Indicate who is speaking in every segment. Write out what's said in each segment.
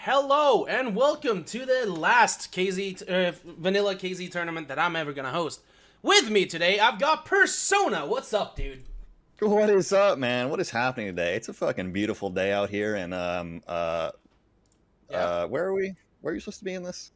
Speaker 1: Hello and welcome to the last Vanilla KZ tournament that I'm ever gonna host. With me today, I've got Persona. What's up, dude?
Speaker 2: What is up, man? What is happening today? It's a fucking beautiful day out here, and
Speaker 1: Yeah.
Speaker 2: where are we? Where are you supposed to be in this?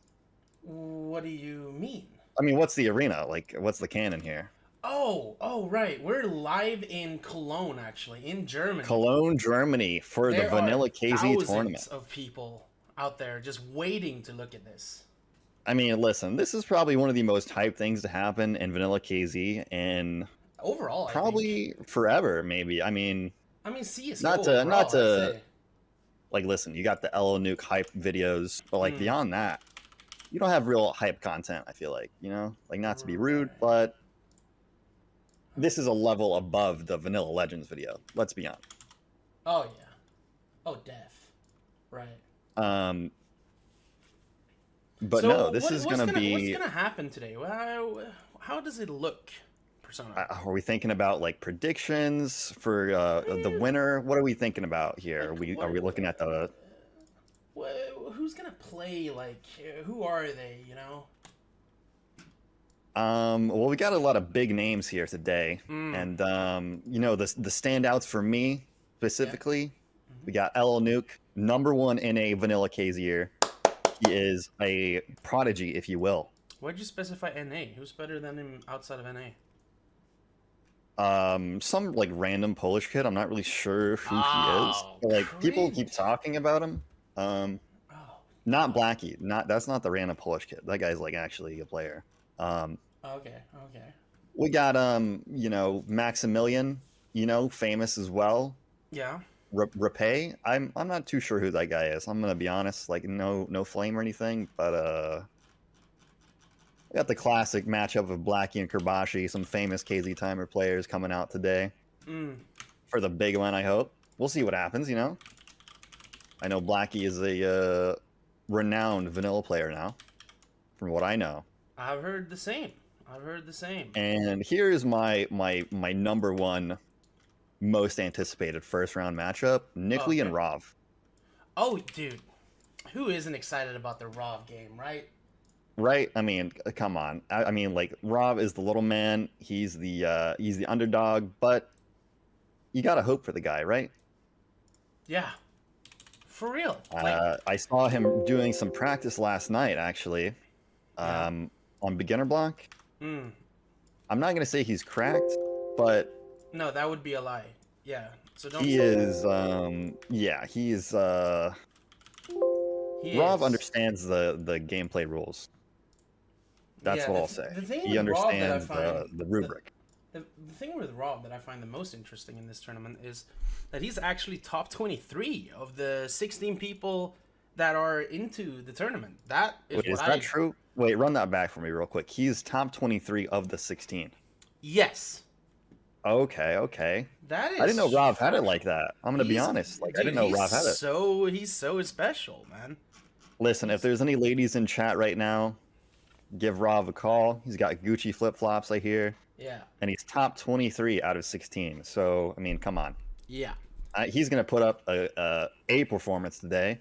Speaker 1: What do you mean?
Speaker 2: I mean, what's the arena? Like, what's the canon here?
Speaker 1: Oh, right. We're live in Cologne, actually, in Germany.
Speaker 2: Cologne, Germany, for the
Speaker 1: There are
Speaker 2: Vanilla KZ tournament.
Speaker 1: thousands of people out there just waiting to look at this.
Speaker 2: I mean, listen, this is probably one of the most hyped things to happen in Vanilla KZ, and
Speaker 1: Overall, I think.
Speaker 2: probably forever, maybe. I mean,
Speaker 1: CS:GO
Speaker 2: not to,
Speaker 1: overall,
Speaker 2: not
Speaker 1: I'd
Speaker 2: to,
Speaker 1: say.
Speaker 2: like, listen, you got the Nuke hype videos, but like beyond that, you don't have real hype content. I feel like, like not to be rude, but this is a level above the Vanilla Legends video. Let's be honest.
Speaker 1: Oh yeah. Oh, def. Right.
Speaker 2: But
Speaker 1: So
Speaker 2: no, this is gonna be.
Speaker 1: What's gonna happen today? How does it look, Persona?
Speaker 2: Are we thinking about like predictions for the winner? What are we thinking about here? Are we looking at the?
Speaker 1: Who's gonna play? Like, who are they? You know.
Speaker 2: Well, we got a lot of big names here today, and the standouts for me specifically, we got Nuke, #1 in a Vanilla KZ year. He is a prodigy, if you will.
Speaker 1: Why'd you specify NA? Who's better than him outside of NA?
Speaker 2: Some like random Polish kid. I'm not really sure who he is. But, like people keep talking about him. Not Blackie. That's not the random Polish kid. That guy's like actually a player.
Speaker 1: Okay.
Speaker 2: We got Maximilian, famous as well.
Speaker 1: Yeah.
Speaker 2: Repay. I'm not too sure who that guy is. I'm gonna be honest. Like no flame or anything, but we got the classic matchup of Blackie and Kirbashi, some famous KZ Timer players coming out today for the big one. I hope we'll see what happens. I know Blackie is a renowned vanilla player now, from what I know.
Speaker 1: I've heard the same.
Speaker 2: And here's my #1 most anticipated first round matchup: Nickley and Rov.
Speaker 1: Oh, dude, who isn't excited about the Rov game, right?
Speaker 2: Right. I mean, come on. I mean, like Rov is the little man. He's the underdog, but you gotta hope for the guy, right?
Speaker 1: Yeah. For real.
Speaker 2: I saw him doing some practice last night, actually, on beginner block. I'm not gonna say he's cracked, but
Speaker 1: no, that would be a lie. Yeah. So don't.
Speaker 2: He is. Yeah, he's. Rov understands the gameplay rules. That's what I'll say. He understands the rubric.
Speaker 1: The thing with Rov that I find the most interesting in this tournament is that he's actually top 23 of the 16 people that are into the tournament.
Speaker 2: Is that true? Wait, run that back for me real quick. He's top 23 of the 16.
Speaker 1: Yes.
Speaker 2: Okay.
Speaker 1: That is.
Speaker 2: I didn't know Rov had it like that. I'm gonna be honest. Like, I didn't know Rov had it.
Speaker 1: He's so special, man.
Speaker 2: Listen, if there's any ladies in chat right now, give Rov a call. He's got Gucci flip flops, I hear.
Speaker 1: Yeah.
Speaker 2: And he's top 23 out of 16. So I mean, come on.
Speaker 1: Yeah.
Speaker 2: He's gonna put up a performance today.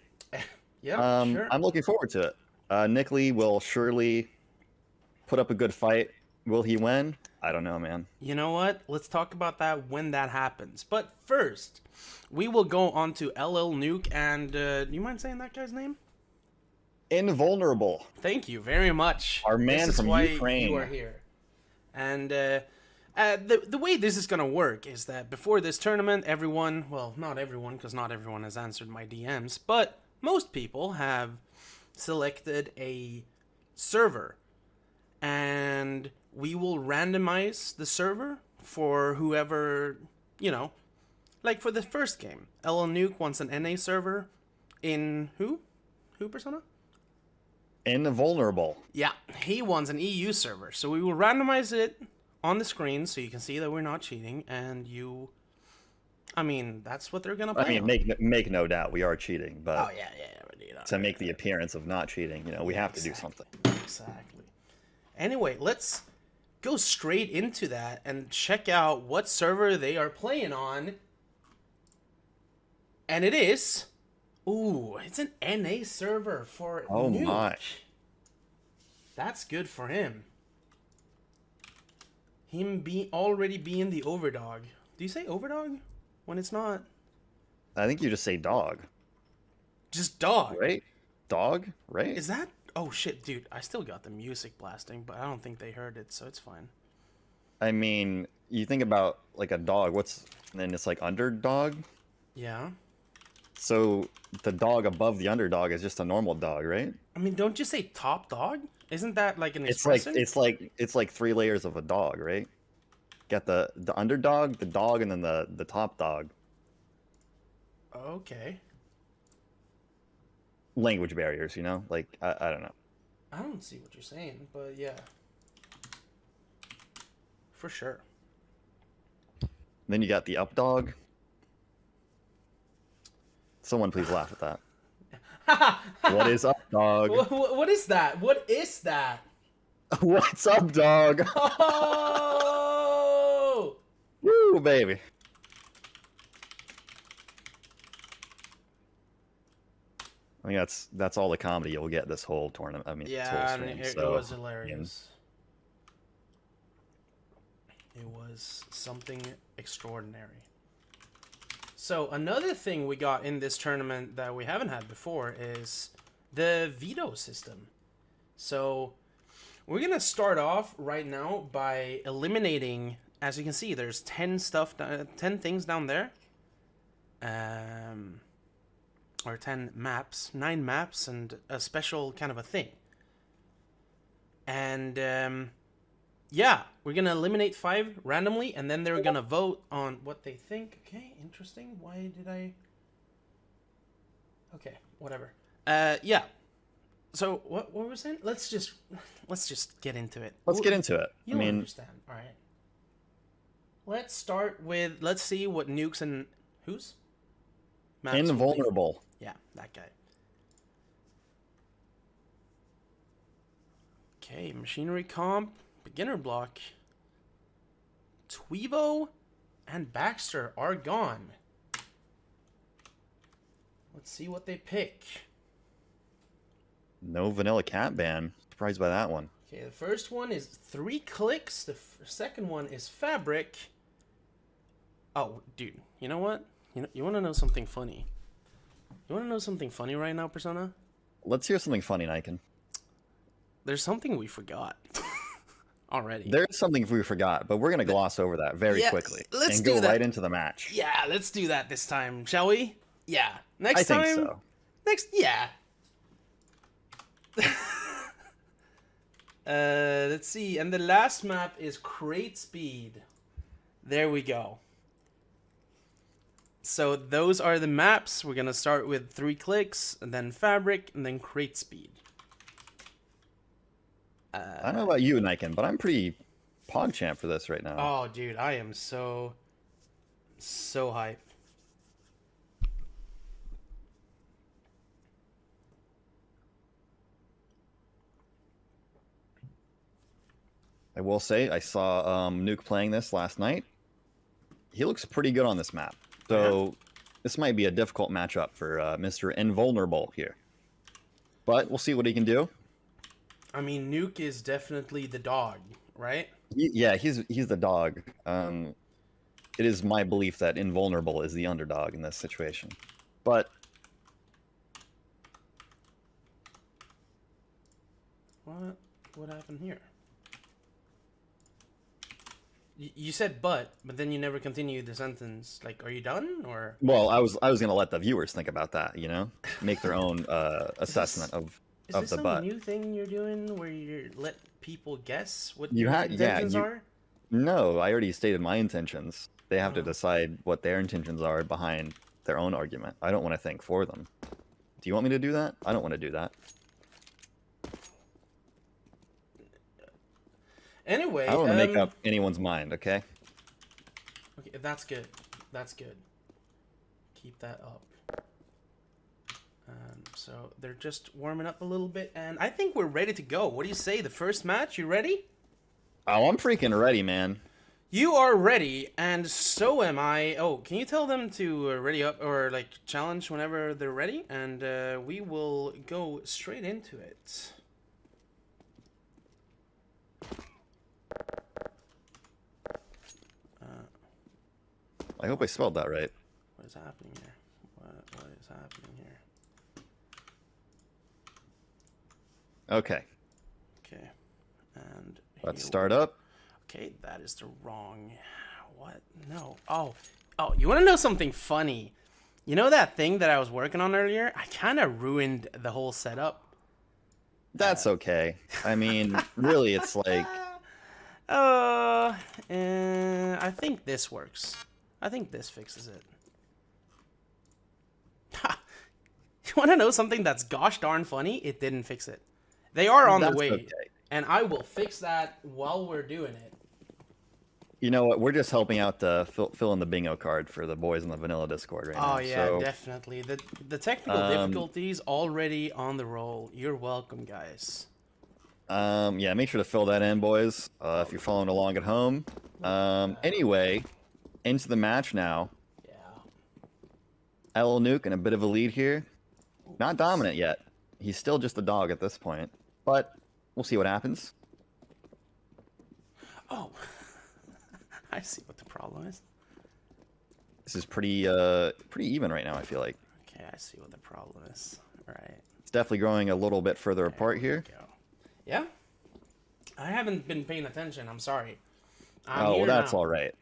Speaker 1: Yeah. Sure.
Speaker 2: I'm looking forward to it. Nickley will surely put up a good fight. Will he win? I don't know, man.
Speaker 1: You know what? Let's talk about that when that happens. But first, we will go on to LL Nuke and do you mind saying that guy's name?
Speaker 2: Invulnerable.
Speaker 1: Thank you very much.
Speaker 2: Our man from Ukraine.
Speaker 1: You are here. And the way this is going to work is that before this tournament, everyone, well, not everyone, because not everyone has answered my DMs, but most people have selected a server. And we will randomize the server for whoever, like for the first game. LL Nuke wants an NA server in who? Who, Persona?
Speaker 2: Invulnerable.
Speaker 1: Yeah, he wants an EU server. So we will randomize it on the screen so you can see that we're not cheating. And that's what they're going to play.
Speaker 2: I mean, make no doubt we are cheating. But
Speaker 1: yeah.
Speaker 2: to make the appearance of not cheating, we have to do something.
Speaker 1: Exactly. Anyway, let's go straight into that and check out what server they are playing on. And it is Ooh, it's an NA server for
Speaker 2: Oh
Speaker 1: Nuke.
Speaker 2: my.
Speaker 1: That's good for him. Him already being the overdog. Do you say overdog when it's not?
Speaker 2: I think you just say dog.
Speaker 1: Just dog.
Speaker 2: Right? Dog? Right?
Speaker 1: Is that? Oh shit, dude. I still got the music blasting, but I don't think they heard it, so it's fine.
Speaker 2: I mean, you think about like a dog. Then it's like underdog.
Speaker 1: Yeah.
Speaker 2: So the dog above the underdog is just a normal dog, right?
Speaker 1: I mean, don't you say top dog? Isn't that like an
Speaker 2: It's like
Speaker 1: expression?
Speaker 2: it's like 3 layers of a dog, right? Got the underdog, the dog, and then the top dog.
Speaker 1: Okay.
Speaker 2: Language barriers, you know? Like I don't know.
Speaker 1: I don't see what you're saying, but yeah. For sure.
Speaker 2: Then you got the up dog. Someone please laugh at that. What is up, dog?
Speaker 1: What is that? What is that?
Speaker 2: What's up, dog?
Speaker 1: Oh!
Speaker 2: Woo, baby. I mean, that's all the comedy you'll get this whole tournament. I mean, this whole
Speaker 1: Yeah,
Speaker 2: stream.
Speaker 1: it
Speaker 2: So,
Speaker 1: was hilarious. It was something extraordinary. So another thing we got in this tournament that we haven't had before is the veto system. So we're gonna start off right now by eliminating. As you can see, there's 10 things down there. Or 10 maps, 9 maps, and a special kind of a thing. And yeah, we're gonna eliminate 5 randomly, and then they're gonna vote on what they think. Okay, interesting. Why did I? Okay, whatever. Yeah. So what were we saying? Let's just get into it.
Speaker 2: let's get into it.
Speaker 1: You'll understand. All right. Let's start with. Let's see what Nukes and who's maps will be.
Speaker 2: Invulnerable.
Speaker 1: Yeah, that guy. Okay, machinery comp, beginner block. Tweevo and Baxter are gone. Let's see what they pick.
Speaker 2: No vanilla cat ban. Surprised by that one.
Speaker 1: Okay, the first one is 3 clicks. The second one is fabric. Oh, dude, you know what? You want to know something funny? You want to know something funny right now, Persona?
Speaker 2: Let's hear something funny, Niken.
Speaker 1: There's something we forgot already.
Speaker 2: There's something we forgot, but we're gonna gloss over that very quickly and go right into the match.
Speaker 1: Yeah, let's do that this time, shall we? Yeah. Next time.
Speaker 2: I think so.
Speaker 1: Yeah. Let's see. And the last map is crate speed. There we go. So those are the maps. We're gonna start with 3 clicks, and then fabric, and then crate speed.
Speaker 2: I don't know about you, Niken, but I'm pretty PogChamp for this right now.
Speaker 1: Oh, dude, I am so hyped.
Speaker 2: I will say, I saw Nuke playing this last night. He looks pretty good on this map. So this might be a difficult matchup for Mr. Invulnerable here. But we'll see what he can do.
Speaker 1: I mean, Nuke is definitely the dog, right?
Speaker 2: Yeah, he's the dog. It is my belief that Invulnerable is the underdog in this situation. But
Speaker 1: what happened here? You said but then you never continued the sentence. Like, are you done or?
Speaker 2: well, I was gonna let the viewers think about that. You know, make their own assessment of
Speaker 1: Is
Speaker 2: the
Speaker 1: this some
Speaker 2: butt.
Speaker 1: new thing you're doing where you let people guess what
Speaker 2: You
Speaker 1: your
Speaker 2: ha- yeah,
Speaker 1: intentions
Speaker 2: you-
Speaker 1: are?
Speaker 2: No, I already stated my intentions. They have to decide what their intentions are behind their own argument. I don't want to think for them. Do you want me to do that? I don't want to do that.
Speaker 1: Anyway,
Speaker 2: I don't want to make up anyone's mind, okay?
Speaker 1: Okay, that's good. That's good. Keep that up. So they're just warming up a little bit, and I think we're ready to go. What do you say? The first match, you ready?
Speaker 2: Oh, I'm freaking ready, man.
Speaker 1: You are ready, and so am I. Oh, can you tell them to ready up or like challenge whenever they're ready, and we will go straight into it.
Speaker 2: I hope I spelled that right.
Speaker 1: What is happening here? What is happening here?
Speaker 2: Okay.
Speaker 1: Okay, and
Speaker 2: Let's
Speaker 1: here
Speaker 2: start up.
Speaker 1: Okay, that is the wrong. What? No. Oh, you want to know something funny? You know that thing that I was working on earlier? I kind of ruined the whole setup.
Speaker 2: That's okay. I mean, really, it's like...
Speaker 1: I think this works. I think this fixes it. Ha! You want to know something that's gosh darn funny? It didn't fix it. They are on the way,
Speaker 2: okay.
Speaker 1: and I will fix that while we're doing it.
Speaker 2: You know what? We're just helping out to fill in the bingo card for the boys in the vanilla Discord right now.
Speaker 1: Oh yeah,
Speaker 2: so,
Speaker 1: definitely. The technical difficulties already on the roll. You're welcome, guys.
Speaker 2: yeah, make sure to fill that in, boys. If you're following along at home. Anyway, into the match now.
Speaker 1: Yeah.
Speaker 2: Nuke in a bit of a lead here. Not dominant yet. He's still just a dog at this point, but we'll see what happens.
Speaker 1: Oh. I see what the problem is.
Speaker 2: This is pretty even right now, I feel like.
Speaker 1: Okay, I see what the problem is. All right.
Speaker 2: It's definitely growing a little bit further apart here.
Speaker 1: Go. Yeah? I haven't been paying attention. I'm sorry.
Speaker 2: Oh, well, that's all right.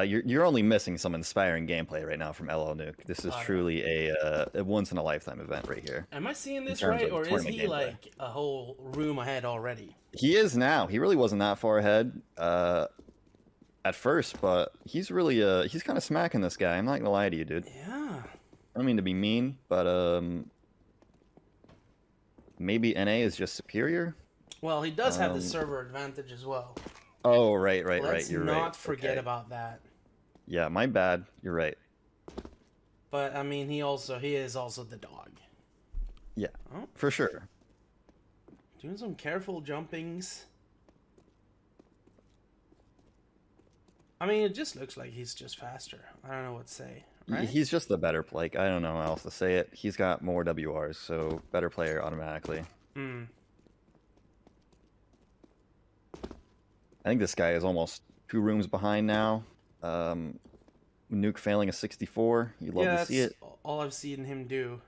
Speaker 2: You're only missing some inspiring gameplay right now from Nuke. This is truly a once-in-a-lifetime event right here.
Speaker 1: Am I seeing this right, or is he like a whole room ahead already?
Speaker 2: He is now. He really wasn't that far ahead at first, but he's really he's kind of smacking this guy. I'm not gonna lie to you, dude.
Speaker 1: Yeah.
Speaker 2: I don't mean to be mean, but maybe NA is just superior.
Speaker 1: Well, he does have the server advantage as well.
Speaker 2: Oh, right. You're right.
Speaker 1: Let's not forget about that.
Speaker 2: Yeah, my bad. You're right.
Speaker 1: But I mean, he is also the dog.
Speaker 2: Yeah, for sure.
Speaker 1: Doing some careful jumpings. I mean, it just looks like he's just faster. I don't know what to say. Right?
Speaker 2: He's just the better player. I don't know how else to say it. He's got more WRs, so better player automatically.
Speaker 1: Hmm.
Speaker 2: I think this guy is almost 2 rooms behind now. Nuke failing a 64. You'd love to see it.
Speaker 1: All I've seen him do.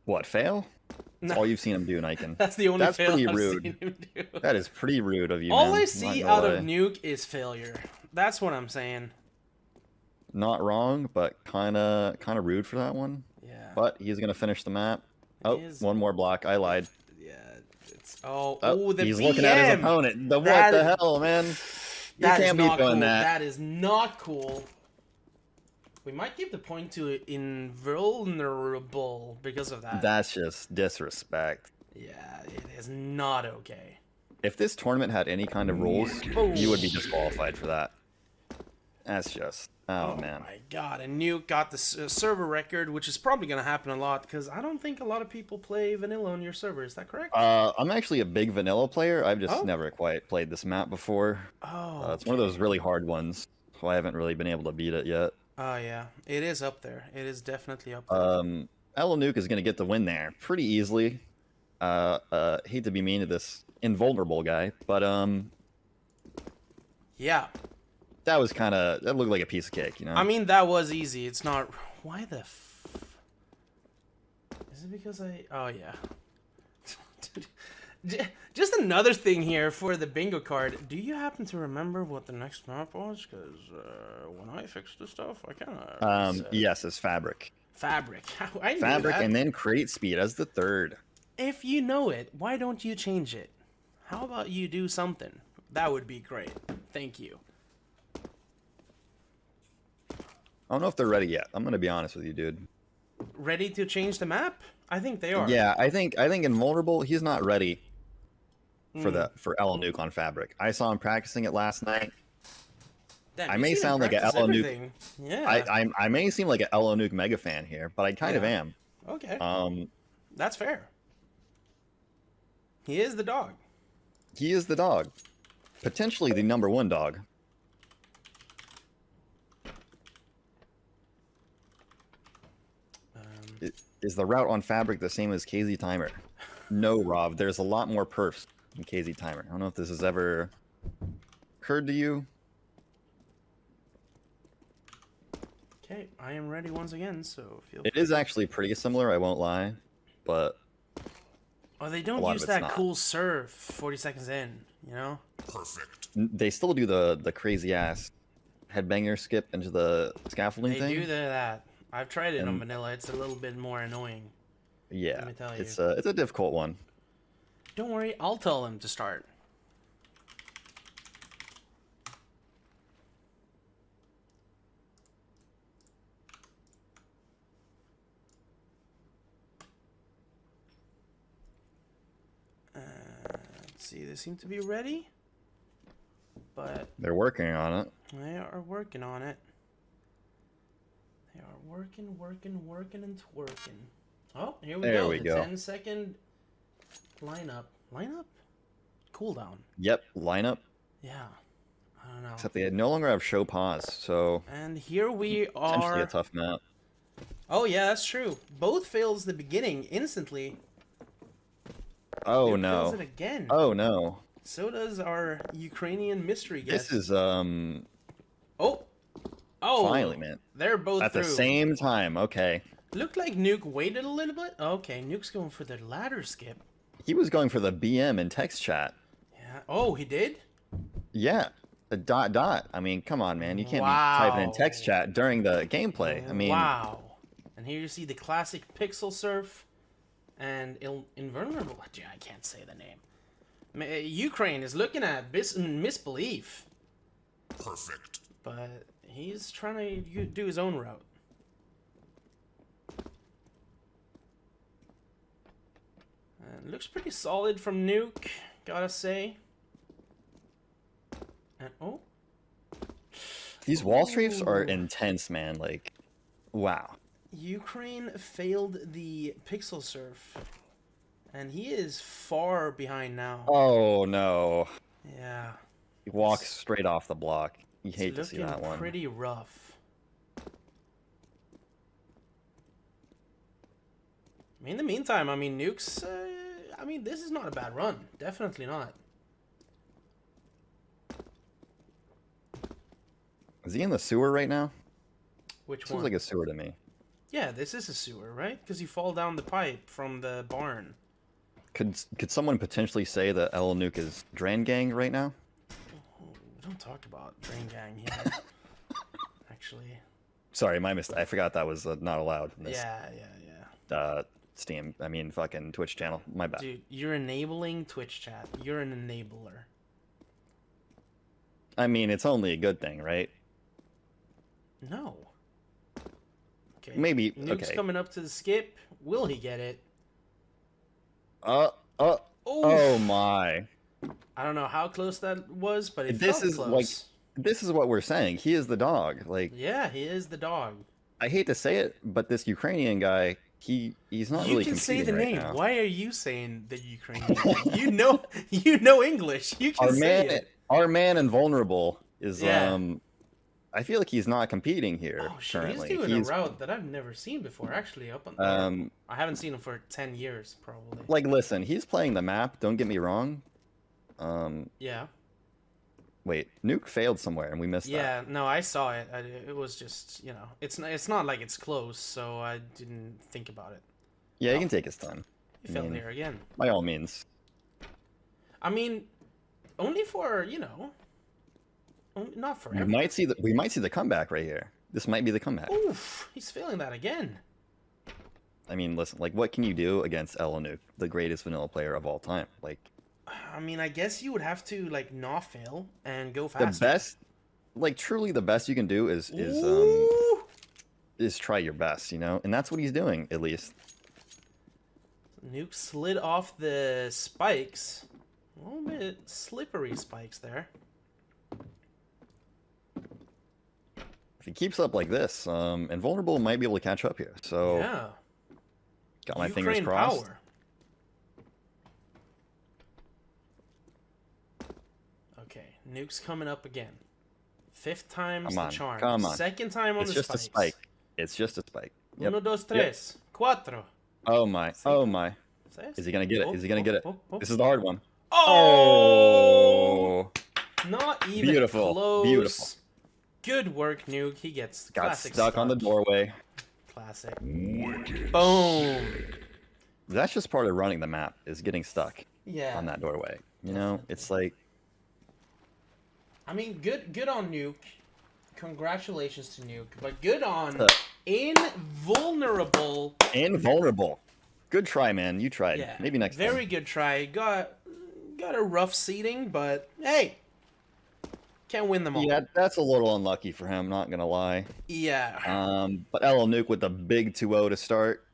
Speaker 2: What, fail? That's all you've seen him do, Niken.
Speaker 1: That's the only fail
Speaker 2: pretty
Speaker 1: I've
Speaker 2: rude.
Speaker 1: seen him do.
Speaker 2: That is pretty rude of you,
Speaker 1: All
Speaker 2: man.
Speaker 1: I see out of Nuke is failure. That's what I'm saying.
Speaker 2: Not wrong, but kind of rude for that one.
Speaker 1: Yeah.
Speaker 2: But he's going to finish the map. Oh, one more block. I lied.
Speaker 1: The
Speaker 2: he's
Speaker 1: BM.
Speaker 2: looking at his opponent. What the hell, man? You can't be doing that.
Speaker 1: That is not cool. We might give the point to Invulnerable because of that.
Speaker 2: That's just disrespect.
Speaker 1: Yeah, it is not okay.
Speaker 2: If this tournament had any kind of rules, you would be disqualified for that. That's just... Oh, man.
Speaker 1: Oh, my God. And Nuke got the server record, which is probably going to happen a lot, because I don't think a lot of people play vanilla on your server. Is that correct?
Speaker 2: I'm actually a big vanilla player. I've just never quite played this map before.
Speaker 1: Oh,
Speaker 2: it's one of those really hard ones, so I haven't really been able to beat it yet.
Speaker 1: Oh, yeah. It is up there. It is definitely up there.
Speaker 2: Nuke is going to get the win there pretty easily. Hate to be mean to this invulnerable guy, but...
Speaker 1: Yeah.
Speaker 2: That looked like a piece of cake, you know?
Speaker 1: I mean, that was easy. It's not... Why the Is it because Oh, yeah. Just another thing here for the bingo card. Do you happen to remember what the next map was? Because when I fixed the stuff, I kind of...
Speaker 2: yes, it's Fabric.
Speaker 1: Fabric. I knew
Speaker 2: Fabric,
Speaker 1: that.
Speaker 2: and then Create Speed as the third.
Speaker 1: If you know it, why don't you change it? How about you do something? That would be great. Thank you.
Speaker 2: I don't know if they're ready yet. I'm gonna be honest with you, dude.
Speaker 1: Ready to change the map? I think they are.
Speaker 2: Yeah, I think Invulnerable, he's not ready for Nuke on Fabric. I saw him practicing it last night.
Speaker 1: Damn,
Speaker 2: I may sound like a Nuke.
Speaker 1: Yeah.
Speaker 2: I may seem like a Nuke mega fan here, but I kind of am.
Speaker 1: Okay. That's fair. He is the dog.
Speaker 2: He is the dog. potentially the #1 dog. Is the route on Fabric the same as KZ Timer? No, Rob. There's a lot more perfs in KZ Timer. I don't know if this has ever occurred to you.
Speaker 1: Okay, I am ready once again, so feel
Speaker 2: It
Speaker 1: free.
Speaker 2: is actually pretty similar, I won't lie, but
Speaker 1: Oh, they don't
Speaker 2: lot
Speaker 1: use
Speaker 2: of it's
Speaker 1: that
Speaker 2: not.
Speaker 1: cool serve 40 seconds in, you know?
Speaker 3: Perfect.
Speaker 2: they still do the crazy ass headbanger skip into the scaffolding
Speaker 1: They
Speaker 2: thing.
Speaker 1: do that. I've tried it on
Speaker 2: And-
Speaker 1: vanilla. It's a little bit more annoying.
Speaker 2: Yeah,
Speaker 1: Let me tell you.
Speaker 2: it's a difficult one.
Speaker 1: Don't worry, I'll tell them to start. Let's see, they seem to be ready, but
Speaker 2: They're working on it.
Speaker 1: they are working on it. They are working and twerking. Oh, here we
Speaker 2: There
Speaker 1: go.
Speaker 2: we
Speaker 1: The
Speaker 2: go.
Speaker 1: 10-second lineup. Lineup? Cooldown.
Speaker 2: Yep, lineup.
Speaker 1: Yeah. I don't know.
Speaker 2: Except they no longer have show pause, so
Speaker 1: And here we
Speaker 2: potentially a
Speaker 1: are.
Speaker 2: tough map.
Speaker 1: Oh yeah, that's true. Both fails the beginning instantly.
Speaker 2: Oh
Speaker 1: Nuke fails
Speaker 2: no.
Speaker 1: it again.
Speaker 2: Oh no.
Speaker 1: So does our Ukrainian mystery guest.
Speaker 2: This is
Speaker 1: Oh. Oh.
Speaker 2: finally, man.
Speaker 1: They're both
Speaker 2: At
Speaker 1: through.
Speaker 2: the same time. Okay.
Speaker 1: Looked like Nuke waited a little bit. Okay, Nuke's going for the ladder skip.
Speaker 2: He was going for the BM in text chat.
Speaker 1: Yeah. Oh, he did?
Speaker 2: Yeah. The dot. I mean, come on, man. You can't be typing in text
Speaker 1: Wow.
Speaker 2: chat during the gameplay. I mean,
Speaker 1: Wow. And here you see the classic pixel surf and invulnerable. Gee, I can't say the name. Ukraine is looking at misbelief,
Speaker 3: Perfect.
Speaker 1: but he's trying to do his own route. And looks pretty solid from Nuke, gotta say. And oh,
Speaker 2: these wall strafes are
Speaker 1: Ooh.
Speaker 2: intense, man. Like, wow.
Speaker 1: Ukraine failed the pixel surf, and he is far behind now.
Speaker 2: Oh no.
Speaker 1: Yeah,
Speaker 2: He walks straight off the block. You
Speaker 1: it's
Speaker 2: hate to see
Speaker 1: looking
Speaker 2: that one.
Speaker 1: pretty rough. In the meantime, I mean, Nuke's. I mean, this is not a bad run. Definitely not.
Speaker 2: Is he in the sewer right now?
Speaker 1: Which
Speaker 2: Seems
Speaker 1: one?
Speaker 2: like a sewer to me.
Speaker 1: Yeah, this is a sewer, right? Because you fall down the pipe from the barn.
Speaker 2: Could someone potentially say that El Nuke is Drain Gang right now?
Speaker 1: We don't talk about Drain Gang here. Actually.
Speaker 2: Sorry, my mistake. I forgot that was not allowed in this
Speaker 1: Yeah.
Speaker 2: Steam. I mean, fucking Twitch channel. My bad.
Speaker 1: Dude, you're enabling Twitch chat. You're an enabler.
Speaker 2: I mean, it's only a good thing, right?
Speaker 1: No. Okay.
Speaker 2: Maybe.
Speaker 1: Nuke's
Speaker 2: Okay.
Speaker 1: coming up to the skip. Will he get it?
Speaker 2: Oh my.
Speaker 1: I don't know how close that was, but it
Speaker 2: This
Speaker 1: felt
Speaker 2: is
Speaker 1: close.
Speaker 2: like, this is what we're saying. He is the dog. Like,
Speaker 1: Yeah, he is the dog.
Speaker 2: I hate to say it, but this Ukrainian guy, he's not
Speaker 1: You
Speaker 2: really
Speaker 1: can say
Speaker 2: competing
Speaker 1: the
Speaker 2: right
Speaker 1: name.
Speaker 2: now.
Speaker 1: Why are you saying the Ukrainian? you know English. You can say it.
Speaker 2: Our man Invulnerable is
Speaker 1: Yeah.
Speaker 2: I feel like he's not competing here
Speaker 1: Oh shit,
Speaker 2: currently.
Speaker 1: he's doing a route that I've never seen before. Actually, I haven't seen him for 10 years probably.
Speaker 2: like, listen, he's playing the map. Don't get me wrong.
Speaker 1: Yeah.
Speaker 2: Wait, Nuke failed somewhere and we missed that.
Speaker 1: Yeah, no, I saw it. It was just, it's not like it's close, so I didn't think about it.
Speaker 2: Yeah, he can take his time.
Speaker 1: He
Speaker 2: I
Speaker 1: fell
Speaker 2: mean,
Speaker 1: there again.
Speaker 2: By all means.
Speaker 1: I mean, only for, not for everyone.
Speaker 2: We might see the comeback right here. This might be the comeback.
Speaker 1: Oof, he's failing that again.
Speaker 2: I mean, listen, like, what can you do against El Nuke, the greatest vanilla player of all time? Like,
Speaker 1: I mean, I guess you would have to, not fail and go
Speaker 2: the
Speaker 1: faster.
Speaker 2: best, like, truly the best you can do is
Speaker 1: Ooh.
Speaker 2: try your best, and that's what he's doing, at least.
Speaker 1: Nuke slid off the spikes. A little bit slippery spikes there.
Speaker 2: If he keeps up like this, Invulnerable might be able to catch up here. So,
Speaker 1: Yeah.
Speaker 2: got my
Speaker 1: Ukraine
Speaker 2: fingers crossed.
Speaker 1: Power. Okay, Nuke's coming up again. 5th time's
Speaker 2: Come
Speaker 1: the
Speaker 2: on,
Speaker 1: charm.
Speaker 2: come on.
Speaker 1: 2nd time on
Speaker 2: It's
Speaker 1: the
Speaker 2: just
Speaker 1: spikes.
Speaker 2: a spike. It's just a spike. Yep.
Speaker 1: Uno, dos,
Speaker 2: Yep.
Speaker 1: tres, cuatro.
Speaker 2: Oh my. Oh my.
Speaker 1: Seis.
Speaker 2: Is he gonna get it?
Speaker 1: Oh,
Speaker 2: Is he gonna get it?
Speaker 1: oh, oh.
Speaker 2: This is the hard one.
Speaker 1: Oh! Not even
Speaker 2: Beautiful.
Speaker 1: close.
Speaker 2: Beautiful.
Speaker 1: Good work, Nuke. He gets the
Speaker 2: Got
Speaker 1: classic
Speaker 2: stuck on the doorway.
Speaker 1: Classic.
Speaker 3: Wicked.
Speaker 1: Boom.
Speaker 2: That's just part of running the map, is getting stuck
Speaker 1: Yeah.
Speaker 2: on that doorway. You know, it's like,
Speaker 1: I mean, good on Nuke. Congratulations to Nuke, but good on
Speaker 2: Uh.
Speaker 1: Invulnerable.
Speaker 2: invulnerable. Good try, man. You tried.
Speaker 1: Yeah,
Speaker 2: Maybe next
Speaker 1: very
Speaker 2: time.
Speaker 1: good try. Got a rough seating, but hey, can't win them all.
Speaker 2: Yeah, that's a little unlucky for him, not gonna lie.
Speaker 1: Yeah,
Speaker 2: But LL Nuke with the big 2-0 to start.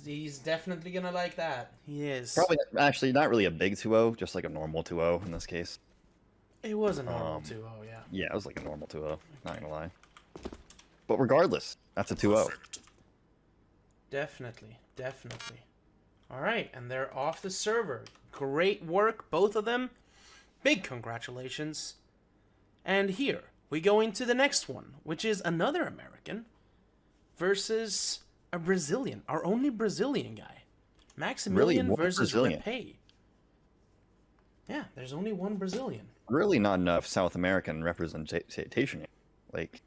Speaker 1: he's definitely gonna like that. He is.
Speaker 2: Probably actually not really a big 2-0, just like a normal 2-0 in this case.
Speaker 1: It was a normal 2-0, yeah.
Speaker 2: Yeah, it was like a normal 2-0, not gonna lie. But regardless, that's a 2-0.
Speaker 3: Perfect.
Speaker 1: Definitely. All right, and they're off the server. Great work, both of them. Big congratulations. And here we go into the next one, which is another American versus a Brazilian, our only Brazilian guy. Maximilian
Speaker 2: one
Speaker 1: versus
Speaker 2: Brazilian?
Speaker 1: Repay. Yeah, there's only one Brazilian.
Speaker 2: Really not enough South American representation. Like,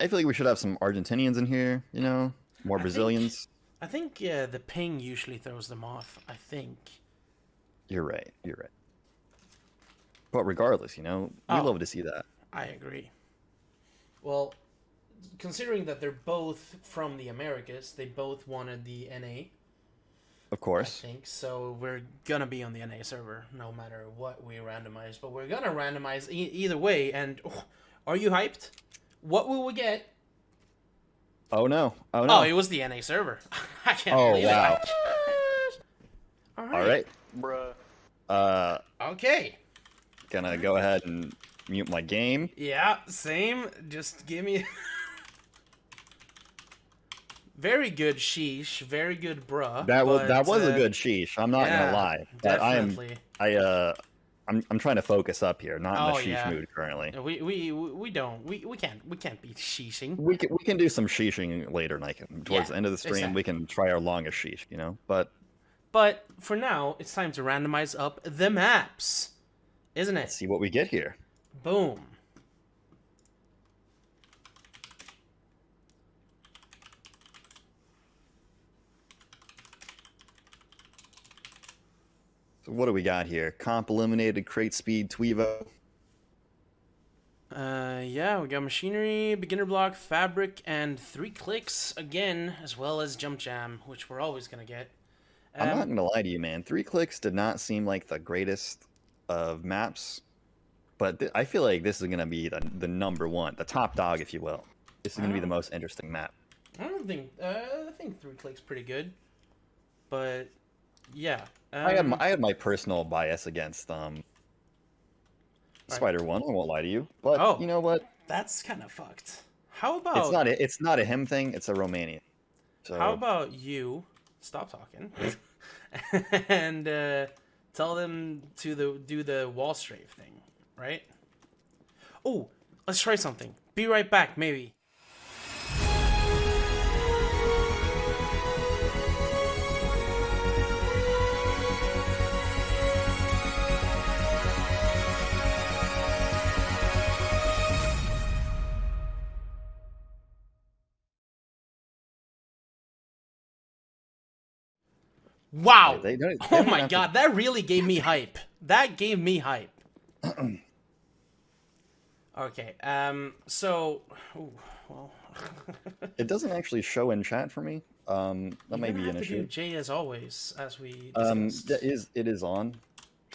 Speaker 2: I feel like we should have some Argentinians in here, you know? More Brazilians.
Speaker 1: I think the ping usually throws them off, I think.
Speaker 2: You're right. But regardless, you know, we
Speaker 1: Oh.
Speaker 2: love to see that.
Speaker 1: I agree. Well, considering that they're both from the Americas, they both wanted the NA,
Speaker 2: Of
Speaker 1: I
Speaker 2: course.
Speaker 1: think. So we're gonna be on the NA server no matter what we randomize. But we're gonna randomize either way. And are you hyped? What will we get?
Speaker 2: Oh no. Oh
Speaker 1: Oh,
Speaker 2: no.
Speaker 1: it was the NA server. I can't
Speaker 2: Oh,
Speaker 1: believe
Speaker 2: wow.
Speaker 1: it. All
Speaker 2: All right.
Speaker 4: Bruh.
Speaker 1: Okay.
Speaker 2: Gonna go ahead and mute my game.
Speaker 1: Yeah, same. Just give me. Very good sheesh. Very good bruh.
Speaker 2: That was
Speaker 1: but,
Speaker 2: a good sheesh. I'm not
Speaker 1: yeah,
Speaker 2: gonna lie. But
Speaker 1: definitely.
Speaker 2: I'm trying to focus up here, not in
Speaker 1: Oh,
Speaker 2: the sheesh
Speaker 1: yeah.
Speaker 2: mood currently.
Speaker 1: We can't be sheeshing.
Speaker 2: We can do some sheeshing later, like towards
Speaker 1: Yeah,
Speaker 2: the end of the stream.
Speaker 1: exactly.
Speaker 2: We can try our longest sheesh, you know. But
Speaker 1: But for now, it's time to randomize up the maps, isn't
Speaker 2: let's
Speaker 1: it?
Speaker 2: see what we get here.
Speaker 1: Boom.
Speaker 2: So what do we got here? Comp eliminated, crate speed, Tweevo.
Speaker 1: Yeah, we got machinery, beginner block, fabric, and 3 clicks again, as well as jump jam, which we're always gonna get.
Speaker 2: I'm not gonna lie to you, man. 3 clicks did not seem like the greatest of maps, but I feel like this is gonna be the number one, the top dog, if you will. This is gonna be the most interesting map.
Speaker 1: I don't think. I think 3 clicks pretty good, but yeah.
Speaker 2: I had my personal bias against Spider One. I won't lie to you, but
Speaker 1: Oh.
Speaker 2: you know what?
Speaker 1: That's kind of fucked. How about
Speaker 2: It's not a him thing. It's a Romanian. So
Speaker 1: How about you stop talking and tell them to do the wall strafe thing, right? Oh, let's try something. Be right back, maybe. Wow.
Speaker 2: They don't
Speaker 1: Oh
Speaker 2: even
Speaker 1: my
Speaker 2: have to-
Speaker 1: god, that really gave me hype. That gave me hype. Okay, so ooh, well,
Speaker 2: It doesn't actually show in chat for me. That may be an
Speaker 1: Do
Speaker 2: issue.
Speaker 1: J as always, as we
Speaker 2: That
Speaker 1: discussed.
Speaker 2: it is on.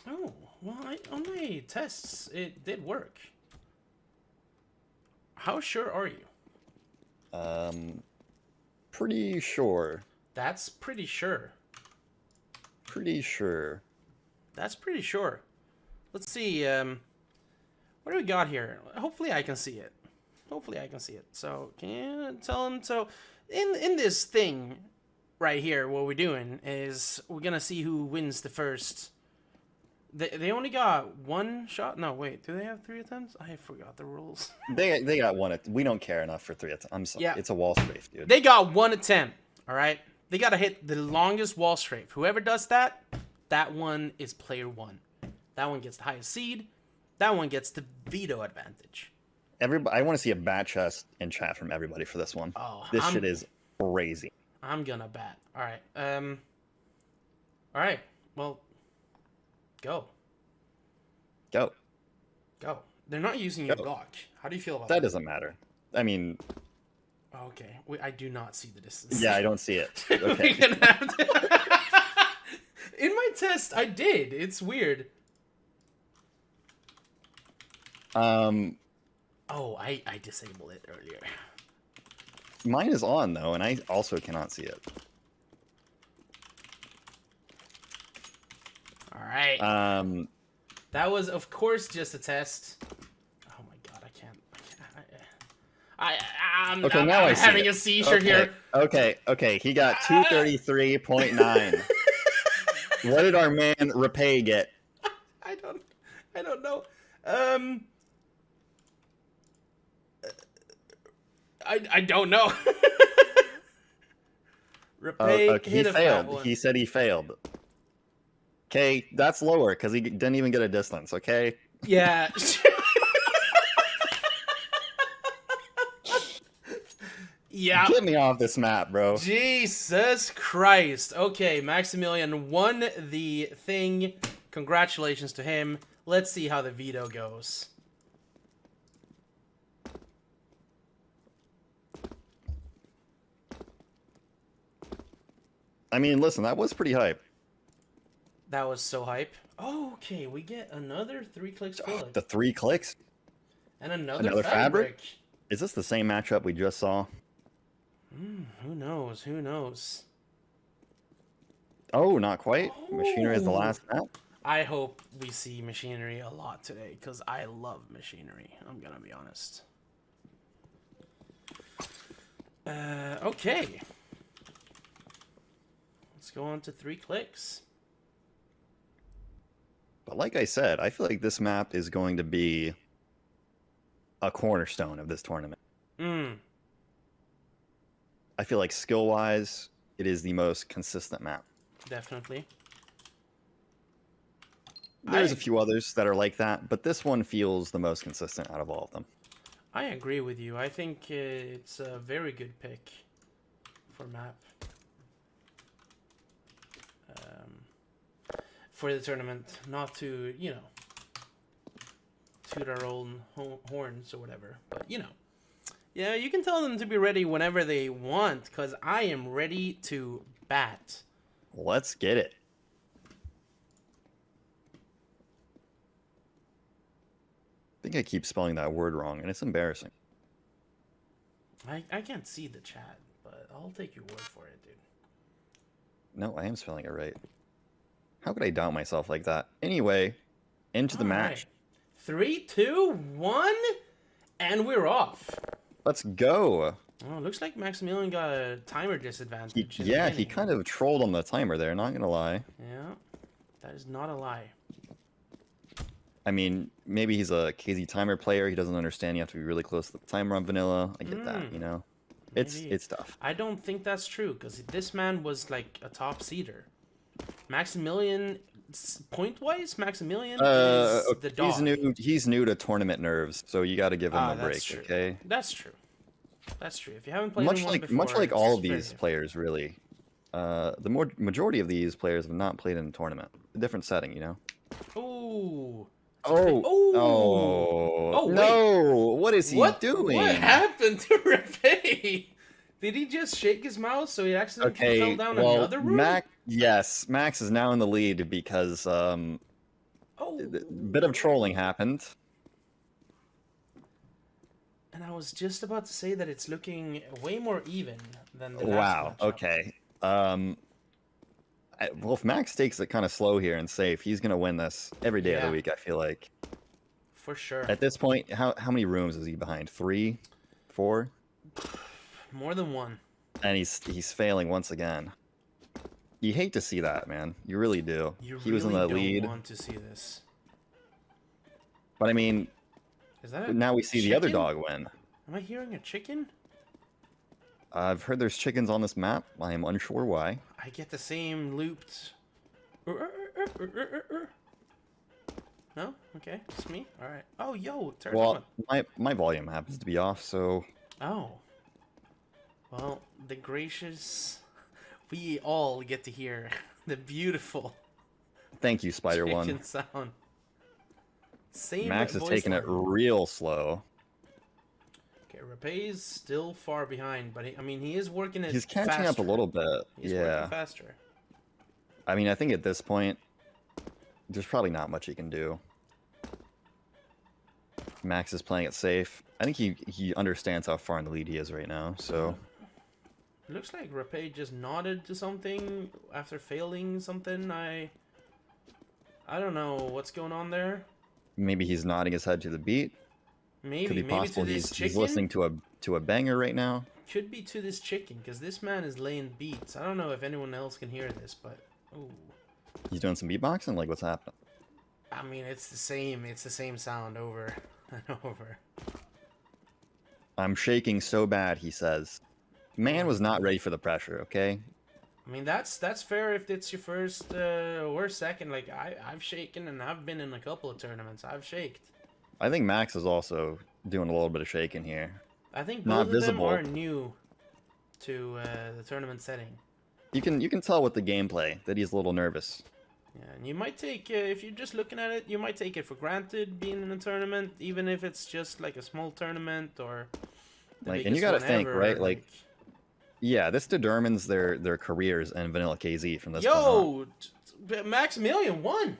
Speaker 1: Oh, well, on my tests, it did work. How sure are you?
Speaker 2: Pretty sure.
Speaker 1: That's pretty sure.
Speaker 2: Pretty sure.
Speaker 1: That's pretty sure. Let's see, what do we got here? Hopefully I can see it. Hopefully I can see it. So, can you tell him? So, in this thing right here, what we're doing is we're gonna see who wins the first They only got one shot. No, wait. Do they have 3 attempts? I forgot the rules.
Speaker 2: They got one. We don't care enough for 3 attempts. I'm sorry.
Speaker 1: Yeah.
Speaker 2: It's a wall strafe, dude.
Speaker 1: They got 1 attempt. All right. They gotta hit the longest wall strafe. Whoever does that, that one is player 1. That one gets the highest seed. That one gets the veto advantage.
Speaker 2: Everybody, I want to see a bat chest in chat from everybody for this one.
Speaker 1: Oh,
Speaker 2: this shit is crazy.
Speaker 1: I'm gonna bat. All right. All right. Well, go.
Speaker 2: Go.
Speaker 1: Go. They're not using your block. How do you feel about
Speaker 2: That doesn't matter. I mean,
Speaker 1: okay. I do not see the distance.
Speaker 2: yeah, I don't see it. Okay.
Speaker 1: We're gonna have to... In my test, I did. It's weird. Oh, I disabled it earlier.
Speaker 2: Mine is on though, and I also cannot see it.
Speaker 1: All right. That was, of course, just a test. Oh my god, I can't. I'm having a seizure here.
Speaker 2: Okay. He got 233.9. What did our man Repay get?
Speaker 1: I don't know. I don't know. Repay
Speaker 2: he failed. He said he failed. Okay, that's lower because he didn't even get a distance. Okay.
Speaker 1: Yeah. Yeah.
Speaker 2: Get me off this map, bro.
Speaker 1: Jesus Christ. Okay, Maximilian won the thing. Congratulations to him. Let's see how the veto goes.
Speaker 2: I mean, listen, that was pretty hype.
Speaker 1: That was so hype. Oh, okay, we get another 3 clicks bullet.
Speaker 2: The 3 clicks?
Speaker 1: And another fabric.
Speaker 2: Is this the same matchup we just saw?
Speaker 1: Who knows? Who knows?
Speaker 2: Oh, not quite. Machinery is the last map.
Speaker 1: I hope we see Machinery a lot today, because I love Machinery. I'm gonna be honest. Okay. Let's go on to 3 clicks.
Speaker 2: But like I said, I feel like this map is going to be a cornerstone of this tournament. I feel like skill-wise, it is the most consistent map.
Speaker 1: Definitely.
Speaker 2: There's a few others that are like that, but this one feels the most consistent out of all of them.
Speaker 1: I agree with you. I think it's a very good pick for map. For the tournament, not to, you know, toot our own horns or whatever, but, you know. Yeah, you can tell them to be ready whenever they want, because I am ready to bat.
Speaker 2: Let's get it. I think I keep spelling that word wrong, and it's embarrassing.
Speaker 1: I can't see the chat, but I'll take your word for it, dude.
Speaker 2: No, I am spelling it right. How could I doubt myself like that? Anyway, into the match.
Speaker 1: 3, 2, 1, and we're off.
Speaker 2: Let's go.
Speaker 1: Oh, looks like Maximilian got a timer disadvantage.
Speaker 2: Yeah, he kind of trolled on the timer there, not gonna lie.
Speaker 1: Yeah, that is not a lie.
Speaker 2: I mean, maybe he's a KZ timer player. He doesn't understand you have to be really close to the timer on vanilla. I get that, you know. It's tough.
Speaker 1: I don't think that's true, because this man was like a top seeder. Maximilian, point-wise, Maximilian is the dog.
Speaker 2: He's new to tournament nerves, so you got to give him a break,
Speaker 1: true.
Speaker 2: Okay?
Speaker 1: That's true. That's true. If you haven't played
Speaker 2: much like all of these players, really, the majority of these players have not played in a tournament. A different setting, you know.
Speaker 1: Ooh.
Speaker 2: Oh, no! What is he doing?
Speaker 1: What happened to Repay? Did he just shake his mouse so he accidentally fell down another room?
Speaker 2: Max is now in the lead because a bit of trolling happened.
Speaker 1: And I was just about to say that it's looking way more even than the
Speaker 2: last matchup. Okay. Well, if Max takes it kind of slow here and safe, he's gonna win this every day of the week. I feel like.
Speaker 1: For sure.
Speaker 2: At this point, how many rooms is he behind? 3, 4?
Speaker 1: More than 1.
Speaker 2: And he's failing once again. You hate to see that, man. You really do.
Speaker 1: You
Speaker 2: He was in
Speaker 1: really
Speaker 2: the
Speaker 1: don't
Speaker 2: lead.
Speaker 1: want to see this.
Speaker 2: But I mean,
Speaker 1: Is that a
Speaker 2: now we see the other
Speaker 1: chicken?
Speaker 2: dog win.
Speaker 1: Am I hearing a chicken?
Speaker 2: I've heard there's chickens on this map. I am unsure why.
Speaker 1: I get the same looped. No? Okay. It's me? Alright. Oh, yo, turn on.
Speaker 2: Well, my volume happens to be off, so
Speaker 1: Oh. Well, the gracious... We all get to hear the beautiful
Speaker 2: thank you, Spider
Speaker 1: chicken
Speaker 2: One.
Speaker 1: sound. Same
Speaker 2: Max is
Speaker 1: voice
Speaker 2: taking it
Speaker 1: line.
Speaker 2: real slow.
Speaker 1: Okay, Repay's still far behind, but I mean, he is working it
Speaker 2: He's catching up a little bit.
Speaker 1: He's
Speaker 2: Yeah.
Speaker 1: working faster.
Speaker 2: I mean, I think at this point, there's probably not much he can do. Max is playing it safe. I think he understands how far in the lead he is right now, so...
Speaker 1: It looks like Repay just nodded to something after failing something. I don't know what's going on there.
Speaker 2: Maybe he's nodding his head to the beat.
Speaker 1: Maybe,
Speaker 2: Could be
Speaker 1: maybe
Speaker 2: possible
Speaker 1: to this chicken.
Speaker 2: he's listening to a banger right now.
Speaker 1: Could be to this chicken, because this man is laying beats. I don't know if anyone else can hear this, but... Ooh.
Speaker 2: He's doing some beatboxing? Like, what's happening?
Speaker 1: I mean, it's the same sound over and over.
Speaker 2: I'm shaking so bad, he says. Man was not ready for the pressure, okay?
Speaker 1: I mean, that's fair if it's your first or second. Like, I've shaken, and I've been in a couple of tournaments. I've shaked.
Speaker 2: I think Max is also doing a little bit of shaking here.
Speaker 1: I think
Speaker 2: Not
Speaker 1: both of
Speaker 2: visible.
Speaker 1: them are new to the tournament setting.
Speaker 2: You can tell with the gameplay that he's a little nervous.
Speaker 1: Yeah, and you might take, if you're just looking at it, you might take it for granted being in a tournament, even if it's just like a small tournament or the
Speaker 2: Like, and you
Speaker 1: biggest
Speaker 2: gotta
Speaker 1: one
Speaker 2: think,
Speaker 1: ever,
Speaker 2: right? Like, yeah, this determines their careers in Vanilla KZ from this point on.
Speaker 1: yo, Maximilian won.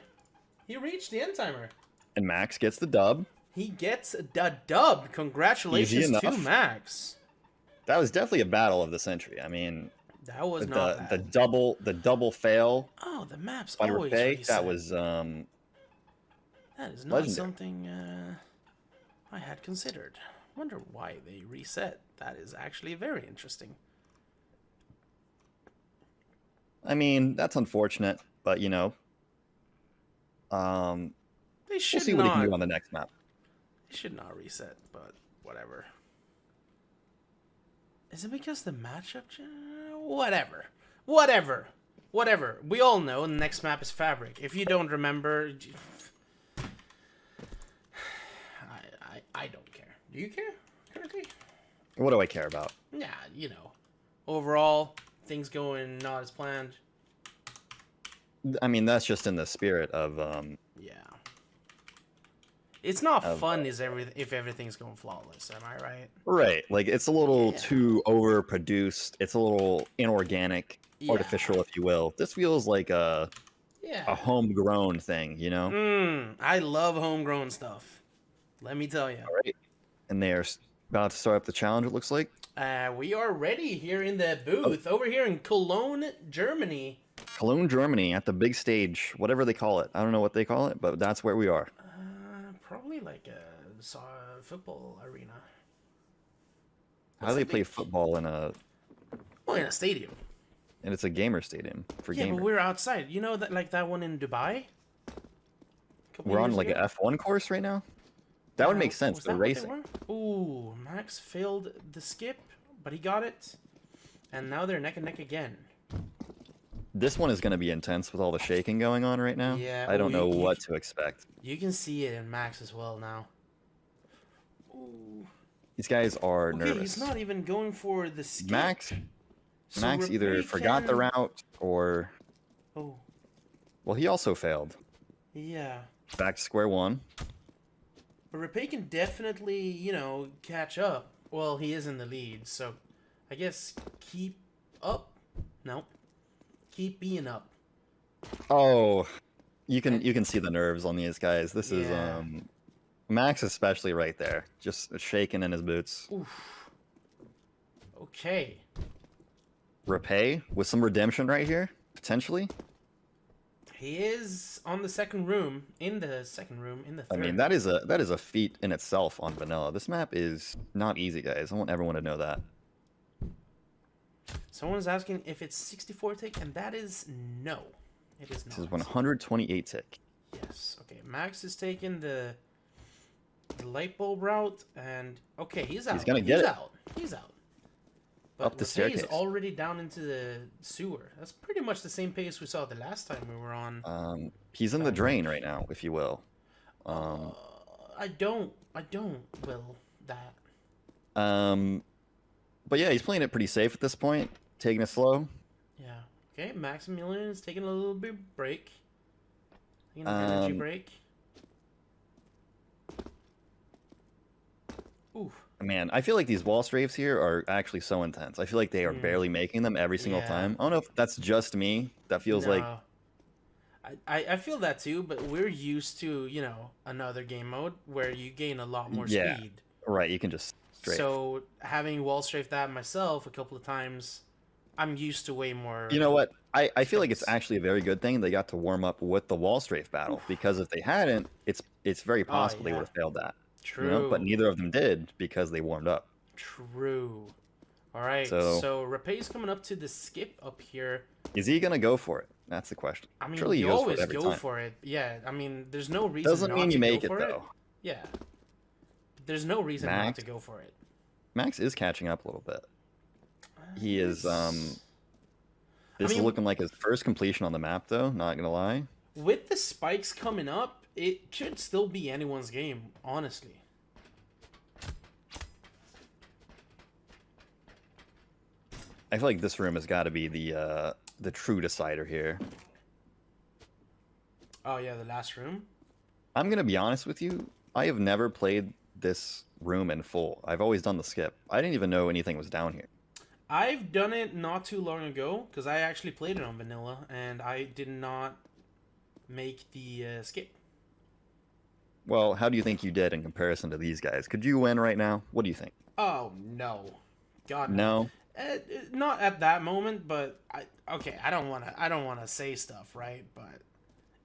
Speaker 1: He reached the end timer.
Speaker 2: And Max gets the dub.
Speaker 1: He gets the dub. Congratulations
Speaker 2: Easy
Speaker 1: to
Speaker 2: enough.
Speaker 1: Max.
Speaker 2: That was definitely a battle of the century. I mean,
Speaker 1: That was not
Speaker 2: the
Speaker 1: bad.
Speaker 2: double fail
Speaker 1: Oh, the map's
Speaker 2: by
Speaker 1: always
Speaker 2: Repay.
Speaker 1: reset.
Speaker 2: That was
Speaker 1: That is not
Speaker 2: legendary.
Speaker 1: something I had considered. Wonder why they reset. That is actually very interesting.
Speaker 2: I mean, that's unfortunate, but you know,
Speaker 1: They
Speaker 2: we'll
Speaker 1: should
Speaker 2: see what he can
Speaker 1: not.
Speaker 2: do on the next map.
Speaker 1: They should not reset, but whatever. Is it because the matchup? Whatever. Whatever. Whatever. We all know the next map is Fabric. If you don't remember, I don't care. Do you care currently?
Speaker 2: What do I care about?
Speaker 1: Yeah, you know. Overall, things going not as planned.
Speaker 2: I mean, that's just in the spirit of
Speaker 1: Yeah. It's not fun if everything's going flawless, am I right?
Speaker 2: right. Like, it's a little
Speaker 1: Yeah.
Speaker 2: too overproduced. It's a little inorganic,
Speaker 1: Yeah.
Speaker 2: artificial, if you will. This feels like a
Speaker 1: Yeah.
Speaker 2: homegrown thing, you know?
Speaker 1: I love homegrown stuff. Let me tell you.
Speaker 2: All right. And they are about to start up the challenge, it looks like.
Speaker 1: We are ready here in the booth over here in Cologne, Germany.
Speaker 2: Cologne, Germany, at the big stage, whatever they call it. I don't know what they call it, but that's where we are.
Speaker 1: Probably like a football arena.
Speaker 2: How do they play football in
Speaker 1: Well, in a stadium.
Speaker 2: and it's a gamer stadium for
Speaker 1: Yeah,
Speaker 2: gamers?
Speaker 1: but we're outside. You know that, like that one in Dubai.
Speaker 2: We're on like an F1 course right now. That would make sense. They're racing.
Speaker 1: Ooh, Max failed the skip, but he got it, and now they're neck and neck again.
Speaker 2: This one is going to be intense with all the shaking going on right now.
Speaker 1: Yeah,
Speaker 2: I don't know
Speaker 1: you
Speaker 2: what to expect.
Speaker 1: You can see it in Max as well now. Ooh.
Speaker 2: These guys are
Speaker 1: Okay,
Speaker 2: nervous.
Speaker 1: he's not even going for the skip.
Speaker 2: Max
Speaker 1: So
Speaker 2: either
Speaker 1: Repay
Speaker 2: forgot the
Speaker 1: can-
Speaker 2: route or
Speaker 1: Oh,
Speaker 2: well, he also failed.
Speaker 1: yeah.
Speaker 2: Back to square one.
Speaker 1: But Repay can definitely, you know, catch up. Well, he is in the lead, so I guess keep up. No, keep being up.
Speaker 2: Oh, you can see the nerves on these guys. This is
Speaker 1: Yeah.
Speaker 2: Max especially right there, just shaking in his boots.
Speaker 1: Oof. Okay.
Speaker 2: Repay with some redemption right here, potentially.
Speaker 1: He is on the second room, in the third.
Speaker 2: I mean, that is a feat in itself on vanilla. This map is not easy, guys. I want everyone to know that.
Speaker 1: Someone's asking if it's 64 tick, and that is no. It is not.
Speaker 2: This is 128 tick.
Speaker 1: Yes. Okay. Max is taking the light bulb route, and okay, he's out.
Speaker 2: He's gonna get it.
Speaker 1: He's out. But
Speaker 2: Up the staircase.
Speaker 1: He's already down into the sewer. That's pretty much the same pace we saw the last time we were on.
Speaker 2: He's in the drain right now, if you will.
Speaker 1: I don't will that.
Speaker 2: But yeah, he's playing it pretty safe at this point, taking it slow.
Speaker 1: Yeah. Okay, Maximilian is taking a little bit break. Taking an energy break. Oof.
Speaker 2: Man, I feel like these wall strafes here are actually so intense. I feel like they are barely making them every single time. I don't know if that's just me. That feels like...
Speaker 1: I feel that too, but we're used to, you know, another game mode where you gain a lot more speed.
Speaker 2: Right, you can just strafe.
Speaker 1: So having wall strafe that myself a couple of times, I'm used to way more...
Speaker 2: You know what? I feel like it's actually a very good thing they got to warm up with the wall strafe battle, because if they hadn't, it's very possible they would have failed that.
Speaker 1: True.
Speaker 2: You know? But neither of them did because they warmed up.
Speaker 1: True. All right, so Repay's coming up to the skip up here.
Speaker 2: Is he gonna go for it? That's the question.
Speaker 1: I mean,
Speaker 2: surely
Speaker 1: you
Speaker 2: he goes
Speaker 1: always
Speaker 2: for it every
Speaker 1: go
Speaker 2: time.
Speaker 1: for it. Yeah, I mean, there's no reason
Speaker 2: Doesn't
Speaker 1: not
Speaker 2: mean
Speaker 1: to
Speaker 2: you make
Speaker 1: go
Speaker 2: it
Speaker 1: for
Speaker 2: though.
Speaker 1: Yeah. There's no reason not to go for it.
Speaker 2: Max is catching up a little bit. He is this is looking like his first completion on the map though, not gonna lie.
Speaker 1: With the spikes coming up, it should still be anyone's game, honestly.
Speaker 2: I feel like this room has got to be the true decider here.
Speaker 1: Oh yeah, the last room?
Speaker 2: I'm gonna be honest with you. I have never played this room in full. I've always done the skip. I didn't even know anything was down here.
Speaker 1: I've done it not too long ago, because I actually played it on vanilla, and I did not make the skip.
Speaker 2: Well, how do you think you did in comparison to these guys? Could you win right now? What do you think?
Speaker 1: Oh, no. God,
Speaker 2: no.
Speaker 1: Not at that moment, but I don't want to say stuff, right? But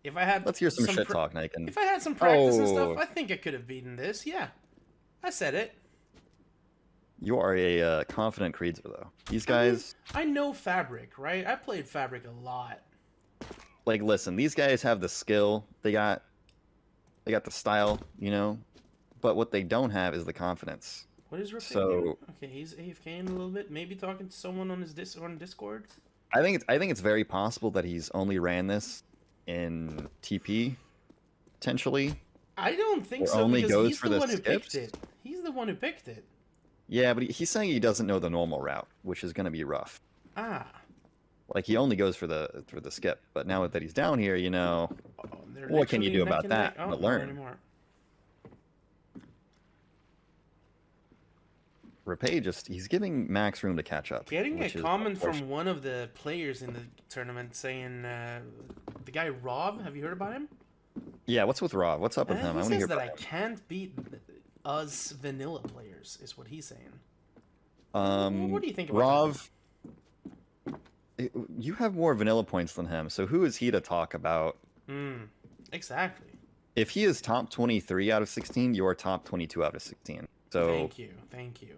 Speaker 1: if I had...
Speaker 2: Let's hear some shit talk, Niken.
Speaker 1: If I had some practice and stuff, I think I could have beaten this. Yeah. I said it.
Speaker 2: You are a confident Creedser, though. These guys...
Speaker 1: I know Fabric, right? I played Fabric a lot.
Speaker 2: Like, listen, these guys have the skill. They got the style, you know? But what they don't have is the confidence.
Speaker 1: What is Repay doing? Okay, he's AFKing a little bit. Maybe talking to someone on his Discord.
Speaker 2: I think it's very possible that he's only ran this in TP, potentially.
Speaker 1: I don't think so,
Speaker 2: only
Speaker 1: because
Speaker 2: goes
Speaker 1: he's
Speaker 2: for
Speaker 1: the
Speaker 2: the
Speaker 1: one who
Speaker 2: skips.
Speaker 1: picked it. He's the one who picked it.
Speaker 2: Yeah, but he's saying he doesn't know the normal route, which is going to be rough.
Speaker 1: Ah.
Speaker 2: Like, he only goes for the skip. But now that he's down here, you know, what can you do about that but learn? Repay he's giving Max room to catch up.
Speaker 1: Getting a comment from one of the players in the tournament saying, the guy Rob, have you heard about him?
Speaker 2: Yeah, what's with Rob? What's up with him?
Speaker 1: He
Speaker 2: I want to
Speaker 1: says
Speaker 2: hear
Speaker 1: that
Speaker 2: about
Speaker 1: I can't beat us vanilla players, is what he's saying. What do you think about
Speaker 2: Rob? You have more vanilla points than him, so who is he to talk about?
Speaker 1: Exactly.
Speaker 2: If he is top 23 out of 16, you are top 22 out of 16. So
Speaker 1: Thank you.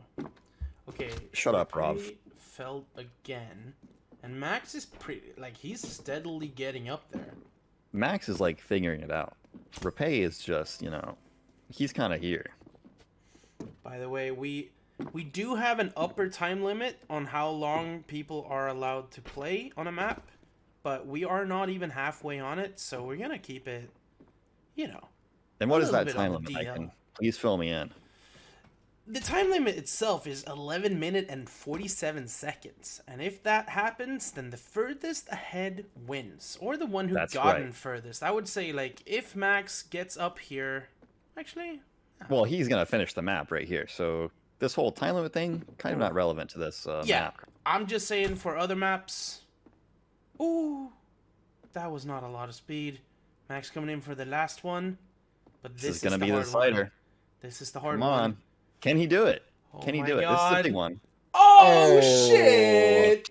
Speaker 1: Okay.
Speaker 2: Shut up, Rob.
Speaker 1: Fell again, and Max is he's steadily getting up there.
Speaker 2: Max is like figuring it out. Repay is just, you know, he's kind of here.
Speaker 1: By the way, we do have an upper time limit on how long people are allowed to play on a map, but we are not even halfway on it, so we're gonna keep it, you know.
Speaker 2: And what is that time limit? Please fill me in.
Speaker 1: The time limit itself is 11 minutes and 47 seconds, and if that happens, then the furthest ahead wins, or the one who gotten furthest. I would say, like, if Max gets up here, actually.
Speaker 2: Well, he's gonna finish the map right here, so this whole time limit thing kind of not relevant to this map.
Speaker 1: I'm just saying for other maps. Ooh, that was not a lot of speed. Max coming in for the last one, but this is gonna be the decider. This is the hard one. Come on.
Speaker 2: Can he do it? Can he do it? This is the big one.
Speaker 1: Oh, shit!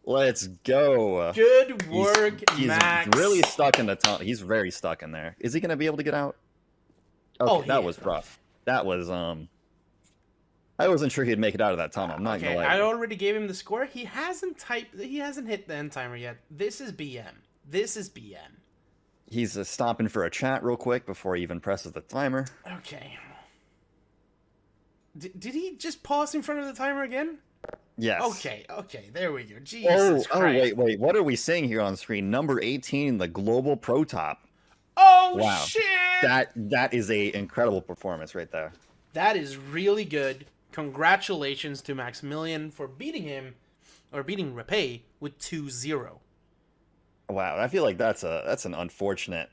Speaker 2: Let's go.
Speaker 1: Good work, Max.
Speaker 2: He's really stuck in the tunnel. He's very stuck in there. Is he going to be able to get out? Okay, that was rough. That was, I wasn't sure he'd make it out of that tunnel. I'm not
Speaker 1: Okay,
Speaker 2: gonna lie.
Speaker 1: I already gave him the score. He hasn't hit the end timer yet. This is BM. This is BM.
Speaker 2: He's stopping for a chat real quick before he even presses the timer.
Speaker 1: Okay. Did he just pause in front of the timer again?
Speaker 2: Yes.
Speaker 1: Okay, there we go. Jesus Christ.
Speaker 2: Wait. What are we seeing here on screen? Number 18, the global pro top.
Speaker 1: Oh,
Speaker 2: Wow.
Speaker 1: shit!
Speaker 2: That is a incredible performance right there.
Speaker 1: That is really good. Congratulations to Maximilian for beating him, or beating Repay with 2-0.
Speaker 2: Wow, I feel like that's an unfortunate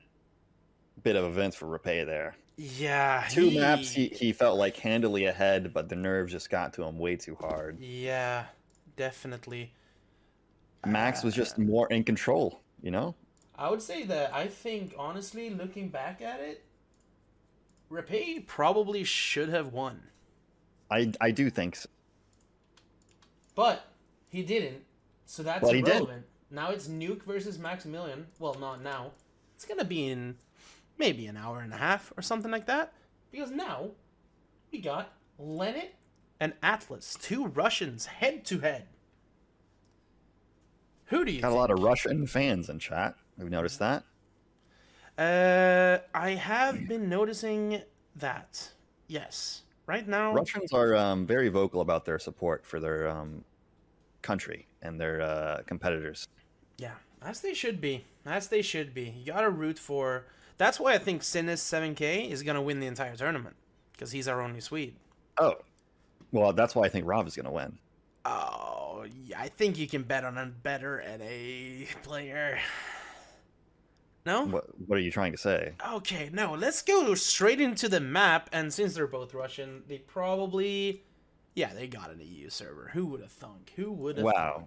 Speaker 2: bit of events for Repay there.
Speaker 1: Yeah.
Speaker 2: Two maps he felt like handily ahead, but the nerves just got to him way too hard.
Speaker 1: Yeah, definitely.
Speaker 2: Max was just more in control, you know?
Speaker 1: I would say that I think, honestly, looking back at it, Repay probably should have won.
Speaker 2: I do think so.
Speaker 1: But he didn't, so that's
Speaker 2: But he did.
Speaker 1: irrelevant. Now it's Nuke versus Maximilian. Well, not now. It's going to be in maybe an hour and a half or something like that. Because now we got Leonid and Atlas, two Russians head-to-head. Who do you
Speaker 2: Got
Speaker 1: think?
Speaker 2: a lot of Russian fans in chat. We've noticed that.
Speaker 1: I have been noticing that. Yes. Right now,
Speaker 2: Russians are very vocal about their support for their country and their competitors.
Speaker 1: yeah, as they should be. As they should be. You gotta root for... That's why I think Sinus 7K is gonna win the entire tournament. Because he's our only Swede.
Speaker 2: Oh. Well, that's why I think Rav is going to win.
Speaker 1: Oh, yeah, I think you can bet on a better NA player. No?
Speaker 2: What are you trying to say?
Speaker 1: Okay, no, let's go straight into the map, and since they're both Russian, they probably... Yeah, they got an EU server. Who would have thunk? Who would have
Speaker 2: Wow.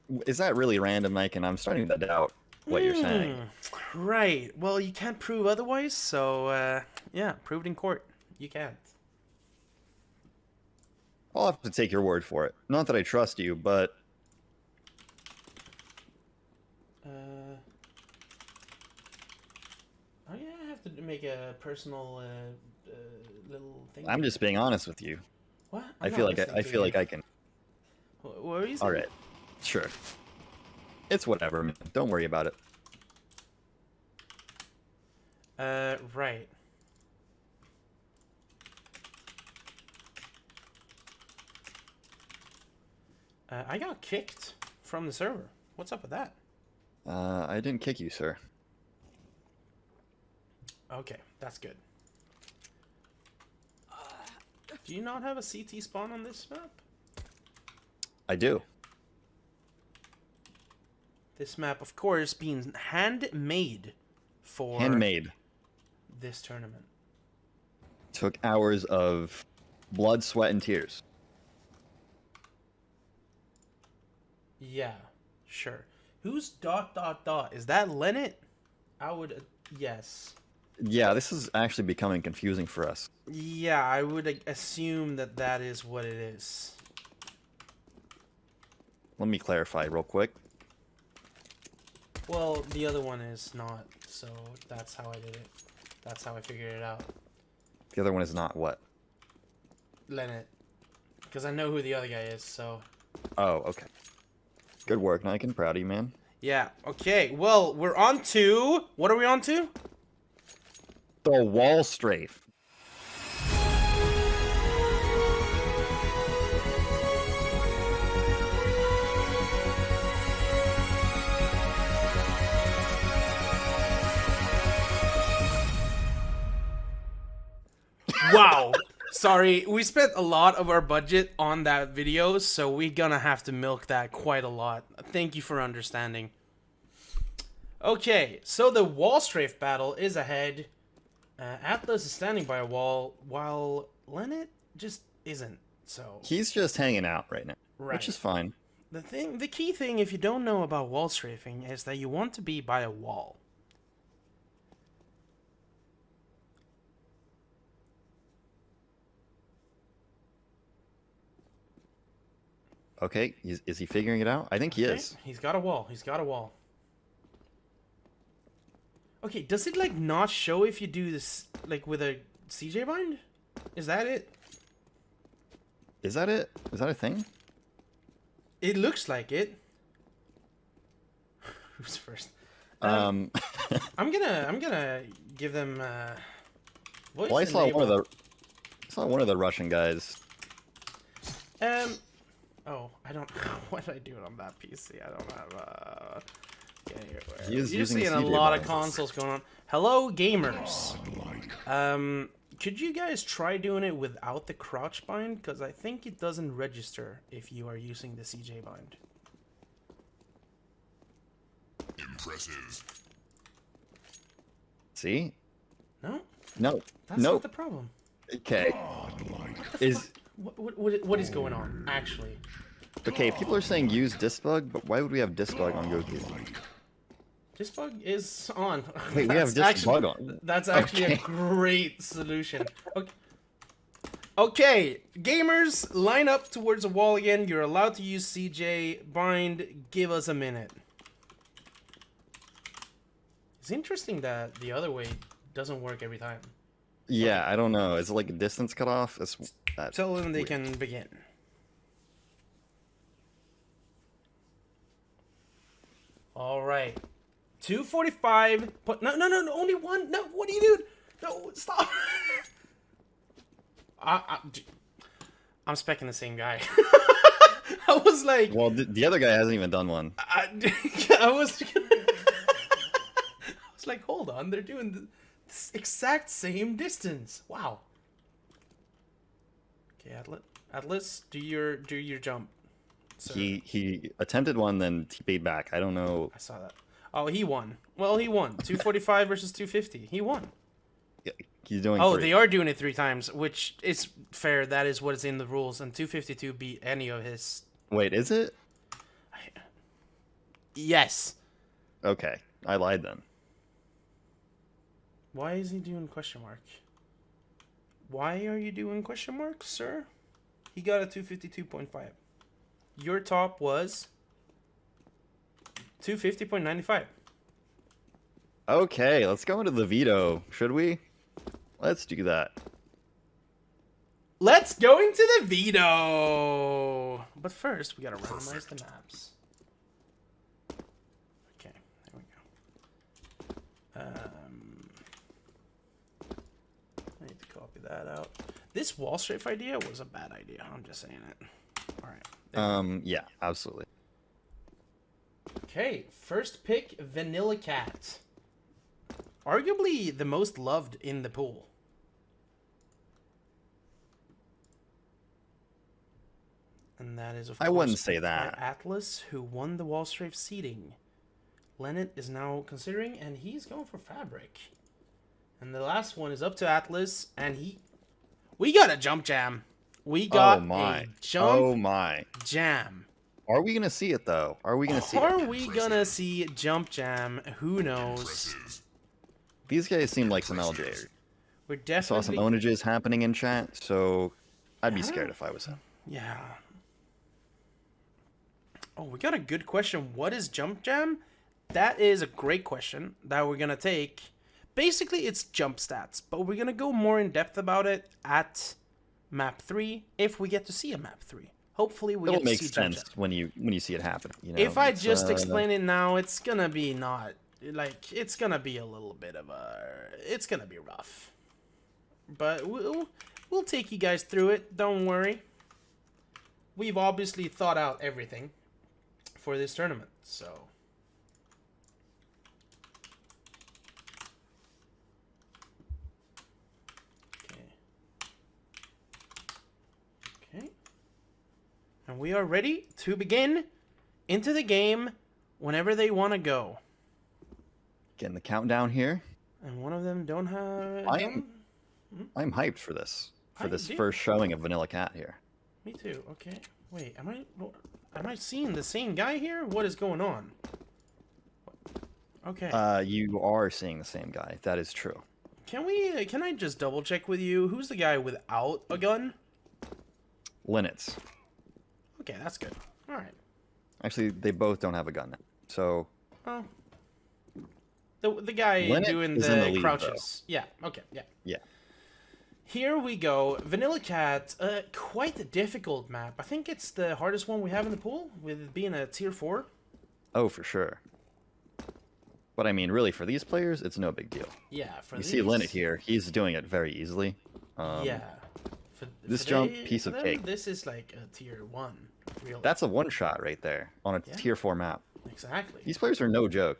Speaker 1: thunk?
Speaker 2: Is that really random, Mike? And I'm starting to doubt what you're saying.
Speaker 1: Right. Well, you can't prove otherwise, so, yeah, prove it in court. You can't.
Speaker 2: I'll have to take your word for it. Not that I trust you, but...
Speaker 1: Oh yeah, I have to make a personal little thing.
Speaker 2: I'm just being honest with you.
Speaker 1: What?
Speaker 2: I feel like I can...
Speaker 1: What were you saying?
Speaker 2: All right. Sure. It's whatever, man. Don't worry about it.
Speaker 1: Right. I got kicked from the server. What's up with that?
Speaker 2: I didn't kick you, sir.
Speaker 1: Okay, that's good. Do you not have a CT spawn on this map?
Speaker 2: I do.
Speaker 1: This map, of course, being handmade for
Speaker 2: Handmade.
Speaker 1: this tournament.
Speaker 2: Took hours of blood, sweat, and tears.
Speaker 1: Yeah, sure. Who's ... Is that Leonid? I would... yes.
Speaker 2: Yeah, this is actually becoming confusing for us.
Speaker 1: Yeah, I would assume that that is what it is.
Speaker 2: Let me clarify real quick.
Speaker 1: Well, the other one is not, so that's how I did it. That's how I figured it out.
Speaker 2: The other one is not what?
Speaker 1: Leonid. Because I know who the other guy is, so...
Speaker 2: Oh, okay. Good work, Nike. Proud of you, man.
Speaker 1: Yeah, okay. Well, we're on to... What are we on to?
Speaker 2: The wall strafe.
Speaker 1: Wow. Sorry, we spent a lot of our budget on that video, so we're gonna have to milk that quite a lot. Thank you for understanding. Okay, so the wall strafe battle is ahead. Atlas is standing by a wall, while Leonid just isn't, so...
Speaker 2: He's just hanging out right now,
Speaker 1: Right.
Speaker 2: which is fine.
Speaker 1: The key thing, if you don't know about wall strafing, is that you want to be by a wall.
Speaker 2: Okay, is he figuring it out? I think he
Speaker 1: Okay,
Speaker 2: is.
Speaker 1: he's got a wall. He's got a wall. Okay, does it, like, not show if you do this, like, with a CJ bind? Is that it?
Speaker 2: Is that it? Is that a thing?
Speaker 1: It looks like it. Who's first?
Speaker 2: Um,
Speaker 1: I'm gonna give them voice.
Speaker 2: well, I saw
Speaker 1: enable.
Speaker 2: one of the Russian guys.
Speaker 1: Oh, I don't. What did I do on that PC? I don't have. Okay,
Speaker 2: He is
Speaker 1: you're
Speaker 2: using
Speaker 1: seeing a
Speaker 2: CJ
Speaker 1: lot of
Speaker 2: bind.
Speaker 1: consoles going on. Hello, gamers. Could you guys try doing it without the crouch bind? Because I think it doesn't register if you are using the CJ bind.
Speaker 3: Impressive.
Speaker 2: See?
Speaker 1: No,
Speaker 2: No.
Speaker 1: that's
Speaker 2: no.
Speaker 1: not the problem.
Speaker 2: Okay. Is
Speaker 1: What is going on? Actually,
Speaker 2: okay. People are saying use Disbug, but why would we have Disbug on Goku?
Speaker 1: Disbug is on.
Speaker 2: Wait, we have
Speaker 1: That's
Speaker 2: Disbug
Speaker 1: actually-
Speaker 2: on.
Speaker 1: That's actually a great solution. Okay, gamers, line up towards the wall again. You're allowed to use CJ bind. Give us a minute. It's interesting that the other way doesn't work every time.
Speaker 2: Yeah, I don't know. Is it like a distance cutoff? That's
Speaker 1: Tell them they
Speaker 2: weird.
Speaker 1: can begin. All right. 245. But no, only one. No, what are you doing? No, stop. I'm specking the same guy. I was like,
Speaker 2: Well, the other guy hasn't even done one.
Speaker 1: I was like, hold on, they're doing the exact same distance. Wow. Okay, Atlas, do your jump. Sir.
Speaker 2: He attempted one, then TP'd back. I don't know.
Speaker 1: I saw that. Oh, he won. Well, he won. 245 versus 250. He won.
Speaker 2: Yeah, he's doing.
Speaker 1: Oh,
Speaker 2: 3.
Speaker 1: they are doing it 3 times, which is fair. That is what is in the rules. And 252 beat any of his.
Speaker 2: Wait, is it?
Speaker 1: Yes.
Speaker 2: Okay, I lied then.
Speaker 1: Why is he doing question mark? Why are you doing question mark, sir? He got a 252.5. Your top was 250.95.
Speaker 2: Okay, let's go into the veto. Should we? Let's do that.
Speaker 1: Let's go into the veto. But first, we gotta randomize the maps. Okay, there we go. I need to copy that out. This wall strafe idea was a bad idea. I'm just saying it. All right.
Speaker 2: Yeah, absolutely.
Speaker 1: Okay, first pick, Vanilla Cat. Arguably the most loved in the pool. And that is, of course,
Speaker 2: I wouldn't say
Speaker 1: picked by
Speaker 2: that.
Speaker 1: Atlas, who won the wall strafe seeding. Leonid is now considering, and he's going for Fabric. And the last one is up to Atlas, and we got a jump jam. We got a jump jam.
Speaker 2: Are we gonna see it though? Are we gonna see
Speaker 1: Are
Speaker 2: it?
Speaker 1: we gonna see jump jam? Who knows?
Speaker 3: Impressive.
Speaker 2: These guys seem like some LJers.
Speaker 1: We're
Speaker 2: I saw some
Speaker 1: definitely
Speaker 2: onages happening in chat, so I'd be scared if I was him.
Speaker 1: yeah. Oh, we got a good question. What is jump jam? That is a great question that we're gonna take. Basically, it's jump stats, but we're gonna go more in depth about it at map 3 if we get to see a map 3. Hopefully, we
Speaker 2: It'll
Speaker 1: get to
Speaker 2: make
Speaker 1: see jump
Speaker 2: sense
Speaker 1: jam.
Speaker 2: when you see it happen. You know,
Speaker 1: If I
Speaker 2: it's,
Speaker 1: just explain it now, it's gonna be not like it's gonna be a little bit of it's gonna be rough. But we'll take you guys through it. Don't worry. We've obviously thought out everything for this tournament, so. Okay. And we are ready to begin into the game whenever they want to go.
Speaker 2: getting the countdown here.
Speaker 1: And one of them don't have.
Speaker 2: I'm hyped for this. For
Speaker 1: I
Speaker 2: this
Speaker 1: do.
Speaker 2: first showing of Vanilla Cat here.
Speaker 1: Me too. Okay. Wait, am I seeing the same guy here? What is going on? Okay.
Speaker 2: You are seeing the same guy. That is true.
Speaker 1: Can I just double check with you? Who's the guy without a gun?
Speaker 2: Linux.
Speaker 1: Okay, that's good. All right.
Speaker 2: Actually, they both don't have a gun now. So
Speaker 1: Oh. The guy
Speaker 2: Leonid
Speaker 1: doing
Speaker 2: is in the
Speaker 1: the
Speaker 2: lead,
Speaker 1: crouches. Yeah. Okay. Yeah.
Speaker 2: yeah.
Speaker 1: Here we go. Vanilla Cat, quite a difficult map. I think it's the hardest one we have in the pool, with it being a tier 4.
Speaker 2: Oh, for sure. But I mean, really, for these players, it's no big deal.
Speaker 1: Yeah, for
Speaker 2: You
Speaker 1: these...
Speaker 2: see Leonid here, he's doing it very easily.
Speaker 1: Yeah.
Speaker 2: This jump, piece of cake.
Speaker 1: This is like a tier 1, really.
Speaker 2: That's a one-shot right there on a tier 4 map.
Speaker 1: Exactly.
Speaker 2: These players are no joke.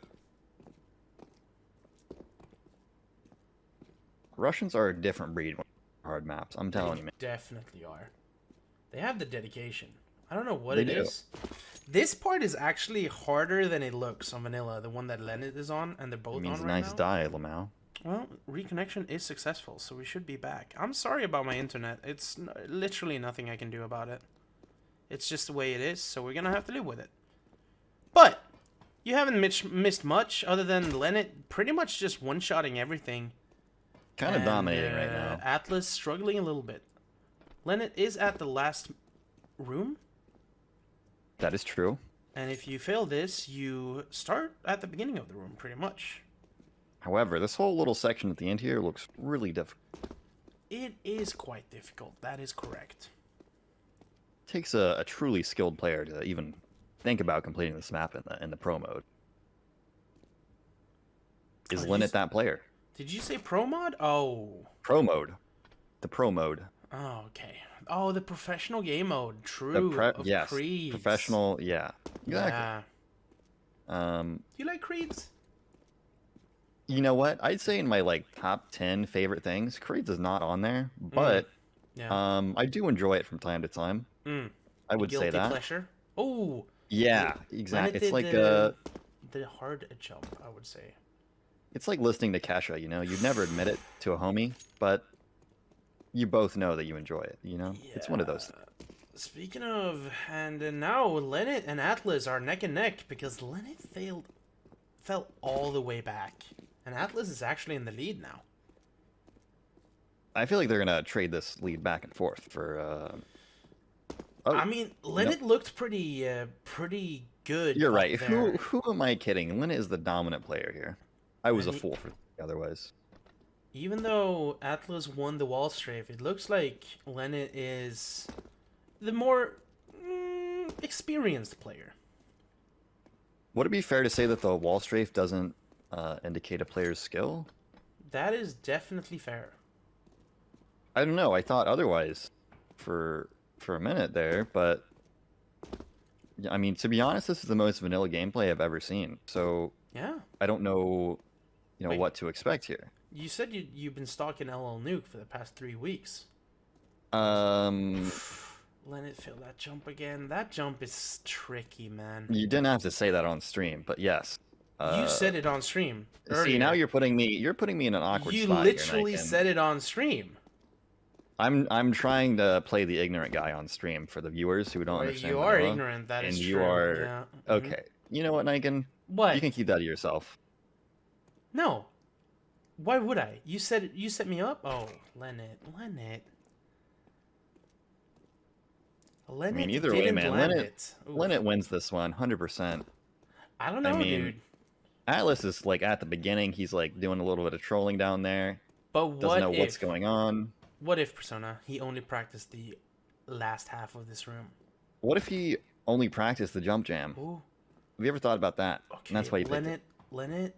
Speaker 2: Russians are a different breed when hard maps. I'm telling you, man.
Speaker 1: Definitely are. They have the dedication. I don't know what
Speaker 2: They
Speaker 1: it
Speaker 2: do.
Speaker 1: is. This part is actually harder than it looks on vanilla, the one that Leonid is on, and they're both
Speaker 2: It means
Speaker 1: on
Speaker 2: a
Speaker 1: right
Speaker 2: nice
Speaker 1: now.
Speaker 2: die, Lamau.
Speaker 1: Well, reconnection is successful, so we should be back. I'm sorry about my internet. It's literally nothing I can do about it. It's just the way it is, so we're gonna have to live with it. But you haven't missed much, other than Leonid pretty much just one-shotting everything.
Speaker 2: Kind of
Speaker 1: And,
Speaker 2: dominating right now.
Speaker 1: Atlas struggling a little bit. Leonid is at the last room,
Speaker 2: That is true.
Speaker 1: and if you fail this, you start at the beginning of the room, pretty much.
Speaker 2: However, this whole little section at the end here looks really difficult.
Speaker 1: It is quite difficult, that is correct.
Speaker 2: Takes a truly skilled player to even think about completing this map in the pro mode. Is
Speaker 1: Oh,
Speaker 2: Leonid that player?
Speaker 1: Did you say pro mod? Oh.
Speaker 2: Pro mode. The pro mode.
Speaker 1: Oh, okay. Oh, the professional game mode. True. Of
Speaker 2: Yes.
Speaker 1: Creeds.
Speaker 2: Professional, yeah. Exactly.
Speaker 1: Yeah. You like Creeds?
Speaker 2: You know what? I'd say in my like top 10 favorite things, Creeds is not on there, but
Speaker 1: Yeah.
Speaker 2: I do enjoy it from time to time. I would
Speaker 1: Guilty
Speaker 2: say that.
Speaker 1: pleasure. Oh.
Speaker 2: Yeah,
Speaker 1: When
Speaker 2: exactly.
Speaker 1: it
Speaker 2: It's
Speaker 1: did
Speaker 2: like
Speaker 1: the hard jump, I would say.
Speaker 2: it's like listening to Kesha, you know? You'd never admit it to a homie, but you both know that you enjoy it, you know? It's one of those things.
Speaker 1: Speaking of, and now Leonid and Atlas are neck and neck because Leonid fell all the way back. And Atlas is actually in the lead now.
Speaker 2: I feel like they're gonna trade this lead back and forth for oh,
Speaker 1: I mean, Leonid looked pretty good.
Speaker 2: you're
Speaker 1: up
Speaker 2: right.
Speaker 1: there.
Speaker 2: Who am I kidding? Lina is the dominant player here. I was a
Speaker 1: And
Speaker 2: fool for otherwise.
Speaker 1: Even though Atlas won the wall strafe, it looks like Leonid is the more experienced player.
Speaker 2: Would it be fair to say that the wall strafe doesn't indicate a player's skill?
Speaker 1: That is definitely fair.
Speaker 2: I don't know. I thought otherwise for a minute there, but yeah, I mean, to be honest, this is the most vanilla gameplay I've ever seen. So
Speaker 1: Yeah.
Speaker 2: I don't know,
Speaker 1: Wait.
Speaker 2: what to expect here.
Speaker 1: You said you've been stalking LL Nuke for the past 3 weeks. Leonid failed that jump again. That jump is tricky, man.
Speaker 2: You didn't have to say that on stream, but yes.
Speaker 1: You said it on stream.
Speaker 2: See,
Speaker 1: Earlier.
Speaker 2: now you're putting me in an awkward
Speaker 1: You
Speaker 2: spot
Speaker 1: literally
Speaker 2: here, Niken.
Speaker 1: said it on stream.
Speaker 2: I'm trying to play the ignorant guy on stream for the viewers who don't
Speaker 1: Well,
Speaker 2: understand.
Speaker 1: you are
Speaker 2: vanilla,
Speaker 1: ignorant. That is
Speaker 2: and
Speaker 1: true.
Speaker 2: you are
Speaker 1: Yeah.
Speaker 2: okay. You know what, Niken?
Speaker 1: What?
Speaker 2: You can keep that to yourself.
Speaker 1: No. Why would I? You said you set me up. Oh, Leonid.
Speaker 2: I mean, either way,
Speaker 1: didn't
Speaker 2: man.
Speaker 1: land
Speaker 2: Leonid
Speaker 1: it. Oof.
Speaker 2: Leonid wins this one, 100%.
Speaker 1: I don't know,
Speaker 2: I mean,
Speaker 1: dude.
Speaker 2: Atlas is like at the beginning. He's like doing a little bit of trolling down there.
Speaker 1: But
Speaker 2: Doesn't
Speaker 1: what
Speaker 2: know
Speaker 1: if?
Speaker 2: what's going on.
Speaker 1: What if, Persona? He only practiced the last half of this room.
Speaker 2: What if he only practiced the jump jam?
Speaker 1: Ooh.
Speaker 2: Have you ever thought about that?
Speaker 1: Okay.
Speaker 2: And that's why you picked it.
Speaker 1: Leonid.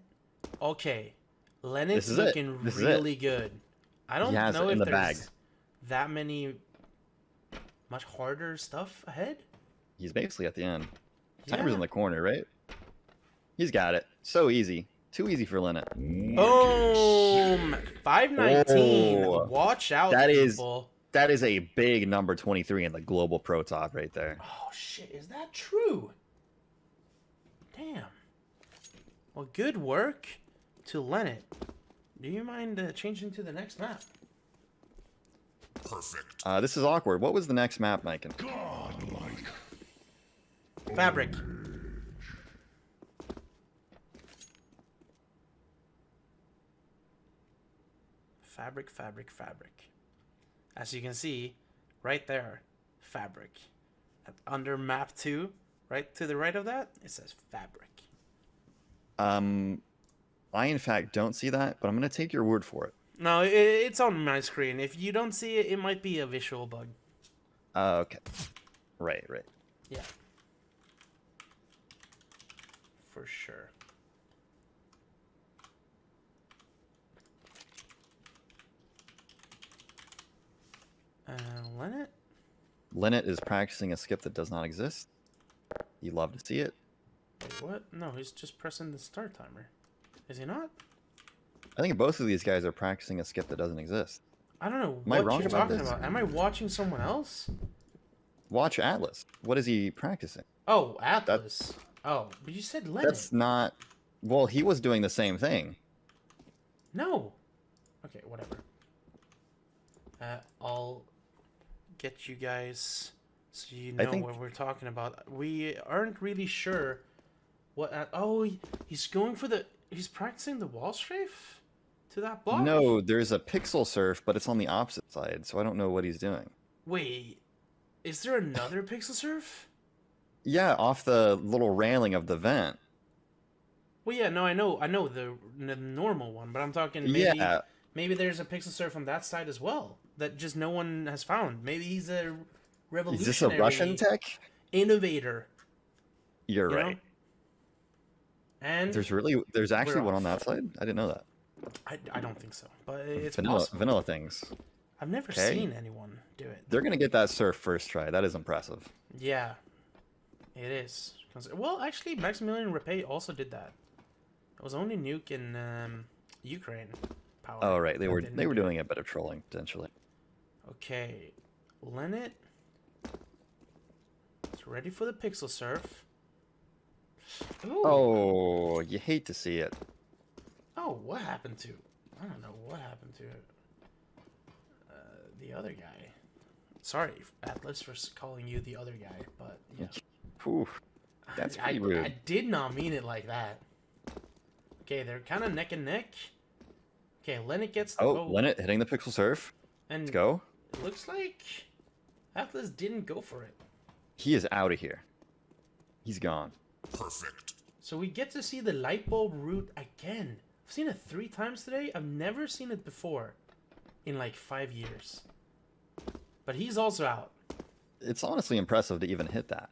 Speaker 1: Okay. Leonid's
Speaker 2: This is it.
Speaker 1: looking
Speaker 2: This is it.
Speaker 1: really good. I don't
Speaker 2: He has
Speaker 1: know
Speaker 2: it in
Speaker 1: if
Speaker 2: the
Speaker 1: there's
Speaker 2: bag.
Speaker 1: that many much harder stuff ahead.
Speaker 2: He's basically at the end.
Speaker 1: Yeah.
Speaker 2: Timer's in the corner, right? He's got it. So easy. Too easy for Leonid.
Speaker 1: Boom! 519.
Speaker 2: Oh.
Speaker 1: Watch out,
Speaker 2: That is-
Speaker 1: people.
Speaker 2: That is a big number 23 in the global pro top right there.
Speaker 1: Oh shit! Is that true? Damn. Well, good work to Leonid. Do you mind changing to the next map?
Speaker 3: Perfect.
Speaker 2: This is awkward. What was the next map, Niken?
Speaker 3: Godlike.
Speaker 1: Fabric. Fabric. As you can see, right there, fabric. Under map 2, right to the right of that, it says fabric.
Speaker 2: I in fact don't see that, but I'm gonna take your word for it.
Speaker 1: No, it's on my screen. If you don't see it, it might be a visual bug.
Speaker 2: Okay. Right.
Speaker 1: Yeah. For sure. Leonid?
Speaker 2: Leonid is practicing a skip that does not exist. You love to see it.
Speaker 1: Wait, what? No, he's just pressing the start timer. Is he not?
Speaker 2: I think both of these guys are practicing a skip that doesn't exist.
Speaker 1: I don't know
Speaker 2: Am I
Speaker 1: what
Speaker 2: wrong
Speaker 1: you're
Speaker 2: about
Speaker 1: talking
Speaker 2: this?
Speaker 1: about. Am I watching someone else?
Speaker 2: Watch Atlas. What is he practicing?
Speaker 1: Oh, Atlas. Oh, but you said Leonid.
Speaker 2: That's not... Well, he was doing the same thing.
Speaker 1: No. Okay, whatever. I'll get you guys so you know what we're talking about. We aren't really sure what... oh, he's going for the... He's practicing the wall strafe to that block?
Speaker 2: No, there's a pixel surf, but it's on the opposite side, so I don't know what he's doing.
Speaker 1: Wait, is there another pixel surf?
Speaker 2: Yeah, off the little railing of the vent.
Speaker 1: Well, yeah, no, I know the normal one, but I'm talking maybe there's a pixel surf on that side as well that just no one has found. Maybe he's a revolutionary.
Speaker 2: Is this a Russian tech?
Speaker 1: Innovator.
Speaker 2: You're
Speaker 1: you
Speaker 2: right.
Speaker 1: Know? And
Speaker 2: there's actually one on that side? I didn't know that.
Speaker 1: I don't think so, but it's
Speaker 2: vanilla things.
Speaker 1: I've never seen anyone do it.
Speaker 2: They're gonna get that surf first try. That is impressive.
Speaker 1: Yeah, it is. Well, actually, Maximilian Repay also did that. It was only Nuke in Ukraine. Power.
Speaker 2: Oh right, they were doing a bit of trolling potentially.
Speaker 1: Okay, Leonid is ready for the pixel surf. Ooh.
Speaker 2: Oh, you hate to see it.
Speaker 1: Oh, what happened to? I don't know what happened to the other guy. Sorry, Atlas, for calling you the other guy, but yeah.
Speaker 2: Ooh, that's pretty rude.
Speaker 1: I did not mean it like that. Okay, they're kind of neck and neck. Okay, Leonid gets the...
Speaker 2: Oh, Leonid hitting the pixel surf.
Speaker 1: And
Speaker 2: let's go.
Speaker 1: It looks like Atlas didn't go for it.
Speaker 2: He is out of here. He's gone.
Speaker 3: Perfect.
Speaker 1: So we get to see the light bulb route again. I've seen it 3 times today. I've never seen it before in like 5 years. But he's also out.
Speaker 2: It's honestly impressive to even hit that.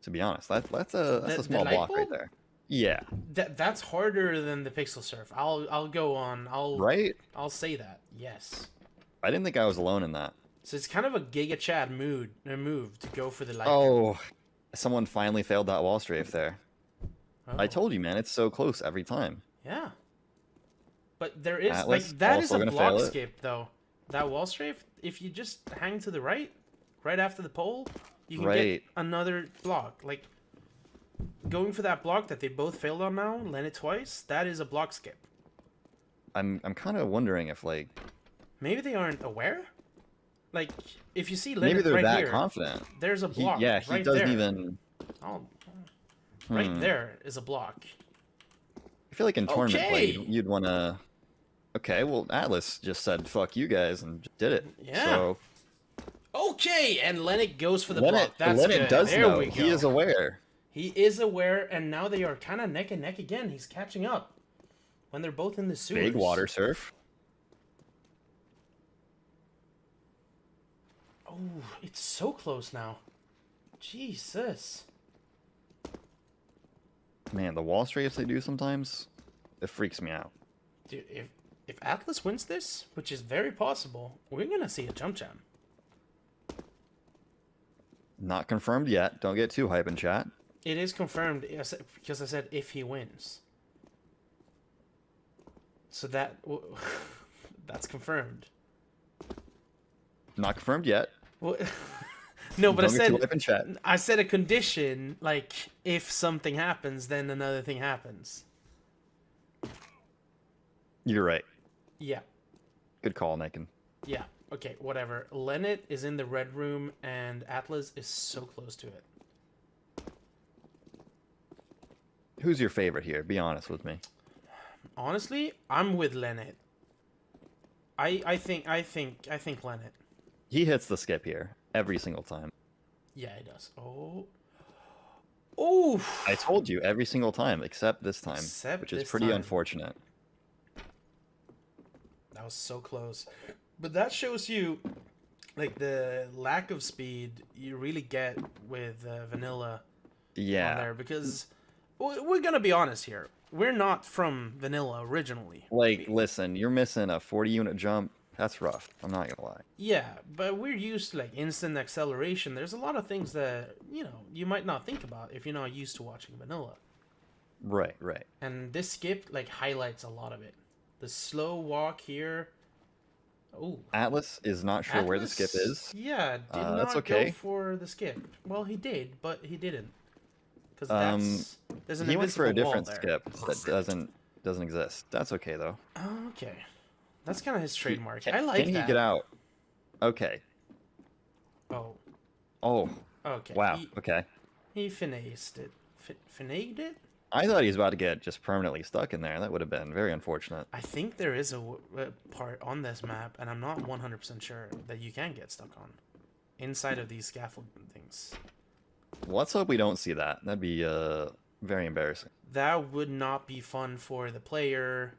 Speaker 2: To be honest, that's a small block right there. Yeah.
Speaker 1: That's harder than the pixel surf. I'll go on. I'll say that. Yes.
Speaker 2: I didn't think I was alone in that.
Speaker 1: So it's kind of a Giga Chad move to go for the light.
Speaker 2: Oh, someone finally failed that wall strafe there.
Speaker 1: Oh.
Speaker 2: I told you, man, it's so close every time.
Speaker 1: Yeah. But there is
Speaker 2: Atlas
Speaker 1: like that is a block
Speaker 2: fail
Speaker 1: skip though. That wall strafe, if you just hang to the right after the pole, you can get another block. Like going for that block that they both failed on now, Leonid twice, that is a block skip.
Speaker 2: I'm kind of wondering if like
Speaker 1: maybe they aren't aware. Like if you see Leonid
Speaker 2: maybe they're
Speaker 1: right
Speaker 2: that
Speaker 1: here,
Speaker 2: confident.
Speaker 1: There's a block.
Speaker 2: He
Speaker 1: right
Speaker 2: doesn't
Speaker 1: there.
Speaker 2: even.
Speaker 1: Oh, right there is a block.
Speaker 2: I feel like in tournament play, you'd want to. Okay, well, Atlas just said "fuck you guys" and just did it.
Speaker 1: Yeah.
Speaker 2: So.
Speaker 1: Okay, and Leonid goes for the block. That's
Speaker 2: Leonid
Speaker 1: good.
Speaker 2: does
Speaker 1: there
Speaker 2: know.
Speaker 1: we go.
Speaker 2: He is aware.
Speaker 1: He is aware, and now they are kind of neck and neck again. He's catching up when they're both in the sewers.
Speaker 2: Big water surf.
Speaker 1: Oh, it's so close now. Jesus.
Speaker 2: Man, the wall strafes they do sometimes, it freaks me out.
Speaker 1: Dude, if Atlas wins this, which is very possible, we're gonna see a jump jam.
Speaker 2: Not confirmed yet. Don't get too hype in chat.
Speaker 1: It is confirmed because I said if he wins. So that's confirmed.
Speaker 2: Not confirmed yet.
Speaker 1: Well, no, but I said a condition, like if something happens, then another thing happens.
Speaker 2: You're right.
Speaker 1: Yeah.
Speaker 2: Good call, Niken.
Speaker 1: Yeah. Okay, whatever. Leonid is in the red room, and Atlas is so close to it.
Speaker 2: Who's your favorite here? Be honest with me.
Speaker 1: Honestly, I'm with Leonid. I think Leonid.
Speaker 2: He hits the skip here every single time.
Speaker 1: Yeah, he does. Oh. Oh.
Speaker 2: I told you every single time except this time, which is pretty unfortunate.
Speaker 1: That was so close. But that shows you, like, the lack of speed you really get with vanilla on
Speaker 2: Yeah.
Speaker 1: there. Because we're going to be honest here. We're not from vanilla originally.
Speaker 2: Like, listen, you're missing a 40-unit jump. That's rough. I'm not gonna lie.
Speaker 1: Yeah, but we're used to, like, instant acceleration. There's a lot of things that, you know, you might not think about if you're not used to watching vanilla.
Speaker 2: Right, right.
Speaker 1: And this skip, like, highlights a lot of it. The slow walk here. Oh.
Speaker 2: Atlas is not sure where the skip is.
Speaker 1: Yeah, did not
Speaker 2: that's okay.
Speaker 1: go for the skip. Well, he did, but he didn't. Because there's an
Speaker 2: he went for a
Speaker 1: invisible
Speaker 2: different
Speaker 1: wall there.
Speaker 2: skip that doesn't exist. That's okay though.
Speaker 1: Okay. That's kind of his trademark.
Speaker 2: Can,
Speaker 1: I like
Speaker 2: can
Speaker 1: that.
Speaker 2: he get out? Okay.
Speaker 1: Oh.
Speaker 2: Oh.
Speaker 1: Okay.
Speaker 2: Wow. Okay.
Speaker 1: He finaged it. Finaged it?
Speaker 2: I thought he was about to get just permanently stuck in there. That would have been very unfortunate.
Speaker 1: I think there is a part on this map, and I'm not 100% sure, that you can get stuck on. Inside of these scaffold things.
Speaker 2: Let's hope we don't see that. That'd be very embarrassing.
Speaker 1: That would not be fun for the player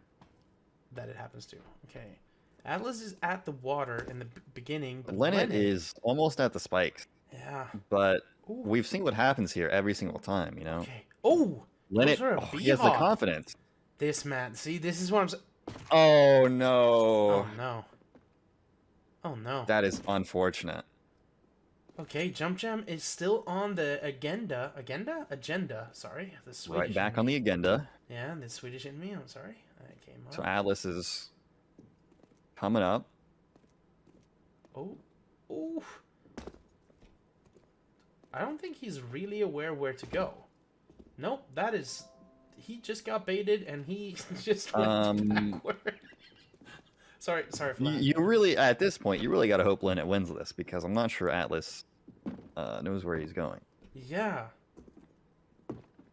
Speaker 1: that it happens to. Okay. Atlas is at the water in the beginning. But
Speaker 2: Leonid is almost at the spikes.
Speaker 1: Yeah.
Speaker 2: But
Speaker 1: Ooh.
Speaker 2: we've seen what happens here every single time, you know?
Speaker 1: Okay. Oh!
Speaker 2: Leonid, he has the confidence.
Speaker 1: This man. See, this is what I'm saying.
Speaker 2: Oh, no.
Speaker 1: Oh, no. Oh, no.
Speaker 2: That is unfortunate.
Speaker 1: Okay, Jump Jam is still on the agenda. Agenda, sorry. The Swedish
Speaker 2: Right back
Speaker 1: in
Speaker 2: on
Speaker 1: me.
Speaker 2: the agenda.
Speaker 1: Yeah, the Swedish in me, I'm sorry. I came up.
Speaker 2: So Atlas is coming up.
Speaker 1: Oh. Ooh. I don't think he's really aware where to go. Nope, that is... He just got baited and he just went backward. Sorry, Flan.
Speaker 2: You really, at this point, you really got to hope Leonid wins this, because I'm not sure Atlas knows where he's going.
Speaker 1: Yeah.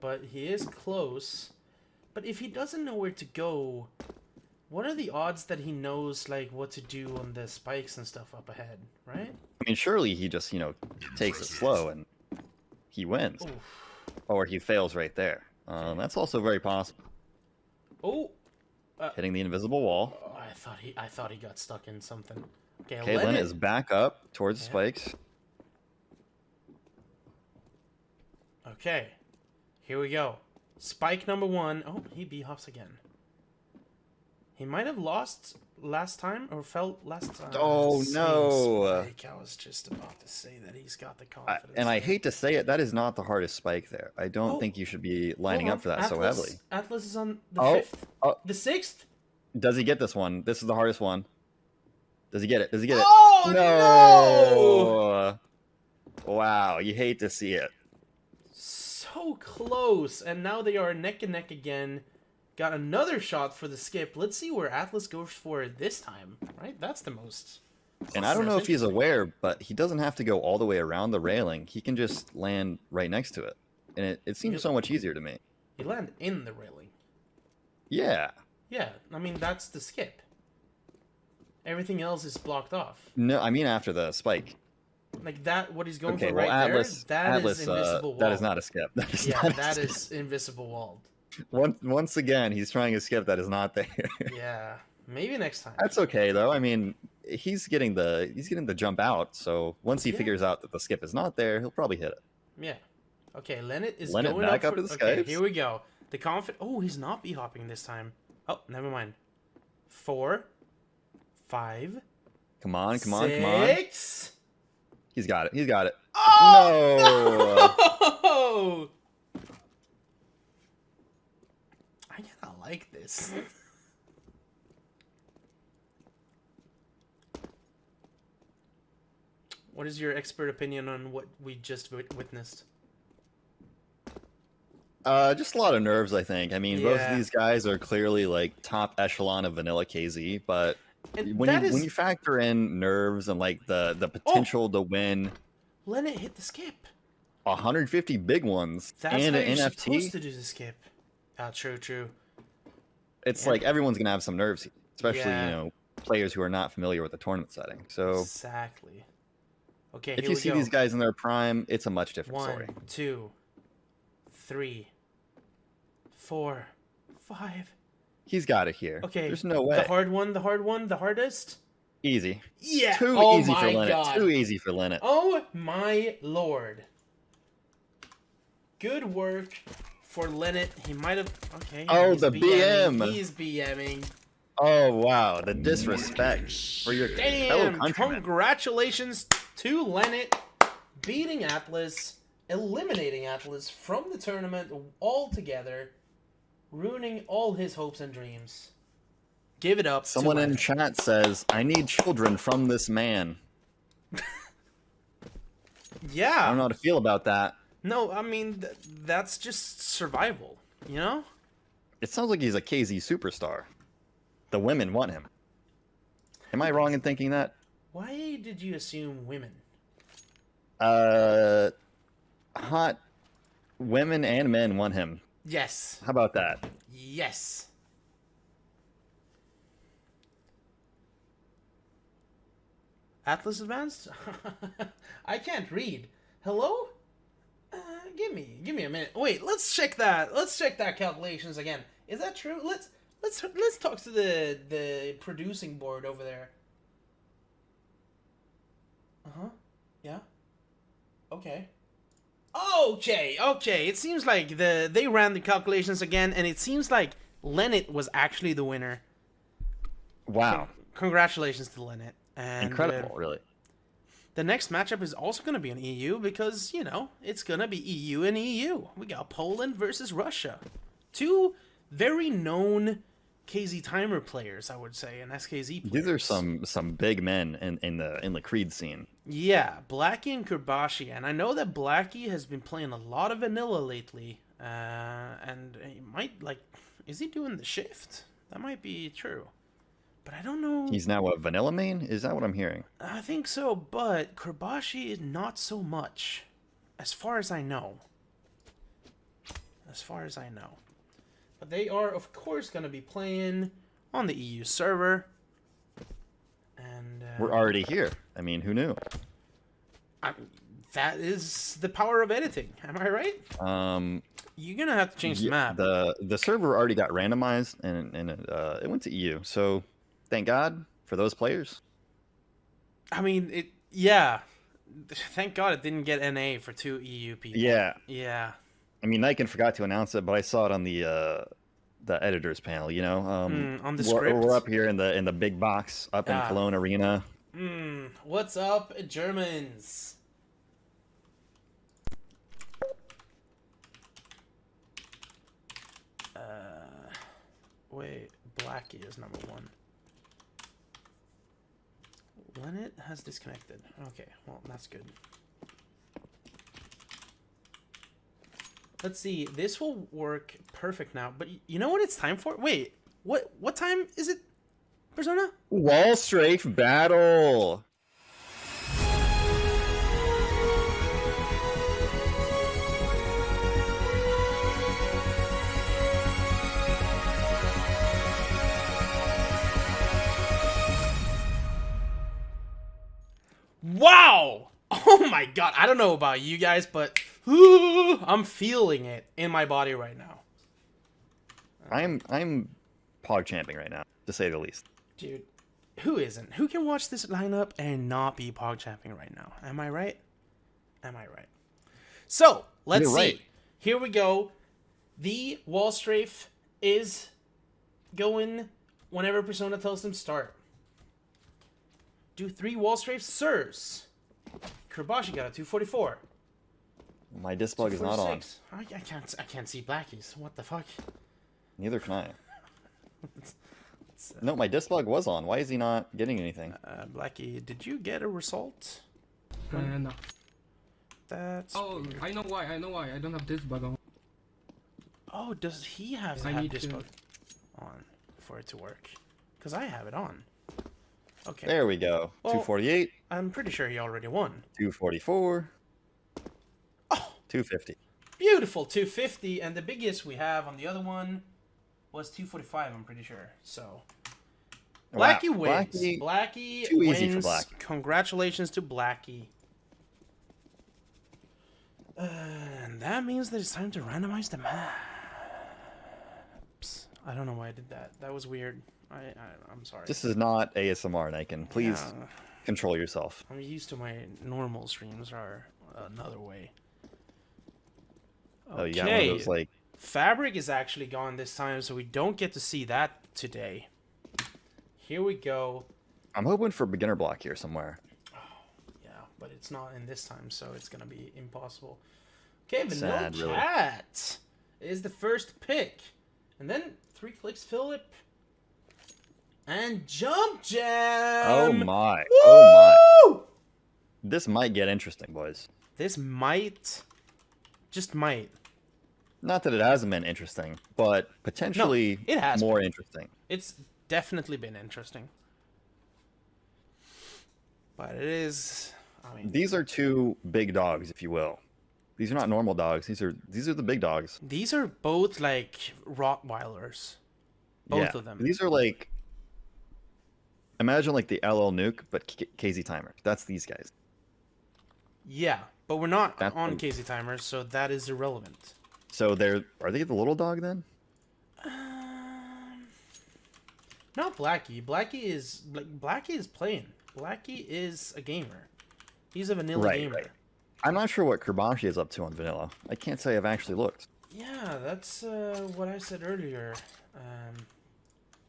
Speaker 1: But he is close. But if he doesn't know where to go, what are the odds that he knows, like, what to do on the spikes and stuff up ahead, right?
Speaker 2: I mean, surely he just, you know, takes it slow and he wins.
Speaker 1: Oof.
Speaker 2: Or he fails right there. That's also very possible.
Speaker 1: Oh!
Speaker 2: Hitting the invisible wall.
Speaker 1: Oh, I thought he got stuck in something. Okay,
Speaker 2: Okay, Leonid is back up towards the spikes.
Speaker 1: Okay, here we go. Spike number 1. Oh, he b-hops again. He might have lost last time, or felt last time.
Speaker 2: Oh, no.
Speaker 1: Spike. I was just about to say that he's got the confidence.
Speaker 2: And I hate to say it, that is not the hardest spike there. I don't think you should be lining up for that so heavily.
Speaker 1: Atlas is on the 5th.
Speaker 2: Oh.
Speaker 1: The 6th?
Speaker 2: Does he get this one? This is the hardest one. Does he get it? Does he get it?
Speaker 1: Oh,
Speaker 2: no! Wow, you hate to see it.
Speaker 1: So close. And now they are neck and neck again. Got another shot for the skip. Let's see where Atlas goes for it this time. Right? That's the most...
Speaker 2: And I don't know if he's aware, but he doesn't have to go all the way around the railing. He can just land right next to it. And it seems so much easier to me.
Speaker 1: He landed in the railing.
Speaker 2: Yeah.
Speaker 1: Yeah, I mean, that's the skip. Everything else is blocked off.
Speaker 2: No, I mean after the spike.
Speaker 1: Like that, what he's going
Speaker 2: Okay,
Speaker 1: for
Speaker 2: well,
Speaker 1: right
Speaker 2: Atlas,
Speaker 1: there, that
Speaker 2: Atlas,
Speaker 1: is invisible wall.
Speaker 2: that is not a skip. That is
Speaker 1: yeah,
Speaker 2: not
Speaker 1: that is invisible walled.
Speaker 2: Once again, he's trying a skip that is not there.
Speaker 1: Yeah, maybe next time.
Speaker 2: That's okay though. I mean, he's getting the jump out. So once he figures out that the skip is not there, he'll probably hit it.
Speaker 1: Yeah. Okay, Leonid is
Speaker 2: Leonid
Speaker 1: going
Speaker 2: back
Speaker 1: up
Speaker 2: up to the
Speaker 1: Okay,
Speaker 2: skies.
Speaker 1: here we go. The Oh, he's not b-hopping this time. Oh, never mind. 4, 5.
Speaker 2: Come on, come on,
Speaker 1: 6.
Speaker 2: come on. He's got it. He's got it.
Speaker 1: Oh, no! I kind of like this. What is your expert opinion on what we just witnessed?
Speaker 2: Just a lot of nerves, I think. I mean, both
Speaker 1: Yeah.
Speaker 2: of these guys are clearly like top echelon of vanilla KZ, but
Speaker 1: And
Speaker 2: when
Speaker 1: that
Speaker 2: you
Speaker 1: is-
Speaker 2: when you factor in nerves and like the potential to win
Speaker 1: Leonid hit the skip.
Speaker 2: 150 big ones
Speaker 1: That's
Speaker 2: and
Speaker 1: how
Speaker 2: an
Speaker 1: you're
Speaker 2: NFT,
Speaker 1: supposed to do the skip. Ah, true.
Speaker 2: it's
Speaker 1: Yeah.
Speaker 2: like everyone's gonna have some nerves, here, especially
Speaker 1: Yeah.
Speaker 2: you know players who are not familiar with the tournament setting. So
Speaker 1: Exactly. Okay,
Speaker 2: if
Speaker 1: here
Speaker 2: you
Speaker 1: we
Speaker 2: see
Speaker 1: go.
Speaker 2: these guys in their prime, it's a much different
Speaker 1: 1,
Speaker 2: story.
Speaker 1: 2, 3, 4, 5.
Speaker 2: He's got it here.
Speaker 1: Okay.
Speaker 2: There's no way.
Speaker 1: The hard one, the hardest.
Speaker 2: Easy.
Speaker 1: Yeah.
Speaker 2: Too
Speaker 1: oh
Speaker 2: easy
Speaker 1: my
Speaker 2: for Leonid.
Speaker 1: God.
Speaker 2: Too easy for Leonid.
Speaker 1: Oh my lord. Good work for Leonid. He might have. Okay.
Speaker 2: Oh,
Speaker 1: he's
Speaker 2: the
Speaker 1: BMing.
Speaker 2: BM.
Speaker 1: He's BMing.
Speaker 2: Oh wow, the disrespect for your fellow
Speaker 1: Damn!
Speaker 2: countrymen.
Speaker 1: Congratulations to Leonid beating Atlas, eliminating Atlas from the tournament altogether, ruining all his hopes and dreams. Give it up.
Speaker 2: Someone
Speaker 1: to
Speaker 2: in
Speaker 1: Leonid.
Speaker 2: chat says, "I need children from this man." I
Speaker 1: Yeah.
Speaker 2: don't know how to feel about that.
Speaker 1: No, I mean that's just survival. You know.
Speaker 2: It sounds like he's a KZ superstar. The women want him. Am I wrong in thinking that?
Speaker 1: Why did you assume women?
Speaker 2: Hot women and men want him.
Speaker 1: Yes.
Speaker 2: How about that?
Speaker 1: Yes. Atlas Advanced? I can't read. Hello? Give me a minute. Wait, let's check that. Let's check that calculations again. Is that true? Let's talk to the producing board over there. Uh-huh. Yeah. Okay. Okay. It seems like they ran the calculations again, and it seems like Leonid was actually the winner.
Speaker 2: Wow.
Speaker 1: Congratulations to Leonid. And,
Speaker 2: Incredible, really.
Speaker 1: The next matchup is also going to be an EU because, you know, it's going to be EU and EU. We got Poland versus Russia. Two very known KZ Timer players, I would say, and SKZ players.
Speaker 2: These are some big men in the Creed scene.
Speaker 1: Yeah, Blackie and Kirbashi, and I know that Blackie has been playing a lot of vanilla lately, and he might, like, is he doing the shift? That might be true, but I don't know.
Speaker 2: He's now a vanilla main? Is that what I'm hearing?
Speaker 1: I think so, but Kirbashi is not so much, as far as I know. But they are, of course, going to be playing on the EU server. And
Speaker 2: We're already here. I mean, who knew?
Speaker 1: that is the power of editing. Am I right? You're going to have to change the map.
Speaker 2: The server already got randomized, and it went to EU. So, thank God for those players.
Speaker 1: I mean, yeah. Thank God it didn't get NA for 2 EU people.
Speaker 2: Yeah.
Speaker 1: Yeah.
Speaker 2: I mean, Niken forgot to announce it, but I saw it on the editors panel. You know,
Speaker 1: on the script.
Speaker 2: We're up here in the big box up in Cologne Arena.
Speaker 1: What's up, Germans? Wait, Blackie is number 1. Leonid has disconnected. Okay, well, that's good. Let's see. This will work perfect now. But you know what it's time for? Wait, what time is it, Persona?
Speaker 2: Wall Strafe battle.
Speaker 1: Wow! Oh my God! I don't know about you guys, but I'm feeling it in my body right now.
Speaker 2: I'm pog champing right now, to say the least.
Speaker 1: Dude, who isn't? Who can watch this lineup and not be pog champing right now? Am I right? So, let's
Speaker 2: You're
Speaker 1: see.
Speaker 2: right.
Speaker 1: Here we go. The wall strafe is going whenever Persona tells them start. Do 3 wall strafes, sirs. Kirbashi got a 244.
Speaker 2: My disc bug is not on.
Speaker 1: 246. I can't see Blackie's. What the fuck?
Speaker 2: Neither can I. No, my disc bug was on. Why is he not getting anything?
Speaker 1: Blackie, did you get a result?
Speaker 5: No.
Speaker 1: That's
Speaker 5: weird. I know why. I don't have this bug on.
Speaker 1: Oh, does he have to
Speaker 5: I
Speaker 1: have
Speaker 5: need
Speaker 1: this
Speaker 5: to-
Speaker 1: bug on for it to work? Because I have it on. Okay.
Speaker 2: There we go.
Speaker 1: Well-
Speaker 2: 248,
Speaker 1: I'm pretty sure he already won.
Speaker 2: 244,
Speaker 1: Oh,
Speaker 2: 250.
Speaker 1: beautiful 250, and the biggest we have on the other one was 245. I'm pretty sure. So Blackie
Speaker 2: Wow.
Speaker 1: wins. Blackie
Speaker 2: too
Speaker 1: wins.
Speaker 2: easy for Blackie.
Speaker 1: Congratulations to Blackie. And that means that it's time to randomize the maps. I don't know why I did that. That was weird. I'm sorry.
Speaker 2: This is not ASMR, Niken. Please
Speaker 1: Yeah,
Speaker 2: control yourself.
Speaker 1: I'm used to my normal streams are another way.
Speaker 2: Oh, you got one of those, like...
Speaker 1: Fabric is actually gone this time, so we don't get to see that today. Here we go.
Speaker 2: I'm hoping for beginner block here somewhere.
Speaker 1: Yeah, but it's not in this time, so it's gonna be impossible. Okay, Vanilla
Speaker 2: Sad, really.
Speaker 1: Cat is the first pick. And then 3 clicks Philip. And Jump Jam!
Speaker 2: Oh my.
Speaker 1: Woo!
Speaker 2: Oh my. This might get interesting, boys.
Speaker 1: This might... Just might.
Speaker 2: Not that it hasn't been interesting, but potentially
Speaker 1: it has
Speaker 2: more
Speaker 1: been.
Speaker 2: interesting.
Speaker 1: It's definitely been interesting. But it is... I mean...
Speaker 2: These are 2 big dogs, if you will. These are not normal dogs. These are the big dogs.
Speaker 1: These are both, like, Rottweilers. Both of them.
Speaker 2: These are like... Imagine like the LL Nuke, but KZ Timer. That's these guys.
Speaker 1: Yeah, but we're not
Speaker 2: That's
Speaker 1: on
Speaker 2: them.
Speaker 1: KZ timers, so that is irrelevant.
Speaker 2: So are they the little dog then?
Speaker 1: Not Blackie. Blackie is playing. Blackie is a gamer. He's a vanilla gamer.
Speaker 2: Right. I'm not sure what Kirbashi is up to on vanilla. I can't say I've actually looked.
Speaker 1: Yeah, that's what I said earlier.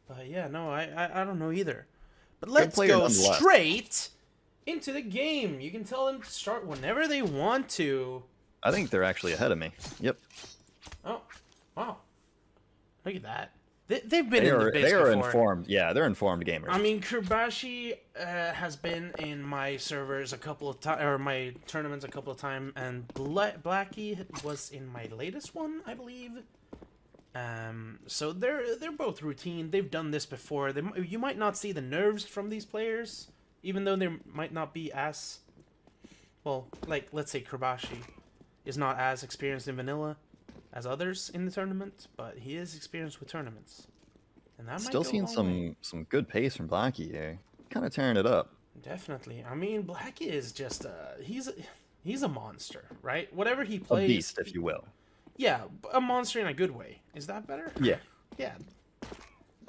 Speaker 1: But yeah, no, I don't know either. But let's
Speaker 2: player
Speaker 1: go
Speaker 2: nonetheless.
Speaker 1: straight into the game. You can tell them to start whenever they want to.
Speaker 2: I think they're actually ahead of me. Yep.
Speaker 1: Oh, wow. Look at that. They've been in the biz
Speaker 2: They are
Speaker 1: before.
Speaker 2: informed. Yeah, they're informed gamers.
Speaker 1: I mean, Kirbashi has been in my servers a couple of times, or my tournaments a couple of times, and Blackie was in my latest one, I believe. So they're both routine. They've done this before. You might not see the nerves from these players, even though they might not be as well. Like, let's say Kirbashi is not as experienced in vanilla as others in the tournament, but he is experienced with tournaments. And that
Speaker 2: Still
Speaker 1: might go
Speaker 2: seeing
Speaker 1: a long way.
Speaker 2: some good pace from Blackie here. Kind of tearing it up.
Speaker 1: Definitely. I mean, Blackie is just he's a monster, right? Whatever he
Speaker 2: A
Speaker 1: plays,
Speaker 2: beast, if you will.
Speaker 1: yeah, a monster in a good way. Is that better?
Speaker 2: Yeah.
Speaker 1: Yeah.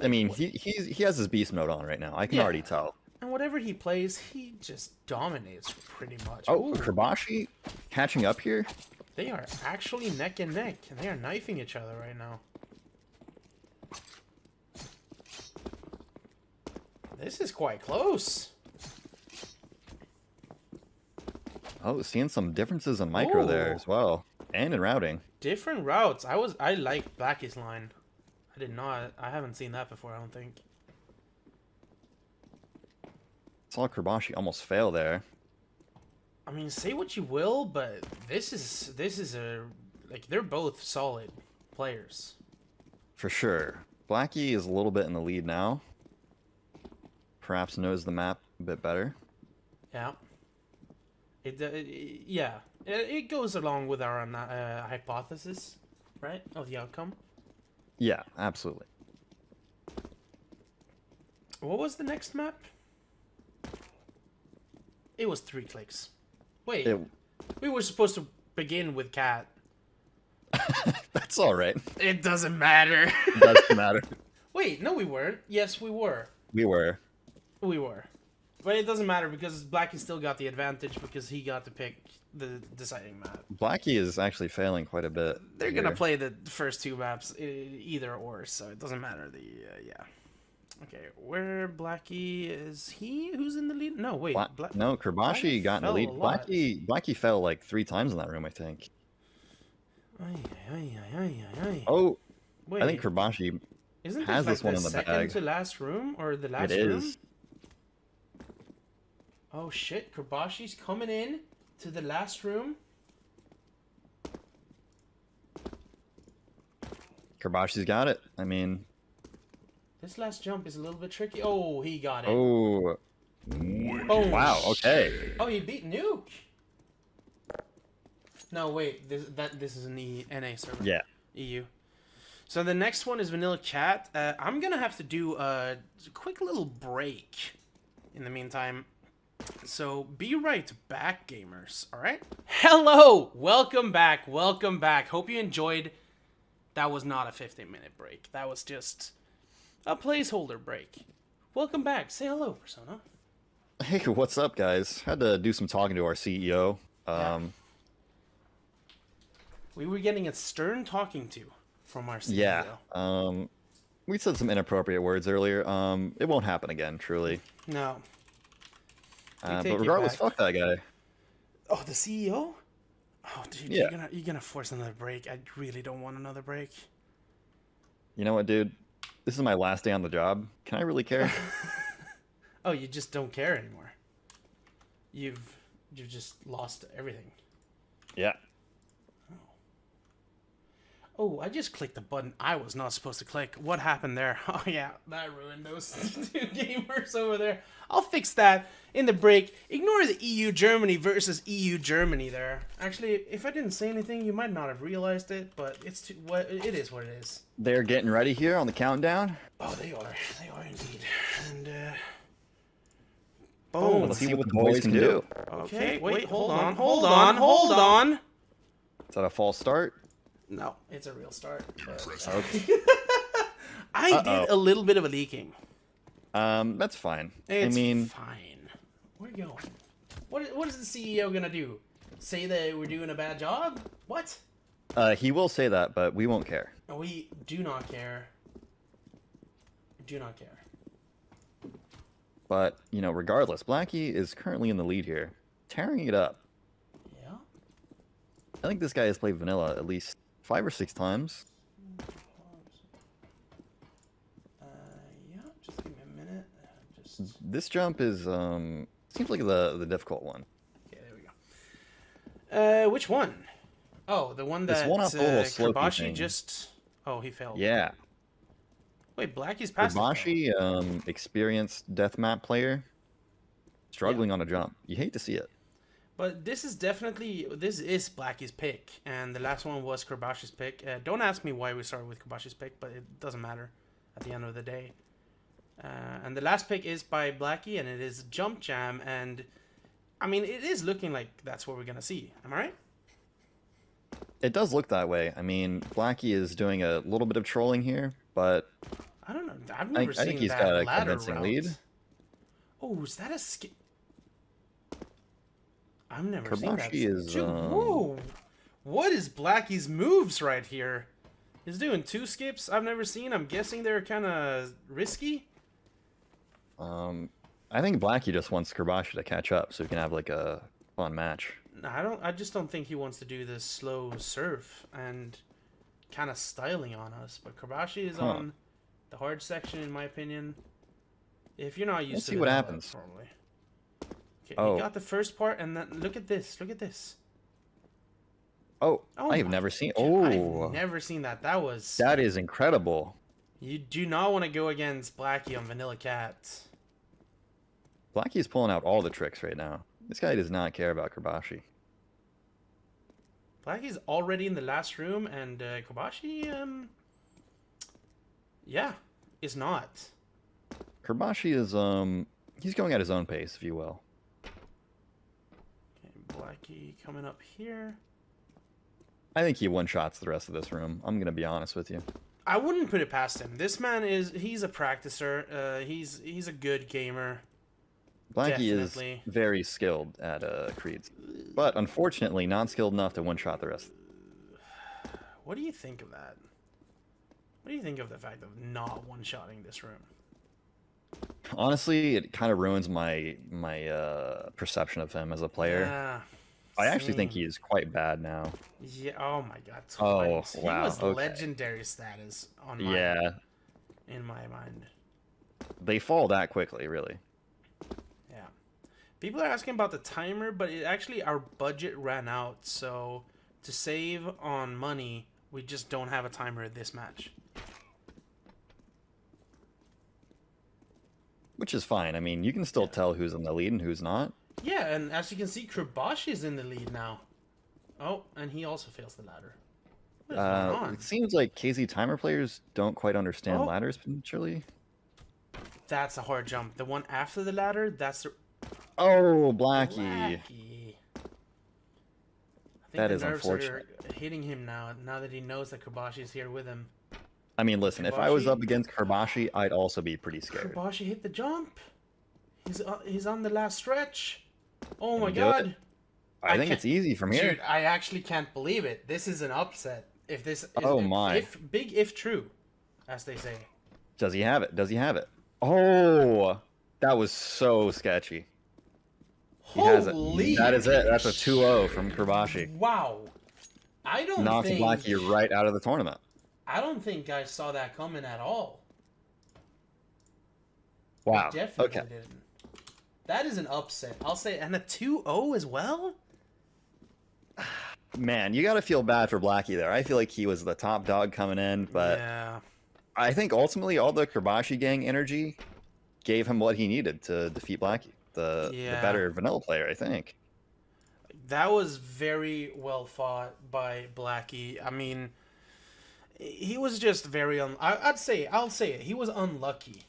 Speaker 2: I mean, he has his beast mode on right now. I can
Speaker 1: Yeah.
Speaker 2: already tell.
Speaker 1: And whatever he plays, he just dominates pretty much.
Speaker 2: Oh,
Speaker 1: Ooh,
Speaker 2: Kirbashi catching up here.
Speaker 1: they are actually neck and neck, and they are knifing each other right now. This is quite close.
Speaker 2: Oh, seeing some differences in micro there
Speaker 1: Ooh.
Speaker 2: as well, and in routing.
Speaker 1: Different routes. I like Blackie's line. I did not. I haven't seen that before, I don't think.
Speaker 2: Saw Kirbashi almost fail there.
Speaker 1: I mean, say what you will, but this is a like they're both solid players.
Speaker 2: For sure. Blackie is a little bit in the lead now. Perhaps knows the map a bit better.
Speaker 1: Yeah. It goes along with our hypothesis, right, of the outcome.
Speaker 2: Yeah, absolutely.
Speaker 1: What was the next map? It was 3 clicks. Wait, we were supposed to begin with Cat.
Speaker 2: That's all right.
Speaker 1: It doesn't matter.
Speaker 2: Doesn't matter.
Speaker 1: Wait, no, we weren't. Yes, we were.
Speaker 2: We were.
Speaker 1: We were. But it doesn't matter because Blackie still got the advantage because he got to pick the deciding map.
Speaker 2: Blackie is actually failing quite a bit.
Speaker 1: They're
Speaker 2: here.
Speaker 1: gonna play the first 2 maps either or, so it doesn't matter. Yeah. Okay, where Blackie is he? Who's in the lead? No, wait.
Speaker 2: No, Kirbashi
Speaker 1: Blackie
Speaker 2: got in the
Speaker 1: fell
Speaker 2: lead.
Speaker 1: a lot.
Speaker 2: Blackie fell like 3 times in that room, I think.
Speaker 1: Ay.
Speaker 2: Oh,
Speaker 1: Wait,
Speaker 2: I think Kirbashi
Speaker 1: isn't
Speaker 2: has
Speaker 1: this
Speaker 2: this one
Speaker 1: the
Speaker 2: in the
Speaker 1: second
Speaker 2: bag.
Speaker 1: to last room or the last
Speaker 2: It
Speaker 1: room?
Speaker 2: is.
Speaker 1: Oh shit, Kirbashi's coming in to the last room.
Speaker 2: Kirbashi's got it. I mean,
Speaker 1: This last jump is a little bit tricky. Oh, he got it.
Speaker 2: oh,
Speaker 1: Oh,
Speaker 2: wow, okay.
Speaker 1: Oh, he beat Nuke. No, wait. This is an NA server.
Speaker 2: Yeah.
Speaker 1: EU. So the next one is Vanilla Cat. I'm gonna have to do a quick little break in the meantime. So be right back, gamers. All right. Hello, welcome back. Hope you enjoyed That was not a 15-minute break. That was just a placeholder break. Welcome back. Say hello, Persona.
Speaker 2: Hey, what's up, guys? Had to do some talking to our CEO.
Speaker 1: We were getting a stern talking to from our CEO.
Speaker 2: Yeah. We said some inappropriate words earlier. It won't happen again, truly.
Speaker 1: No.
Speaker 2: But regardless, fuck that guy.
Speaker 1: Oh, the CEO? Oh, dude,
Speaker 2: Yeah.
Speaker 1: you're gonna force another break. I really don't want another break.
Speaker 2: You know what, dude? This is my last day on the job. Can I really care?
Speaker 1: Oh, you just don't care anymore. You've just lost everything.
Speaker 2: Yeah.
Speaker 1: Oh, I just clicked the button I was not supposed to click. What happened there? Oh yeah, that ruined those two gamers over there. I'll fix that in the break. Ignore the EU Germany versus EU Germany there. Actually, if I didn't say anything, you might not have realized it, but it is what it is.
Speaker 2: They're getting ready here on the countdown.
Speaker 1: Oh, they are indeed. And
Speaker 2: boom.
Speaker 1: boom.
Speaker 2: Let's see what the boys can do.
Speaker 1: Okay, wait, hold on.
Speaker 2: Is that a false start?
Speaker 1: No, it's a real start.
Speaker 2: Okay.
Speaker 1: I did a little bit of a leaking.
Speaker 2: That's fine.
Speaker 1: It's
Speaker 2: I mean,
Speaker 1: fine. We're going. What is the CEO gonna do? Say that we're doing a bad job? What?
Speaker 2: he will say that, but we won't care.
Speaker 1: We do not care. Do not care.
Speaker 2: But, you know, regardless, Blackie is currently in the lead here, tearing it up.
Speaker 1: Yeah.
Speaker 2: I think this guy has played vanilla at least 5 or 6 times.
Speaker 1: Yeah. Just give me a minute.
Speaker 2: This jump is seems like the difficult one.
Speaker 1: Okay, there we go. Which one? Oh, the one that
Speaker 2: This one off the little slopey
Speaker 1: Kirbashi
Speaker 2: thing.
Speaker 1: just. Oh, he failed.
Speaker 2: Yeah.
Speaker 1: Wait, Blackie's passed.
Speaker 2: Kirbashi, experienced deathmap player, struggling on a jump. You hate to see it.
Speaker 1: But this is Blackie's pick, and the last one was Kirbashi's pick. Don't ask me why we started with Kirbashi's pick, but it doesn't matter at the end of the day. And the last pick is by Blackie, and it is Jump Jam, and I mean, it is looking like that's what we're gonna see. Am I right?
Speaker 2: It does look that way. I mean, Blackie is doing a little bit of trolling here, but
Speaker 1: I don't know. I've never seen
Speaker 2: I think he's
Speaker 1: that
Speaker 2: got a
Speaker 1: ladder
Speaker 2: convincing
Speaker 1: route.
Speaker 2: lead.
Speaker 1: Oh, is that a skip? I've never seen that.
Speaker 2: Kirbashi is.
Speaker 1: Dude, whoa! What is Blackie's moves right here? He's doing 2 skips I've never seen. I'm guessing they're kind of risky.
Speaker 2: I think Blackie just wants Kirbashi to catch up so he can have like a fun match.
Speaker 1: No, I just don't think he wants to do this slow surf and kind of styling on us. But Kirbashi is on the hard section, in my opinion. If you're not used
Speaker 2: Let's
Speaker 1: to
Speaker 2: see what
Speaker 1: vanilla,
Speaker 2: happens.
Speaker 1: Probably. Okay,
Speaker 2: Oh.
Speaker 1: he got the first part, and then look at this. Look at this.
Speaker 2: Oh,
Speaker 1: Oh
Speaker 2: I have
Speaker 1: my
Speaker 2: never seen.
Speaker 1: God,
Speaker 2: Oh,
Speaker 1: I've never seen that. That was.
Speaker 2: that is incredible.
Speaker 1: You do not want to go against Blackie on Vanilla Cat.
Speaker 2: Blackie is pulling out all the tricks right now. This guy does not care about Kirbashi.
Speaker 1: Blackie's already in the last room, and Kobashi, yeah, is not.
Speaker 2: Kirbashi is he's going at his own pace, if you will.
Speaker 1: Okay, Blackie coming up here.
Speaker 2: I think he one-shots the rest of this room. I'm gonna be honest with you.
Speaker 1: I wouldn't put it past him. This man he's a practicer. He's a good gamer.
Speaker 2: Blackie
Speaker 1: Definitely.
Speaker 2: is very skilled at creeds, but unfortunately not skilled enough to one-shot the rest.
Speaker 1: What do you think of that? What do you think of the fact of not one-shotting this room?
Speaker 2: Honestly, it kind of ruins my perception of him as a player.
Speaker 1: Yeah,
Speaker 2: I actually think
Speaker 1: same.
Speaker 2: he is quite bad now.
Speaker 1: Yeah. Oh my God.
Speaker 2: Oh,
Speaker 1: Twice.
Speaker 2: wow,
Speaker 1: He was
Speaker 2: okay.
Speaker 1: legendary status on my
Speaker 2: Yeah,
Speaker 1: in my mind.
Speaker 2: they fall that quickly, really.
Speaker 1: Yeah. People are asking about the timer, but it actually our budget ran out, so to save on money, we just don't have a timer at this match.
Speaker 2: Which is fine. I mean, you can still tell who's in the lead and who's not.
Speaker 1: Yeah, and as you can see, Kirbashi is in the lead now. Oh, and he also fails the ladder. What is going on?
Speaker 2: It seems like KZ timer players don't quite understand
Speaker 1: Oh.
Speaker 2: ladders potentially.
Speaker 1: That's a hard jump. The one after the ladder, that's the
Speaker 2: Oh, Blackie.
Speaker 1: Blackie. think
Speaker 2: That
Speaker 1: the
Speaker 2: is
Speaker 1: nerves
Speaker 2: unfortunate.
Speaker 1: are hitting him now that he knows that Kobashi's here with him.
Speaker 2: I mean, listen, if I was
Speaker 1: Kirbashi?
Speaker 2: up against Kirbashi, I'd also be pretty scared.
Speaker 1: Kobashi hit the jump. He's on the last stretch. Oh my
Speaker 2: Can he do
Speaker 1: god.
Speaker 2: it? I think
Speaker 1: can't-
Speaker 2: it's easy from here.
Speaker 1: Dude, I actually can't believe it. This is an upset. If this is
Speaker 2: Oh my.
Speaker 1: if true, as they say.
Speaker 2: Does he have it? Does he have it? Oh, that was so sketchy. He has it.
Speaker 1: Holy.
Speaker 2: That is it. That's a 2-0 from Kirbashi.
Speaker 1: Wow. I don't
Speaker 2: Knocks
Speaker 1: think
Speaker 2: Blackie right out of the tournament.
Speaker 1: I don't think guys saw that coming at all.
Speaker 2: Wow.
Speaker 1: I definitely
Speaker 2: Okay.
Speaker 1: didn't. That is an upset. I'll say, and a 2-0 as well?
Speaker 2: Man, you got to feel bad for Blackie there. I feel like he was the top dog coming in, but
Speaker 1: yeah.
Speaker 2: I think ultimately all the Kirbashi gang energy gave him what he needed to defeat Blackie, the better vanilla player, I think.
Speaker 1: That was very well fought by Blackie. I mean, he was just very I'll say it. He was unlucky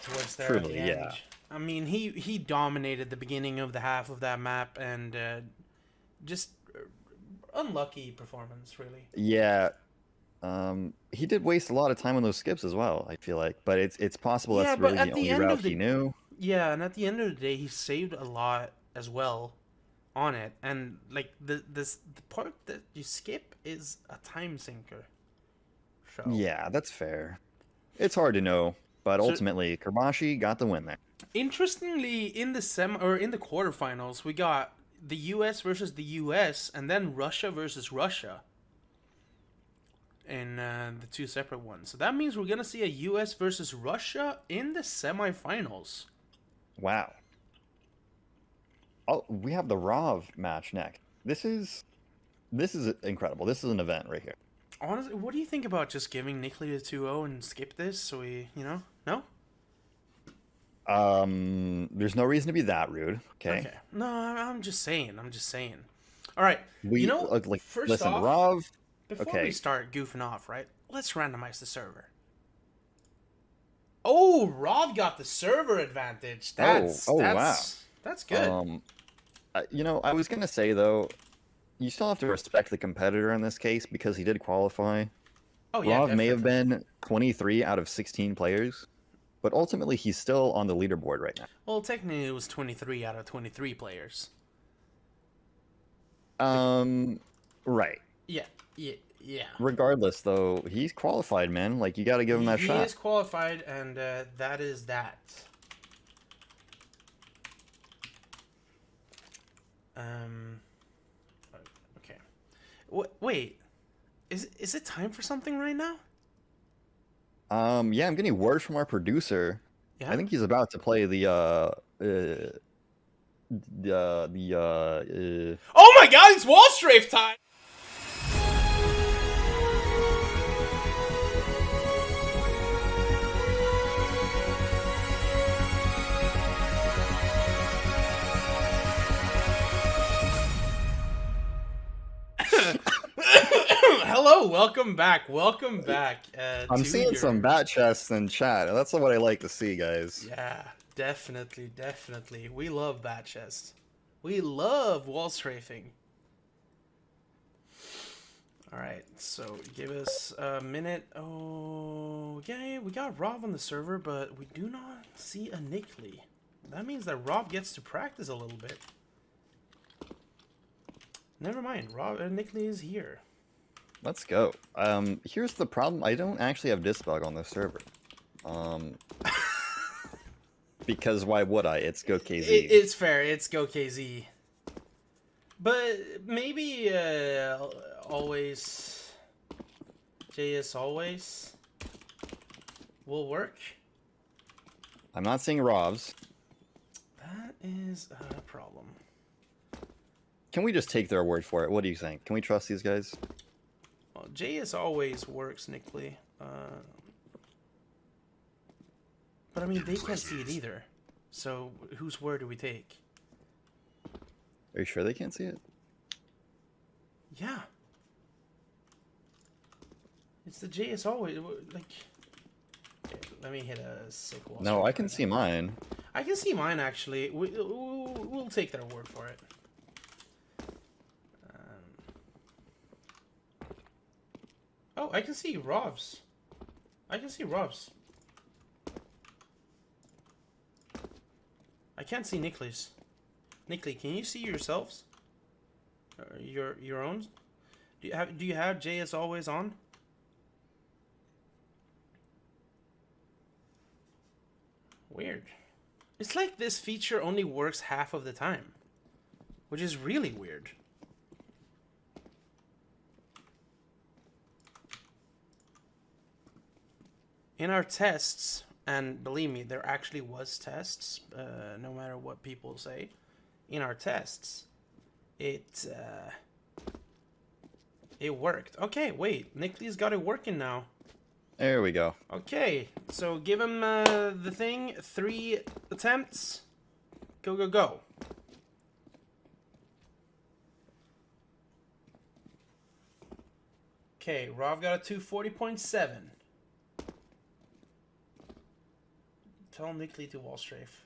Speaker 1: towards there at the
Speaker 2: Truly,
Speaker 1: end.
Speaker 2: yeah.
Speaker 1: I mean, he dominated the beginning of the half of that map and just unlucky performance, really.
Speaker 2: Yeah. He did waste a lot of time on those skips as well, I feel like. But it's possible
Speaker 1: Yeah,
Speaker 2: that's
Speaker 1: but
Speaker 2: really
Speaker 1: at
Speaker 2: the
Speaker 1: the
Speaker 2: only
Speaker 1: end
Speaker 2: route
Speaker 1: of the-
Speaker 2: he knew.
Speaker 1: Yeah, and at the end of the day, he saved a lot as well on it. And like the part that you skip is a time sinker. So
Speaker 2: Yeah, that's fair. It's hard to know, but
Speaker 1: So-
Speaker 2: ultimately, Kirbashi got the win there.
Speaker 1: Interestingly, in the in the quarterfinals, we got the U.S. versus the U.S. and then Russia versus Russia in the two separate ones. So that means we're gonna see a U.S. versus Russia in the semifinals.
Speaker 2: Wow. Oh, we have the Rav match next. This is incredible. This is an event right here.
Speaker 1: Honestly, what do you think about just giving Nickley a 2-0 and skip this so we, no?
Speaker 2: There's no reason to be that rude. Okay.
Speaker 1: No, I'm just saying. All right.
Speaker 2: We like
Speaker 1: first
Speaker 2: listen,
Speaker 1: off,
Speaker 2: Rav.
Speaker 1: before
Speaker 2: Okay.
Speaker 1: we start goofing off, right? Let's randomize the server. Oh, Rob got the server advantage. That's
Speaker 2: wow.
Speaker 1: That's good.
Speaker 2: I was gonna say though, you still have to respect the competitor in this case because he did qualify.
Speaker 1: oh yeah,
Speaker 2: Rav may have
Speaker 1: definitely.
Speaker 2: been 23 out of 16 players, but ultimately he's still on the leaderboard right now.
Speaker 1: Well, technically it was 23 out of 23 players.
Speaker 2: Right.
Speaker 1: Yeah.
Speaker 2: Regardless, though, he's qualified, man. Like, you got to give him that
Speaker 1: he
Speaker 2: shot.
Speaker 1: is qualified, and that is that. Okay. Wait. Is it time for something right now?
Speaker 2: Yeah, I'm getting word from our producer.
Speaker 1: Yeah.
Speaker 2: I think he's about to play the
Speaker 1: Oh my God! It's Wall Strafe time. Hello, welcome back.
Speaker 2: I'm seeing some bat chests in chat. That's what I like to see, guys.
Speaker 1: Yeah, definitely. We love bat chests. We love wall strafing. All right, so give us a minute. Oh, yeah, we got Rob on the server, but we do not see a Nickley. That means that Rob gets to practice a little bit. Never mind, Nickley is here.
Speaker 2: Let's go. Here's the problem. I don't actually have Disbug on this server. Because why would I? It's Go KZ.
Speaker 1: It's fair. It's Go KZ. But maybe always JS always will work.
Speaker 2: I'm not seeing Rovs.
Speaker 1: That is a problem.
Speaker 2: Can we just take their word for it? What do you think? Can we trust these guys?
Speaker 1: Well, JS always works, Nickley. But I mean, they can't see it either. So whose word do we take?
Speaker 2: Are you sure they can't see it?
Speaker 1: Yeah. It's the JS always, like... Okay, let me hit a sick wall.
Speaker 2: No, I can see mine.
Speaker 1: I can see mine, actually. We'll take their word for it. I can see Rob's. I can see Rob's. I can't see Nickly's. Nickly, can you see yourselves? Your own? Do you have J as always on? Weird. It's like this feature only works half of the time, which is really weird. In our tests, and believe me, there actually was tests, no matter what people say. In our tests, it worked. Okay, wait, Nickly's got it working now.
Speaker 2: There we go.
Speaker 1: Okay, so give him the thing. 3 attempts. Go, go, go. Okay, Rob got a 240.7. Tell Nickly to wall strafe.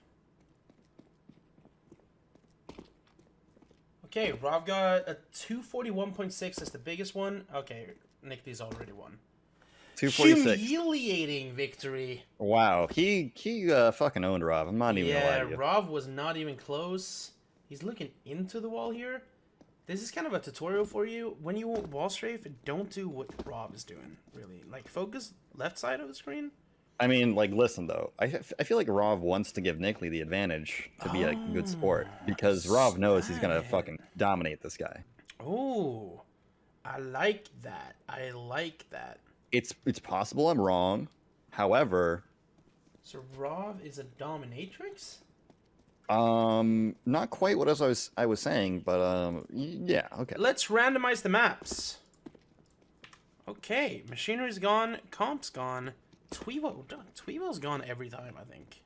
Speaker 1: Okay, Rob got a 241.6. That's the biggest one. Okay, Nickly's already won.
Speaker 2: 246.
Speaker 1: Humiliating victory.
Speaker 2: Wow, he fucking owned Rob. I'm not even gonna lie to you.
Speaker 1: Rob was not even close. He's looking into the wall here. This is kind of a tutorial for you. When you wall strafe, don't do what Rob is doing, really. Like, focus left side of the screen.
Speaker 2: I mean, like, listen, though. I feel like Rob wants to give Nickly the advantage to be a good sport. Because Rob knows he's going to fucking dominate this guy.
Speaker 1: Oh, I like that. I like that.
Speaker 2: It's possible I'm wrong. However...
Speaker 1: So Rob is a dominatrix?
Speaker 2: Not quite what I was saying, but, yeah, okay.
Speaker 1: Let's randomize the maps. Okay, machinery's gone, comp's gone. Tweevo's gone every time, I think.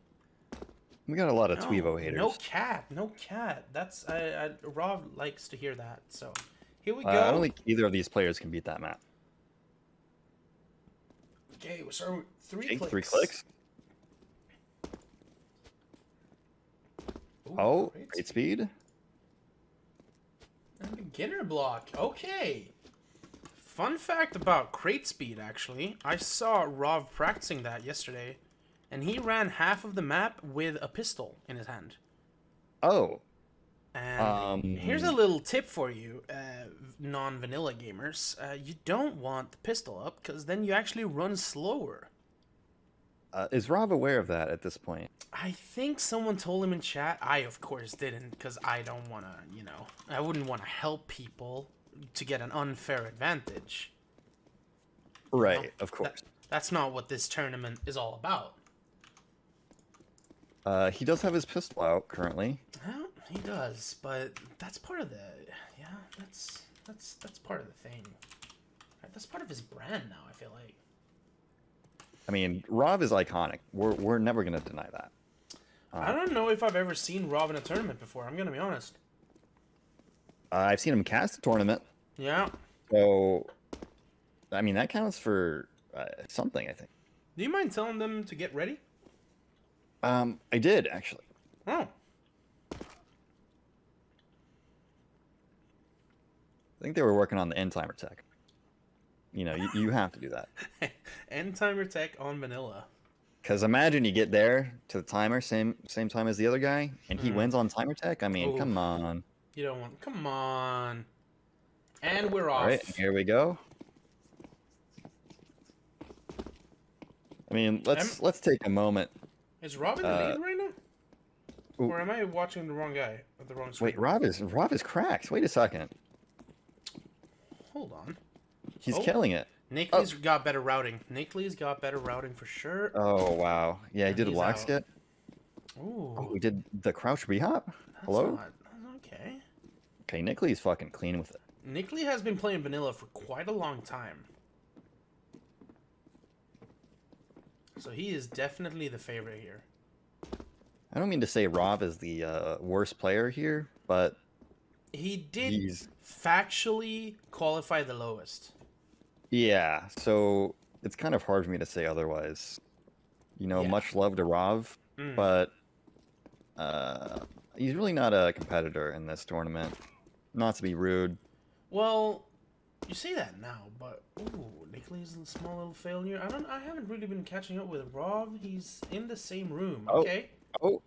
Speaker 2: We got a lot of Tweevo haters.
Speaker 1: No cat. That's Rob likes to hear that. So here we go.
Speaker 2: I don't think either of these players can beat that map.
Speaker 1: Okay, so 3
Speaker 2: Okay,
Speaker 1: clicks.
Speaker 2: 3 clicks.
Speaker 1: Ooh,
Speaker 2: Oh, great speed.
Speaker 1: And beginner block. Okay. Fun fact about crate speed, actually. I saw Rob practicing that yesterday, and he ran half of the map with a pistol in his hand.
Speaker 2: Oh.
Speaker 1: And here's a little tip for you, non-vanilla gamers. You don't want the pistol up, because then you actually run slower.
Speaker 2: Is Rob aware of that at this point?
Speaker 1: I think someone told him in chat. I, of course, didn't, because I don't want to, you know, I wouldn't want to help people to get an unfair advantage.
Speaker 2: Right,
Speaker 1: No,
Speaker 2: of course.
Speaker 1: That's not what this tournament is all about.
Speaker 2: He does have his pistol out currently.
Speaker 1: Well, he does, but that's part of the that's part of the thing. That's part of his brand now, I feel like.
Speaker 2: I mean, Rob is iconic. We're never gonna deny that.
Speaker 1: I don't know if I've ever seen Rob in a tournament before. I'm gonna be honest.
Speaker 2: I've seen him cast a tournament.
Speaker 1: Yeah.
Speaker 2: So, I mean, that counts for something, I think.
Speaker 1: Do you mind telling them to get ready?
Speaker 2: I did, actually.
Speaker 1: Oh.
Speaker 2: I think they were working on the end timer tech. You know, you have to do that.
Speaker 1: End timer tech on vanilla.
Speaker 2: Because imagine you get there to the timer, same time as the other guy, and he wins on timer tech? I mean, come on.
Speaker 1: You don't want... Come on. And we're off.
Speaker 2: All right, here we go. I mean, let's take a moment.
Speaker 1: Is Rob in the lead right now? Or am I watching the wrong guy? Or the wrong screen?
Speaker 2: Wait, Rob is cracked. Wait a second.
Speaker 1: Hold on.
Speaker 2: He's killing it.
Speaker 1: Nickly's got better routing. Nickly's got better routing for sure.
Speaker 2: Oh, wow. Yeah, he did a block
Speaker 1: out.
Speaker 2: skip.
Speaker 1: Ooh.
Speaker 2: Oh, he did the crouch rehop? Hello?
Speaker 1: Okay.
Speaker 2: Okay, Nickly's fucking clean with it.
Speaker 1: Nickly has been playing vanilla for quite a long time. So he is definitely the favorite here.
Speaker 2: I don't mean to say Rob is the worst player here, but...
Speaker 1: He did factually qualify the lowest.
Speaker 2: Yeah, so it's kind of hard for me to say otherwise. You know, much love to Rob, but he's really not a competitor in this tournament. Not to be rude.
Speaker 1: Well, You say that now, but ooh, Nicholas a small little failure. I haven't really been catching up with Rob. He's in the same room.
Speaker 2: Oh.
Speaker 1: Okay.
Speaker 2: Oh.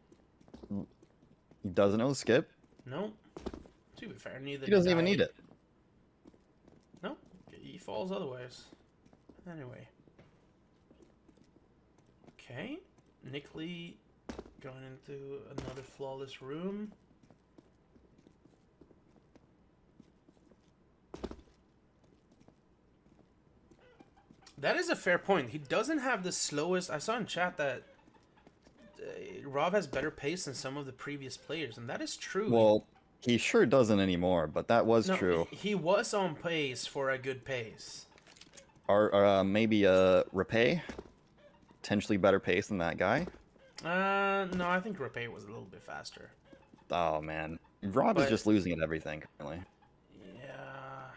Speaker 2: He doesn't know the skip.
Speaker 1: No. To be fair, neither.
Speaker 2: He doesn't
Speaker 1: did
Speaker 2: even
Speaker 1: I.
Speaker 2: need it.
Speaker 1: No. He falls otherwise. Anyway. Okay. Nicholas going into another flawless room. That is a fair point. He doesn't have the slowest... I saw in chat that Rob has better pace than some of the previous players, and that is true.
Speaker 2: Well, he sure doesn't anymore, but that was true.
Speaker 1: He was on pace for a good pace.
Speaker 2: Or maybe Repay? Potentially better pace than that guy?
Speaker 1: No, I think Repay was a little bit faster.
Speaker 2: Oh, man. Rob is just losing at everything currently.
Speaker 1: Yeah.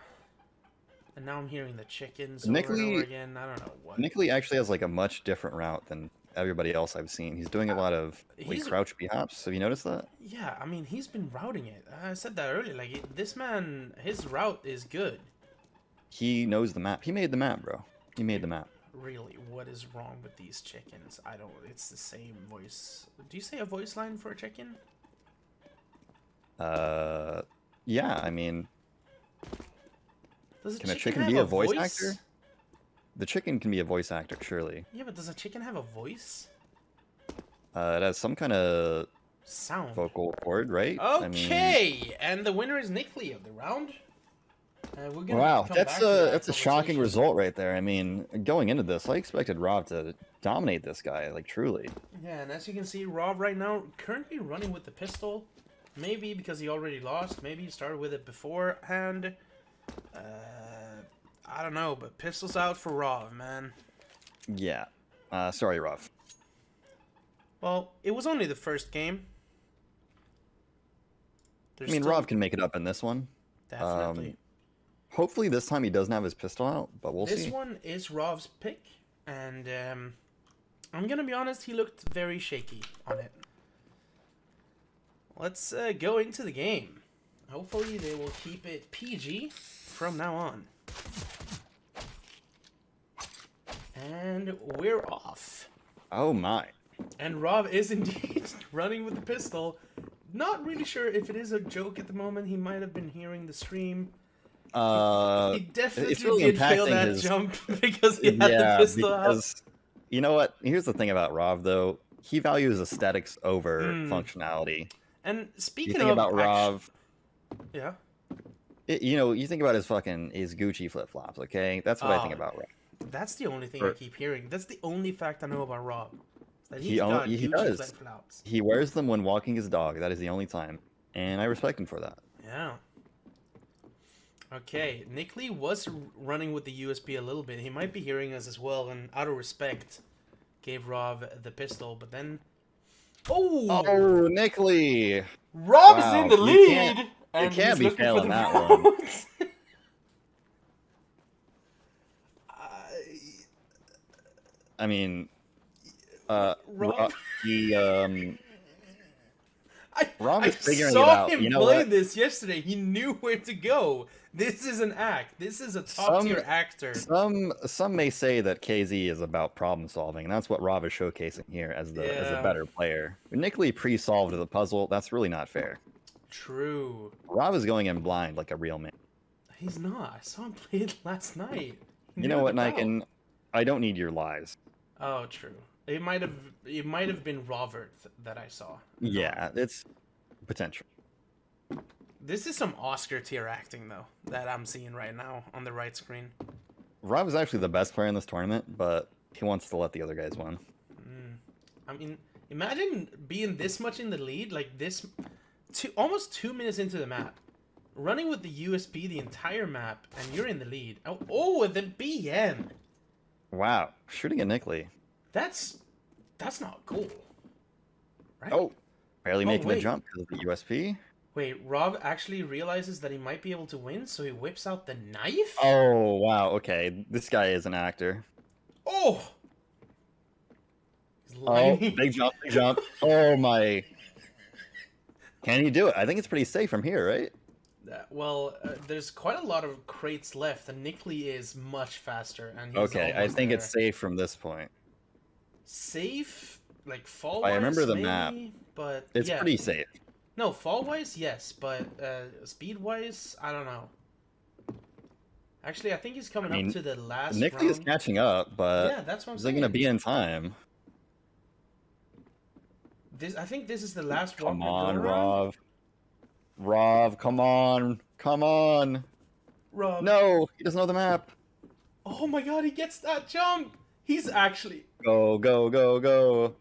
Speaker 1: And now I'm hearing the chickens
Speaker 2: Nicholas,
Speaker 1: over and over again. I don't know what.
Speaker 2: Nicholas actually has like a much different route than everybody else I've seen. He's doing a lot of like crouch B hops. Have you noticed that?
Speaker 1: Yeah, I mean, he's been routing it. I said that earlier. Like, this man, his route is good.
Speaker 2: He knows the map. He made the map, bro. He made the map.
Speaker 1: Really, what is wrong with these chickens? I don't... It's the same voice. Do you say a voice line for a chicken?
Speaker 2: Yeah, I mean...
Speaker 1: Does
Speaker 2: Can a chicken be a voice actor? The chicken can be a voice actor, surely.
Speaker 1: Yeah, but does a chicken have a voice?
Speaker 2: It has some kind of...
Speaker 1: Sound.
Speaker 2: Vocal cord, right?
Speaker 1: Okay! And the winner is Nicholas of the round. We're gonna
Speaker 2: wow,
Speaker 1: come
Speaker 2: that's
Speaker 1: back to that
Speaker 2: a shocking
Speaker 1: conversation.
Speaker 2: result right there. I mean, going into this, I expected Rob to dominate this guy, like truly.
Speaker 1: Yeah, and as you can see, Rob right now currently running with the pistol. Maybe because he already lost. Maybe he started with it beforehand. I don't know, but pistols out for Rob, man.
Speaker 2: Yeah. Sorry, Rob.
Speaker 1: Well, it was only the first game.
Speaker 2: I mean, Rob can make it up in this one.
Speaker 1: Definitely.
Speaker 2: Hopefully this time he doesn't have his pistol out, but we'll see.
Speaker 1: This one is Rob's pick, and I'm gonna be honest, he looked very shaky on it. Let's go into the game. Hopefully they will keep it PG from now on. And we're off.
Speaker 2: Oh my.
Speaker 1: And Rob is indeed running with the pistol. Not really sure if it is a joke at the moment. He might have been hearing the stream. He definitely
Speaker 2: really
Speaker 1: did fail
Speaker 2: impacting
Speaker 1: that
Speaker 2: his...
Speaker 1: jump because he had the pistol out.
Speaker 2: You know what? Here's the thing about Rob, though. He values aesthetics over functionality.
Speaker 1: And speaking
Speaker 2: you think about Rob...
Speaker 1: Yeah?
Speaker 2: you think about his Gucci flip-flops, okay? That's what I think about Rob.
Speaker 1: That's the only thing I keep hearing. That's the only fact I know about Rob. That
Speaker 2: he does.
Speaker 1: Flip-flops.
Speaker 2: He wears them when walking his dog. That is the only time. And I respect him for that.
Speaker 1: Yeah. Okay, Nicholas was running with the USB a little bit. He might be hearing us as well, and out of respect, gave Rob the pistol, but then...
Speaker 2: Oh, Nicholas!
Speaker 1: Rob is in the lead!
Speaker 2: You can't be failing that one. I mean...
Speaker 1: Rob...
Speaker 2: Rob is figuring it
Speaker 1: I
Speaker 2: out.
Speaker 1: saw him play this yesterday. He knew where to go. This is an act. This is a top-tier actor.
Speaker 2: Some may say that KZ is about problem solving, and that's what Rob is showcasing here as a better player. Nicholas pre-solved the puzzle. That's really not fair.
Speaker 1: True.
Speaker 2: Rob is going in blind like a real man.
Speaker 1: He's not. I saw him play it last night.
Speaker 2: You know what, Niken? I don't need your lies.
Speaker 1: Oh, true. It might have been Robert that I saw.
Speaker 2: Yeah, it's potential.
Speaker 1: This is some Oscar tier acting though that I'm seeing right now on the right screen.
Speaker 2: Rob is actually the best player in this tournament, but he wants to let the other guys win.
Speaker 1: I mean, imagine being this much in the lead, like this, almost 2 minutes into the map, running with the USB the entire map, and you're in the lead. Oh, the BM.
Speaker 2: Wow, shooting at Nicholas.
Speaker 1: That's not cool. Right?
Speaker 2: Oh, barely making the jump because of the USP.
Speaker 1: Wait, Rob actually realizes that he might be able to win, so he whips out the knife?
Speaker 2: Oh, wow, okay. This guy is an actor.
Speaker 1: Oh!
Speaker 2: Big jump, big jump. Oh, my. Can he do it? I think it's pretty safe from here, right?
Speaker 1: There's quite a lot of crates left, and Nickley is much faster. And he's
Speaker 2: Okay, I
Speaker 1: almost
Speaker 2: think
Speaker 1: there.
Speaker 2: it's safe from this point.
Speaker 1: Safe, like fall
Speaker 2: I
Speaker 1: wise,
Speaker 2: remember the
Speaker 1: maybe,
Speaker 2: map.
Speaker 1: but
Speaker 2: It's
Speaker 1: yeah.
Speaker 2: pretty safe.
Speaker 1: No, fall wise, yes, but speed wise, I don't know. Actually, I think he's coming up to the last
Speaker 2: Nickley is
Speaker 1: round.
Speaker 2: catching up, but
Speaker 1: Yeah, that's what I'm
Speaker 2: is it
Speaker 1: saying.
Speaker 2: going to be in time?
Speaker 1: I think this is the last
Speaker 2: Come
Speaker 1: walk
Speaker 2: on,
Speaker 1: go around.
Speaker 2: Rov. Rov, come on. Come on.
Speaker 1: Rob.
Speaker 2: No, he doesn't know the map.
Speaker 1: Oh my god, he gets that jump! He's actually...
Speaker 2: Go, go, go, go.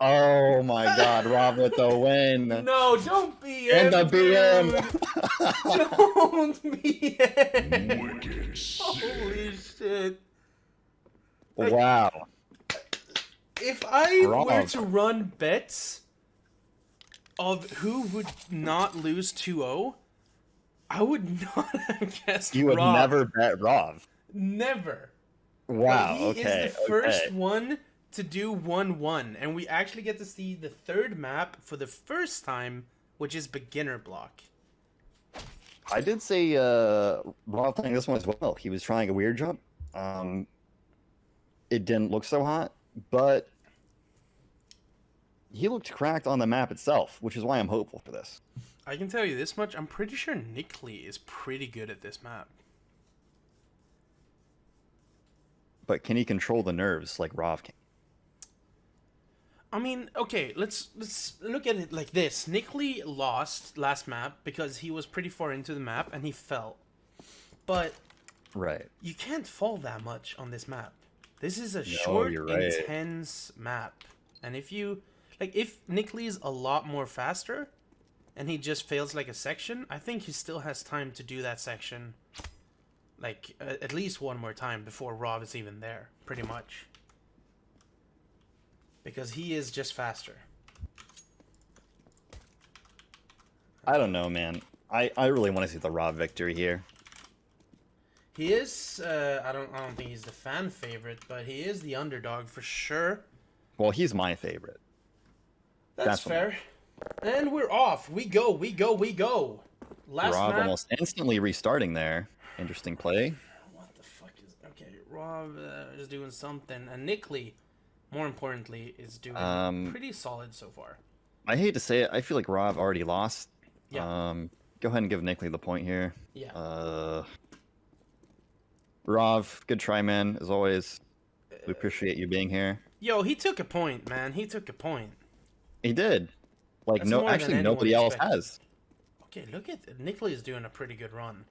Speaker 2: Oh my god, Rov with the win.
Speaker 1: No, don't be
Speaker 2: And the
Speaker 1: him,
Speaker 2: BM.
Speaker 1: Don't be him!
Speaker 3: Wicked sick.
Speaker 1: Holy shit. Like,
Speaker 2: Wow.
Speaker 1: if I were
Speaker 2: Rob.
Speaker 1: to run bets of who would not lose 2-0, I would not have guessed
Speaker 2: You would
Speaker 1: Rob.
Speaker 2: never bet Rov.
Speaker 1: Never.
Speaker 2: Wow,
Speaker 1: But he
Speaker 2: okay.
Speaker 1: is the first
Speaker 2: okay.
Speaker 1: one to do 1-1, and we actually get to see the third map for the first time, which is beginner block.
Speaker 2: I did say Rov playing this one as well. He was trying a weird jump. It didn't look so hot, but he looked cracked on the map itself, which is why I'm hopeful for this.
Speaker 1: I can tell you this much, I'm pretty sure Nickley is pretty good at this map.
Speaker 2: But can he control the nerves like Rov can?
Speaker 1: I mean, okay, let's look at it like this. Nickley lost last map because he was pretty far into the map and he fell. But
Speaker 2: Right.
Speaker 1: you can't fall that much on this map. This is a short,
Speaker 2: you're right.
Speaker 1: intense map. And if you... Like, if Nickley's a lot more faster, and he just fails, like, a section, I think he still has time to do that section, like, at least one more time before Rob is even there, pretty much. Because he is just faster.
Speaker 2: I don't know, man. I really want to see the Rob victory here.
Speaker 1: He is, I don't think he's the fan favorite, but he is the underdog for sure.
Speaker 2: Well, he's my favorite.
Speaker 1: That's fair. And we're off. We go, we go, we go. Last
Speaker 2: Rob
Speaker 1: map.
Speaker 2: almost instantly restarting there. Interesting play.
Speaker 1: What the fuck is... Okay, Rob is doing something. And Nickley, more importantly, is doing pretty solid so far.
Speaker 2: I hate to say it. I feel like Rob already lost.
Speaker 1: Yeah.
Speaker 2: Go ahead and give Nickley the point here.
Speaker 1: Yeah.
Speaker 2: Rob, good try, man. As always, we appreciate you being here.
Speaker 1: Yo, he took a point, man. He took a point.
Speaker 2: He did. Like,
Speaker 1: That's
Speaker 2: no,
Speaker 1: more than
Speaker 2: actually,
Speaker 1: anyone
Speaker 2: nobody else
Speaker 1: expected.
Speaker 2: has.
Speaker 1: Okay, look at... Nickley is doing a pretty good run.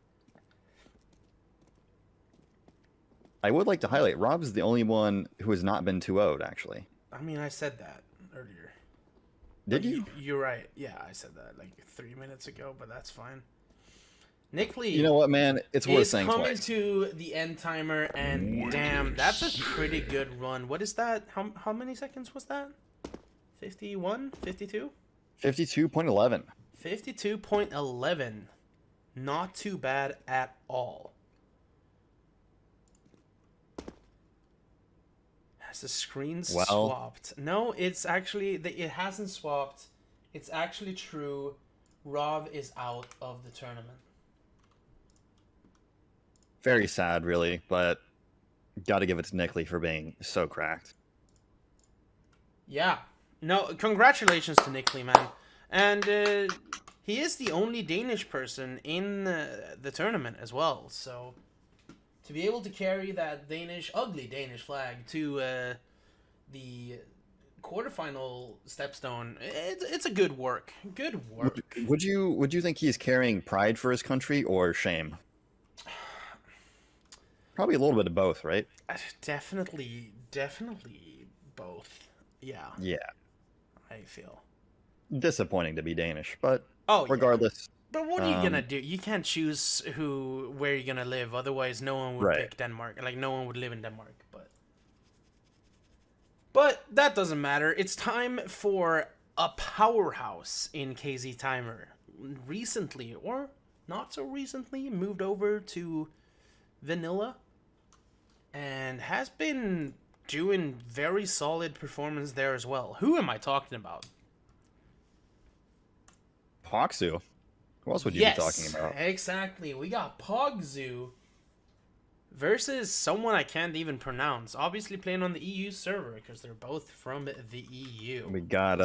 Speaker 2: I would like to highlight, Rob is the only one who has not been 2-0'd, actually.
Speaker 1: I mean, I said that earlier.
Speaker 2: Did
Speaker 1: But
Speaker 2: you?
Speaker 1: You're right. Yeah, I said that like 3 minutes ago, but that's fine. Nickley...
Speaker 2: You know what, man? It's worth
Speaker 1: is
Speaker 2: saying
Speaker 1: coming
Speaker 2: twice.
Speaker 1: to the end timer, and damn, that's a pretty good run. What is that? How many seconds was that? 51? 52?
Speaker 2: 52.11.
Speaker 1: 52.11. Not too bad at all. Has the screen swapped? No, it's actually... It hasn't swapped. It's actually true. Rob is out of the tournament.
Speaker 2: Very sad, really, but gotta give it to Nickley for being so cracked.
Speaker 1: Yeah. No, congratulations to Nickley, man. And he is the only Danish person in the tournament as well. So to be able to carry that ugly Danish flag to the quarterfinal stepstone, it's a good work. Good work.
Speaker 2: Would you think he's carrying pride for his country or shame? Probably a little bit of both, right?
Speaker 1: Definitely both. Yeah.
Speaker 2: Yeah.
Speaker 1: I feel.
Speaker 2: Disappointing to be Danish, but
Speaker 1: Oh,
Speaker 2: regardless.
Speaker 1: Yeah. But what are you gonna do? You can't choose where you're gonna live. Otherwise, no one would pick Denmark. Like, no one would live in Denmark. But that doesn't matter. It's time for a powerhouse in KZ Timer. Recently, or not so recently, moved over to Vanilla and has been doing very solid performance there as well. Who am I talking about?
Speaker 2: Pogsu. Who else would you be talking about?
Speaker 1: Exactly. We got Pogsu versus someone I can't even pronounce. Obviously playing on the EU server because they're both from the EU.
Speaker 2: We got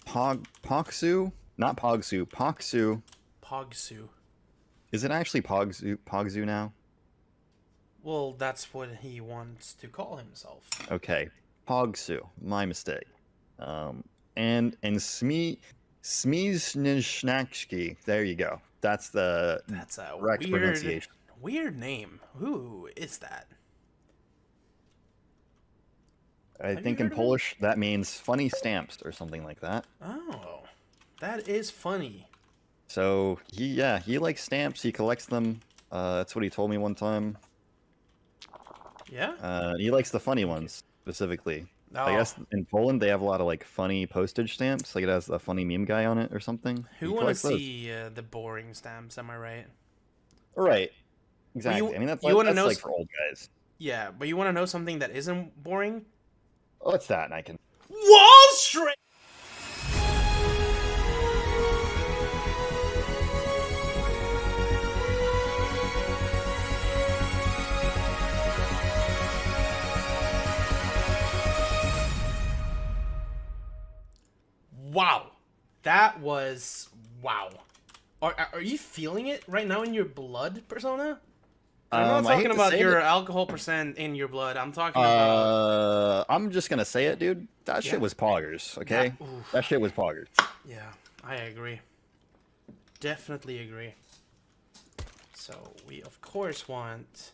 Speaker 2: Pogsu, not Pogsu, Pogsu.
Speaker 1: Pogsu.
Speaker 2: Is it actually Pogsu now?
Speaker 1: Well, that's what he wants to call himself.
Speaker 2: Okay, Pogsu. My mistake. And Smeee. There you go. That's a correct pronunciation.
Speaker 1: Weird name. Who is that?
Speaker 2: I think in Polish that means funny stamps or something like that.
Speaker 1: Oh, that is funny.
Speaker 2: So he likes stamps. He collects them. That's what he told me one time.
Speaker 1: Yeah.
Speaker 2: He likes the funny ones specifically.
Speaker 1: Oh.
Speaker 2: I guess in Poland they have a lot of like funny postage stamps. Like it has a funny meme guy on it or something.
Speaker 1: Who want to see the boring stamps? Am I right?
Speaker 2: Right. Exactly. I mean that's like for old guys.
Speaker 1: Yeah, but you want to know something that isn't boring?
Speaker 2: What's that? And I can.
Speaker 1: Wall Street. Wow, that was wow. Are you feeling it right now in your blood, Persona? I'm not talking about your alcohol percent in your blood. I'm talking about.
Speaker 2: I'm just gonna say it, dude. That shit was poggers. Okay, that shit was poggers.
Speaker 1: Yeah, I agree. Definitely agree. So we of course want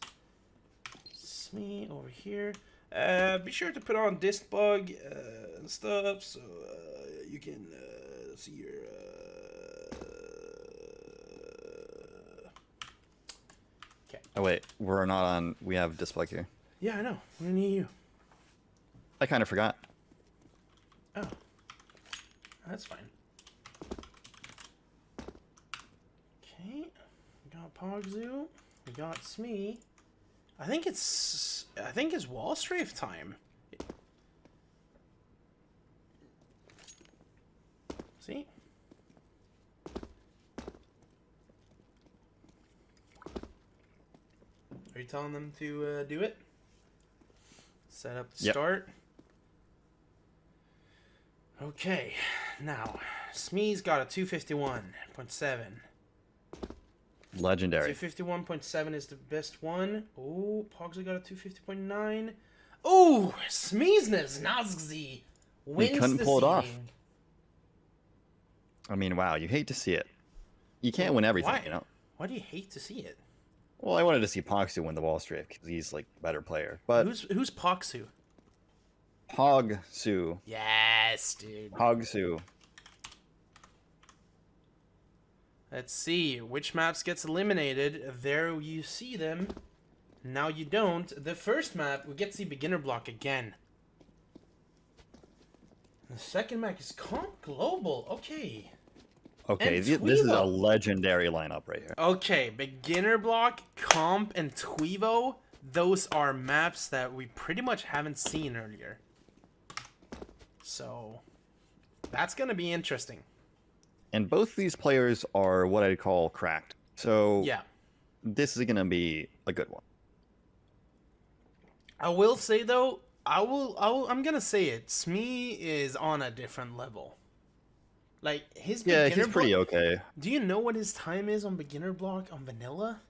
Speaker 1: Smee over here. Be sure to put on disc bug and stuff so you can see your. Okay.
Speaker 2: Oh wait, we're not on. We have disc bug here.
Speaker 1: Yeah, I know. We're in EU.
Speaker 2: I kind of forgot.
Speaker 1: Oh, that's fine. Okay, we got Pogsu. We got Smee. I think it's wall strafe time. See? Are you telling them to do it? Set up the start. Okay, now Smee's got a 251.7.
Speaker 2: Legendary.
Speaker 1: 251.7 is the best one. Oh, Pogsu got a 250.9. Oh, Smee's Nazgzi wins.
Speaker 2: He couldn't pull it off. I mean, wow, you hate to see it. You can't win everything, you know.
Speaker 1: Why do you hate to see it?
Speaker 2: Well, I wanted to see Pogsu win the wall strafe because he's like a better player. But
Speaker 1: who's Pogsu?
Speaker 2: Pogsu.
Speaker 1: Yes, dude.
Speaker 2: Pogsu.
Speaker 1: Let's see which maps gets eliminated. There you see them. Now you don't. The first map we get to see beginner block again. The second map is Comp Global. Okay.
Speaker 2: Okay, this is a legendary lineup right here.
Speaker 1: Okay, beginner block, Comp, and Tweevo. Those are maps that we pretty much haven't seen earlier. So that's gonna be interesting.
Speaker 2: And both these players are what I'd call cracked. So
Speaker 1: yeah,
Speaker 2: this is gonna be a good one.
Speaker 1: I will say though, I'm gonna say it. Smee is on a different level. Like his beginner
Speaker 2: he's pretty
Speaker 1: block,
Speaker 2: okay.
Speaker 1: Do you know what his time is on beginner block on vanilla?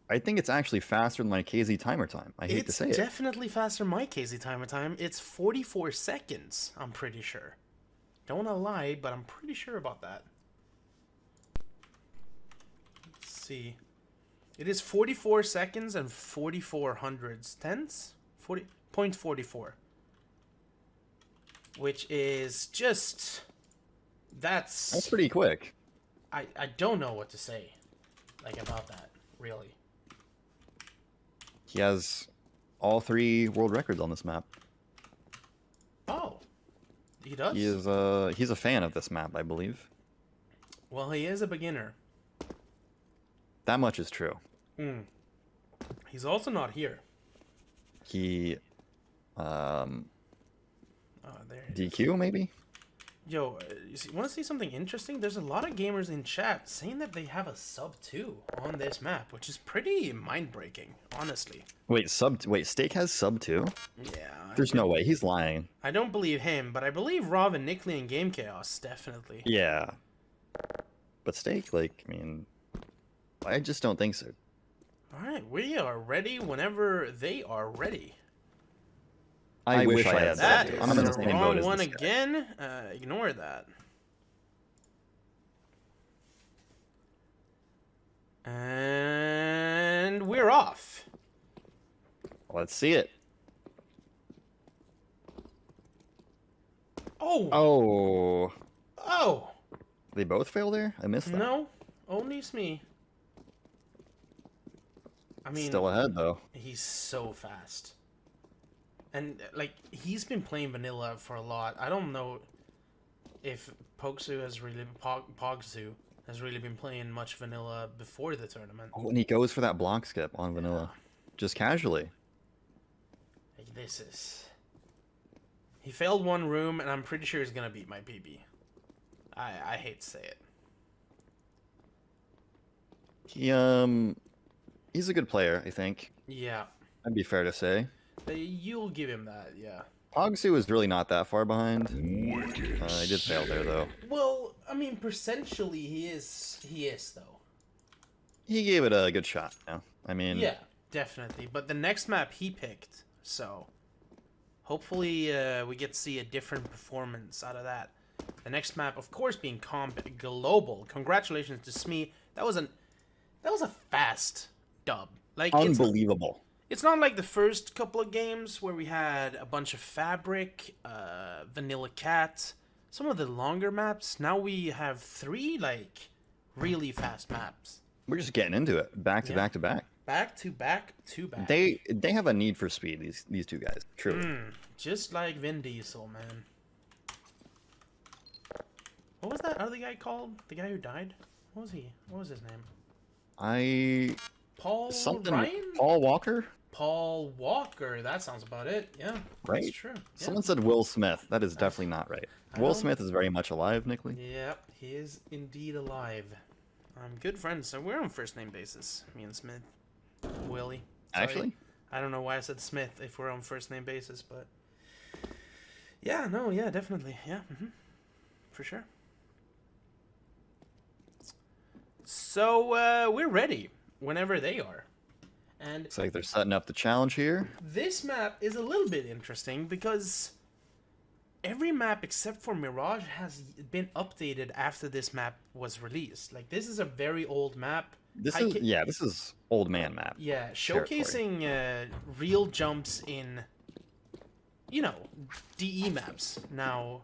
Speaker 2: I think it's actually faster than my KZ timer time. I hate to say it.
Speaker 1: It's definitely faster than my KZ timer time. It's 44 seconds, I'm pretty sure. Don't want to lie, but I'm pretty sure about that. Let's see. It is 44 seconds and 44 hundredths. Tenths? 40.44. Which is just... That's
Speaker 2: pretty quick.
Speaker 1: I don't know what to say, like, about that, really.
Speaker 2: He has all 3 world records on this map.
Speaker 1: Oh, he does?
Speaker 2: He's a fan of this map, I believe.
Speaker 1: Well, he is a beginner.
Speaker 2: That much is true.
Speaker 1: He's also not here.
Speaker 2: He,
Speaker 1: Oh, there he
Speaker 2: DQ maybe?
Speaker 1: Yo, want to see something interesting? There's a lot of gamers in chat saying that they have a sub 2 on this map, which is pretty mind-breaking, honestly.
Speaker 2: Wait, Steak has sub 2?
Speaker 1: Yeah.
Speaker 2: There's no way. He's lying.
Speaker 1: I don't believe him, but I believe Rob and Nickley and Game Chaos, definitely.
Speaker 2: Yeah. But Steak, like, I mean, I just don't think so.
Speaker 1: Alright, we are ready whenever they are ready.
Speaker 2: I wish I had
Speaker 1: That
Speaker 2: sub
Speaker 1: is
Speaker 2: 2. I'm in the
Speaker 1: the
Speaker 2: same boat
Speaker 1: wrong
Speaker 2: as
Speaker 1: one
Speaker 2: this guy.
Speaker 1: again. Ignore that. And we're off.
Speaker 2: Let's see it.
Speaker 1: Oh!
Speaker 2: Oh.
Speaker 1: Oh!
Speaker 2: They both fail there? I missed that.
Speaker 1: No, only Smee. I mean,
Speaker 2: Still ahead, though.
Speaker 1: he's so fast. And, like, he's been playing vanilla for a lot. I don't know if Pogsu has really been playing much vanilla before the tournament.
Speaker 2: Oh, and he goes for that block skip on vanilla. Just casually.
Speaker 1: Like, this is... He failed one room, and I'm pretty sure he's gonna beat my PB. I hate to say it.
Speaker 2: He's a good player, I think.
Speaker 1: Yeah.
Speaker 2: That'd be fair to say.
Speaker 1: You'll give him that, yeah.
Speaker 2: Pogsu is really not that far behind. He did fail there, though.
Speaker 1: Well, I mean, percentually, he is, though.
Speaker 2: He gave it a good shot, yeah. I mean...
Speaker 1: Yeah, definitely. But the next map he picked, so... Hopefully, we get to see a different performance out of that. The next map, of course, being Comp Global. Congratulations to Smee. That was a fast dub. Like,
Speaker 2: Unbelievable.
Speaker 1: It's not like the first couple of games where we had a bunch of Fabric, Vanilla Cat, some of the longer maps. Now we have 3, like, really fast maps.
Speaker 2: We're just getting into it. Back to back to back.
Speaker 1: Back to back to back.
Speaker 2: They have a need for speed, these two guys. Truly.
Speaker 1: Just like Vin Diesel, man. What was that other guy called? The guy who died? What was he? What was his name? Paul Ryan?
Speaker 2: Paul Walker?
Speaker 1: Paul Walker. That sounds about it. Yeah,
Speaker 2: Right?
Speaker 1: that's true. Yeah.
Speaker 2: Someone said Will Smith. That is definitely not right. Will Smith is very much alive, Nickley.
Speaker 1: Yep, he is indeed alive. I'm good friends, so we're on first name basis. Me and Smith. Willie. Sorry.
Speaker 2: Actually?
Speaker 1: I don't know why I said Smith if we're on first name basis, but... Yeah, no, yeah, definitely. Yeah, for sure. So, we're ready whenever they are. And
Speaker 2: Looks like they're setting up the challenge here.
Speaker 1: this map is a little bit interesting because every map except for Mirage has been updated after this map was released. Like, this is a very old map.
Speaker 2: This is old man map.
Speaker 1: Yeah, showcasing real jumps in, you know, DE maps. Now,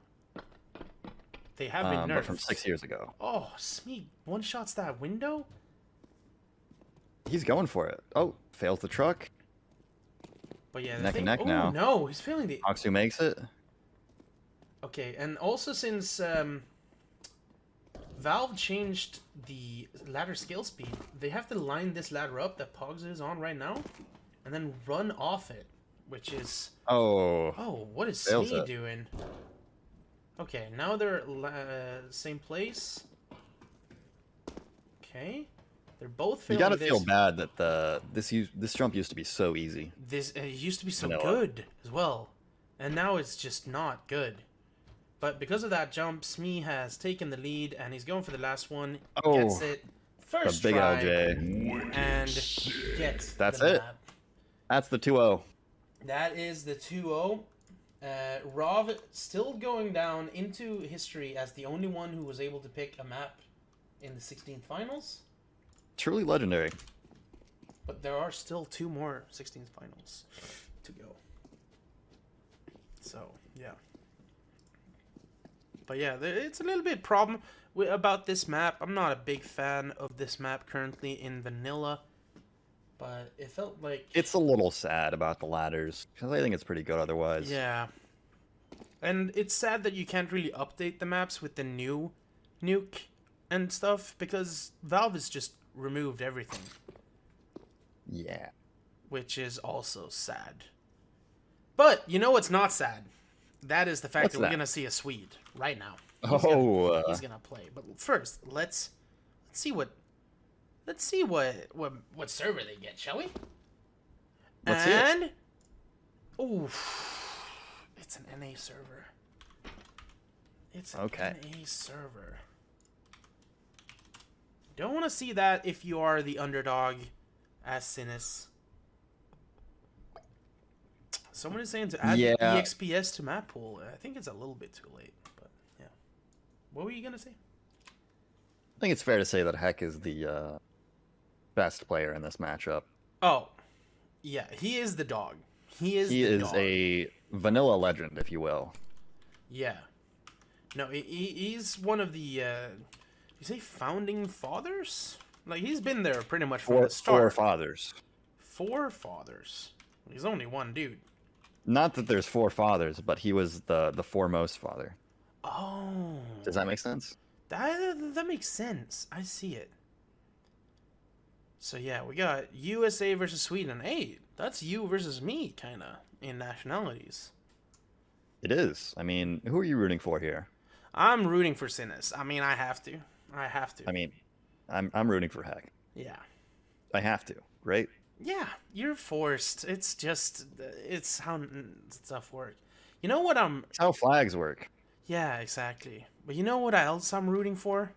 Speaker 1: they have been nerfed.
Speaker 2: But from 6 years ago.
Speaker 1: Oh, Smee one-shots that window?
Speaker 2: He's going for it. Oh, fails the truck.
Speaker 1: But yeah, the
Speaker 2: Neck
Speaker 1: thing...
Speaker 2: and neck
Speaker 1: oh,
Speaker 2: now.
Speaker 1: no, he's feeling the...
Speaker 2: Pogsu makes it.
Speaker 1: Okay, and also since Valve changed the ladder scale speed, they have to line this ladder up that Pogs is on right now, and then run off it, which is...
Speaker 2: Oh.
Speaker 1: Oh, what is
Speaker 2: Fails
Speaker 1: Smee
Speaker 2: it.
Speaker 1: doing? Okay, now they're same place. Okay, they're both
Speaker 2: You
Speaker 1: failing
Speaker 2: gotta
Speaker 1: this.
Speaker 2: feel bad that this jump used to be so easy.
Speaker 1: This it used to be so
Speaker 2: Vanilla.
Speaker 1: good as well, and now it's just not good. But because of that jump, Smee has taken the lead, and he's going for the last one.
Speaker 2: Oh,
Speaker 1: Gets it first
Speaker 2: The big
Speaker 1: try,
Speaker 2: LJ.
Speaker 1: and gets
Speaker 2: That's
Speaker 1: the
Speaker 2: it.
Speaker 1: map.
Speaker 2: That's the 2-0.
Speaker 1: That is the 2-0. Rov still going down into history as the only one who was able to pick a map in the 16th finals.
Speaker 2: Truly legendary.
Speaker 1: But there are still 2 more 16th finals to go. So, yeah. But yeah, it's a little bit problem about this map. I'm not a big fan of this map currently in vanilla. But it felt like...
Speaker 2: It's a little sad about the ladders, because I think it's pretty good otherwise.
Speaker 1: Yeah. And it's sad that you can't really update the maps with the new Nuke and stuff, because Valve has just removed everything.
Speaker 2: Yeah.
Speaker 1: Which is also sad. But, you know what's not sad? That is the fact
Speaker 2: What's
Speaker 1: that we're
Speaker 2: that?
Speaker 1: gonna see a Swede right now. He's gonna play. But first, let's see what server they get, shall we?
Speaker 2: Let's see it.
Speaker 1: And oof, it's an NA server. It's an
Speaker 2: Okay.
Speaker 1: NA server. Don't want to see that if you are the underdog as Sinus. Someone is saying to add
Speaker 2: Yeah.
Speaker 1: EXPS to map pool. I think it's a little bit too late, but yeah. What were you gonna say?
Speaker 2: I think it's fair to say that Heck is the best player in this matchup.
Speaker 1: Oh, yeah, he is the dog. He is dog.
Speaker 2: A vanilla legend, if you will.
Speaker 1: Yeah. No, he's one of the you say founding fathers? Like he's been there pretty much from the start.
Speaker 2: Four fathers.
Speaker 1: Four fathers. He's only one dude.
Speaker 2: Not that there's four fathers, but he was the foremost father.
Speaker 1: Oh.
Speaker 2: Does that make sense?
Speaker 1: That makes sense. I see it. So yeah, we got USA versus Sweden. Hey, that's you versus me, kind of, in nationalities.
Speaker 2: It is. I mean, who are you rooting for here?
Speaker 1: I'm rooting for Sinus. I mean, I have to.
Speaker 2: I mean, I'm rooting for Heck.
Speaker 1: Yeah.
Speaker 2: I have to, right?
Speaker 1: Yeah, you're forced. It's just, it's how stuff work. You know what I'm...
Speaker 2: It's how flags work.
Speaker 1: Yeah, exactly. But you know what else I'm rooting for?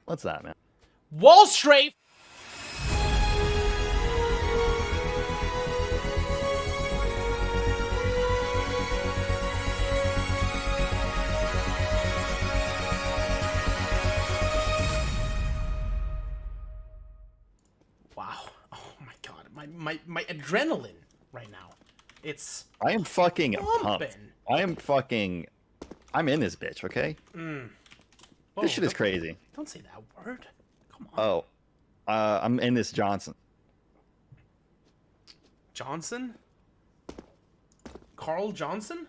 Speaker 2: What's that, man?
Speaker 1: Wall Strafe! Wow. Oh my god. My adrenaline right now. It's
Speaker 2: I am fucking pumped.
Speaker 1: pumping.
Speaker 2: I'm in this bitch, okay?
Speaker 1: Whoa,
Speaker 2: This shit is crazy.
Speaker 1: Don't say that word. Come on.
Speaker 2: Oh. I'm in this Johnson.
Speaker 1: Johnson? Carl Johnson?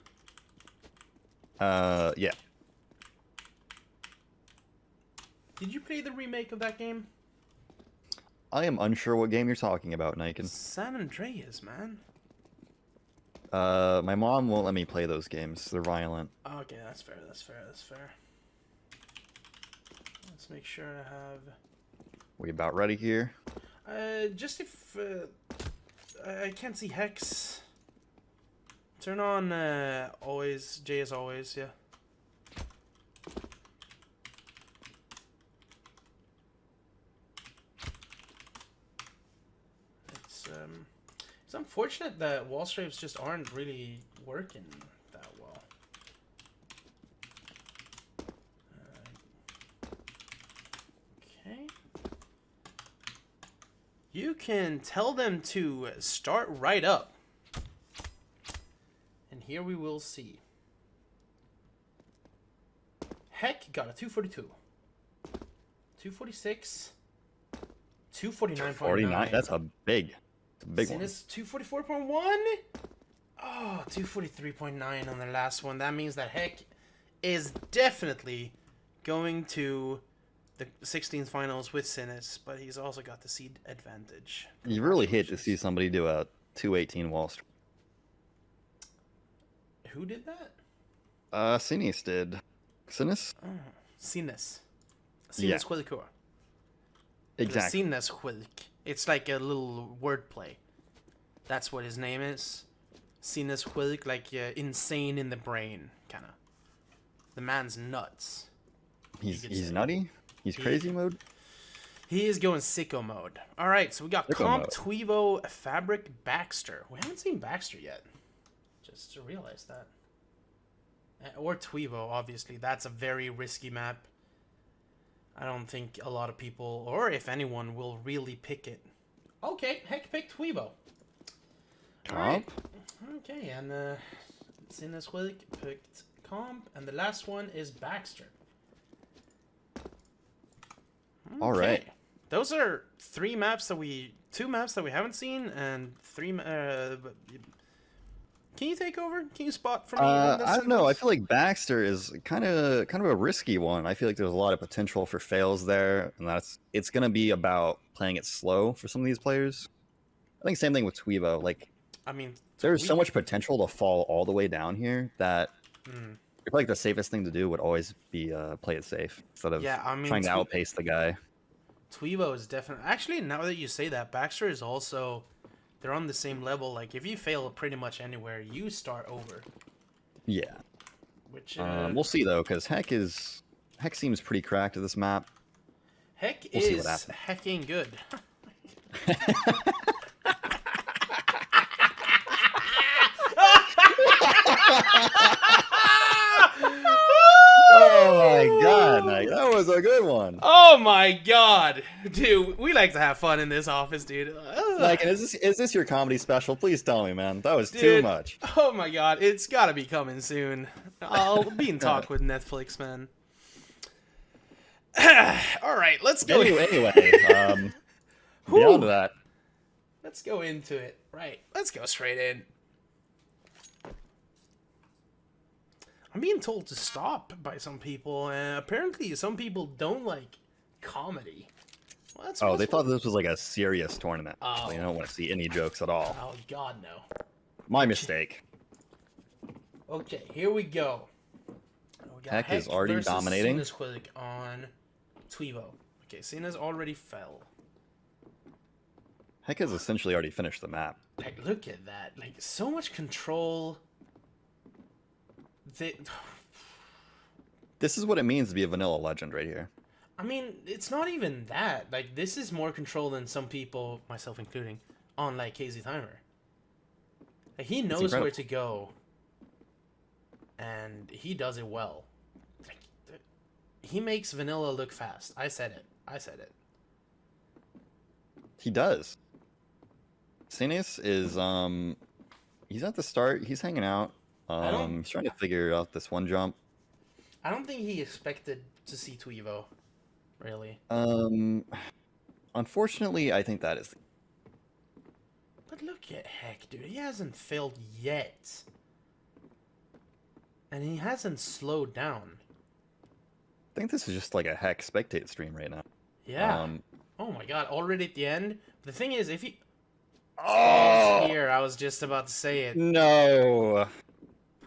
Speaker 2: Yeah.
Speaker 1: Did you play the remake of that game?
Speaker 2: I am unsure what game you're talking about, Niken.
Speaker 1: San Andreas, man.
Speaker 2: My mom won't let me play those games. They're violent.
Speaker 1: Okay, that's fair. Let's make sure I have...
Speaker 2: We about ready here?
Speaker 1: Just if... I can't see Hex. Turn on always, J as always, yeah. It's unfortunate that wall strafes just aren't really working that well. Okay. You can tell them to start right up. And here we will see. Heck got a 242. 246. 249.9.
Speaker 2: 49. That's a big one.
Speaker 1: Sinus 244.1. Oh, 243.9 on the last one. That means that Heck is definitely going to the 16th finals with Sinus, but he's also got the seed advantage.
Speaker 2: You really hate to see somebody do a 218 wall streak.
Speaker 1: Who did that?
Speaker 2: Sinus did. Sinus?
Speaker 1: Oh, Sinus. Sinus Hulkur.
Speaker 2: Exactly.
Speaker 1: Sinus Hulk. It's like a little wordplay. That's what his name is. Sinus Hulk, like insane in the brain, kind of. The man's nuts.
Speaker 2: He's nutty? He's crazy mode?
Speaker 1: He is going sicko mode. All right, so we got
Speaker 2: Sicko
Speaker 1: Comp,
Speaker 2: mode.
Speaker 1: Tweevo, Fabric, Baxter. We haven't seen Baxter yet. Just to realize that. Or Tweevo, obviously. That's a very risky map. I don't think a lot of people, or if anyone, will really pick it. Okay, Heck picked Tweevo.
Speaker 2: Comp?
Speaker 1: Okay, and Sinus Hulk picked Comp, and the last one is Baxter.
Speaker 2: All right.
Speaker 1: Those are two maps that we haven't seen, and can you take over? Can you spot for me?
Speaker 2: I don't know. I feel like Baxter is kind of a risky one. I feel like there's a lot of potential for fails there, and it's gonna be about playing it slow for some of these players. I think same thing with Tweevo. Like,
Speaker 1: I mean,
Speaker 2: there's so much potential to fall all the way down here that I feel like the safest thing to do would always be play it safe instead of
Speaker 1: Yeah, I mean,
Speaker 2: trying to outpace the guy.
Speaker 1: Tweebo is definitely... Actually, now that you say that, Baxter is also... They're on the same level. Like, if you fail pretty much anywhere, you start over.
Speaker 2: Yeah.
Speaker 1: Which,
Speaker 2: We'll see, though, because Heck seems pretty cracked at this map.
Speaker 1: Heck
Speaker 2: We'll see what
Speaker 1: is
Speaker 2: happens.
Speaker 1: hecking good.
Speaker 2: Oh my god, Mike, that was a good one.
Speaker 1: Oh my god, dude, we like to have fun in this office, dude.
Speaker 2: Like, is this your comedy special? Please tell me, man. That was too
Speaker 1: Dude,
Speaker 2: much.
Speaker 1: Oh my god, it's gotta be coming soon. I'll be in talk with Netflix, man. All right, let's go.
Speaker 2: Anyway, beyond that,
Speaker 1: Let's go into it. Right, let's go straight in. I'm being told to stop by some people, and apparently some people don't like comedy. Well,
Speaker 2: they thought this was like a serious tournament.
Speaker 1: Oh.
Speaker 2: They don't want to see any jokes at all.
Speaker 1: Oh god, no.
Speaker 2: My mistake.
Speaker 1: Okay, here we go. We got
Speaker 2: Heck is already
Speaker 1: versus
Speaker 2: dominating.
Speaker 1: Sinasquillic on Tweebo. Okay, Sinas already fell.
Speaker 2: Heck has essentially already finished the map.
Speaker 1: Like, look at that. Like, so much control.
Speaker 2: This is what it means to be a vanilla legend right here.
Speaker 1: I mean, it's not even that. Like, this is more control than some people, myself including, on, like, KZ Timer. Like, he knows where to go. And he does it well. Like, he makes vanilla look fast. I said it.
Speaker 2: He does. Sinus is, he's at the start. He's hanging out. He's trying to figure out this one jump.
Speaker 1: I don't think he expected to see Tweebo, really.
Speaker 2: Unfortunately, I think that is.
Speaker 1: But look at Heck, dude. He hasn't failed yet. And he hasn't slowed down.
Speaker 2: I think this is just like a Heck spectate stream right now.
Speaker 1: Yeah. Oh my god, already at the end? The thing is, if he...
Speaker 2: Oh!
Speaker 1: Here, I was just about to say it.
Speaker 2: No!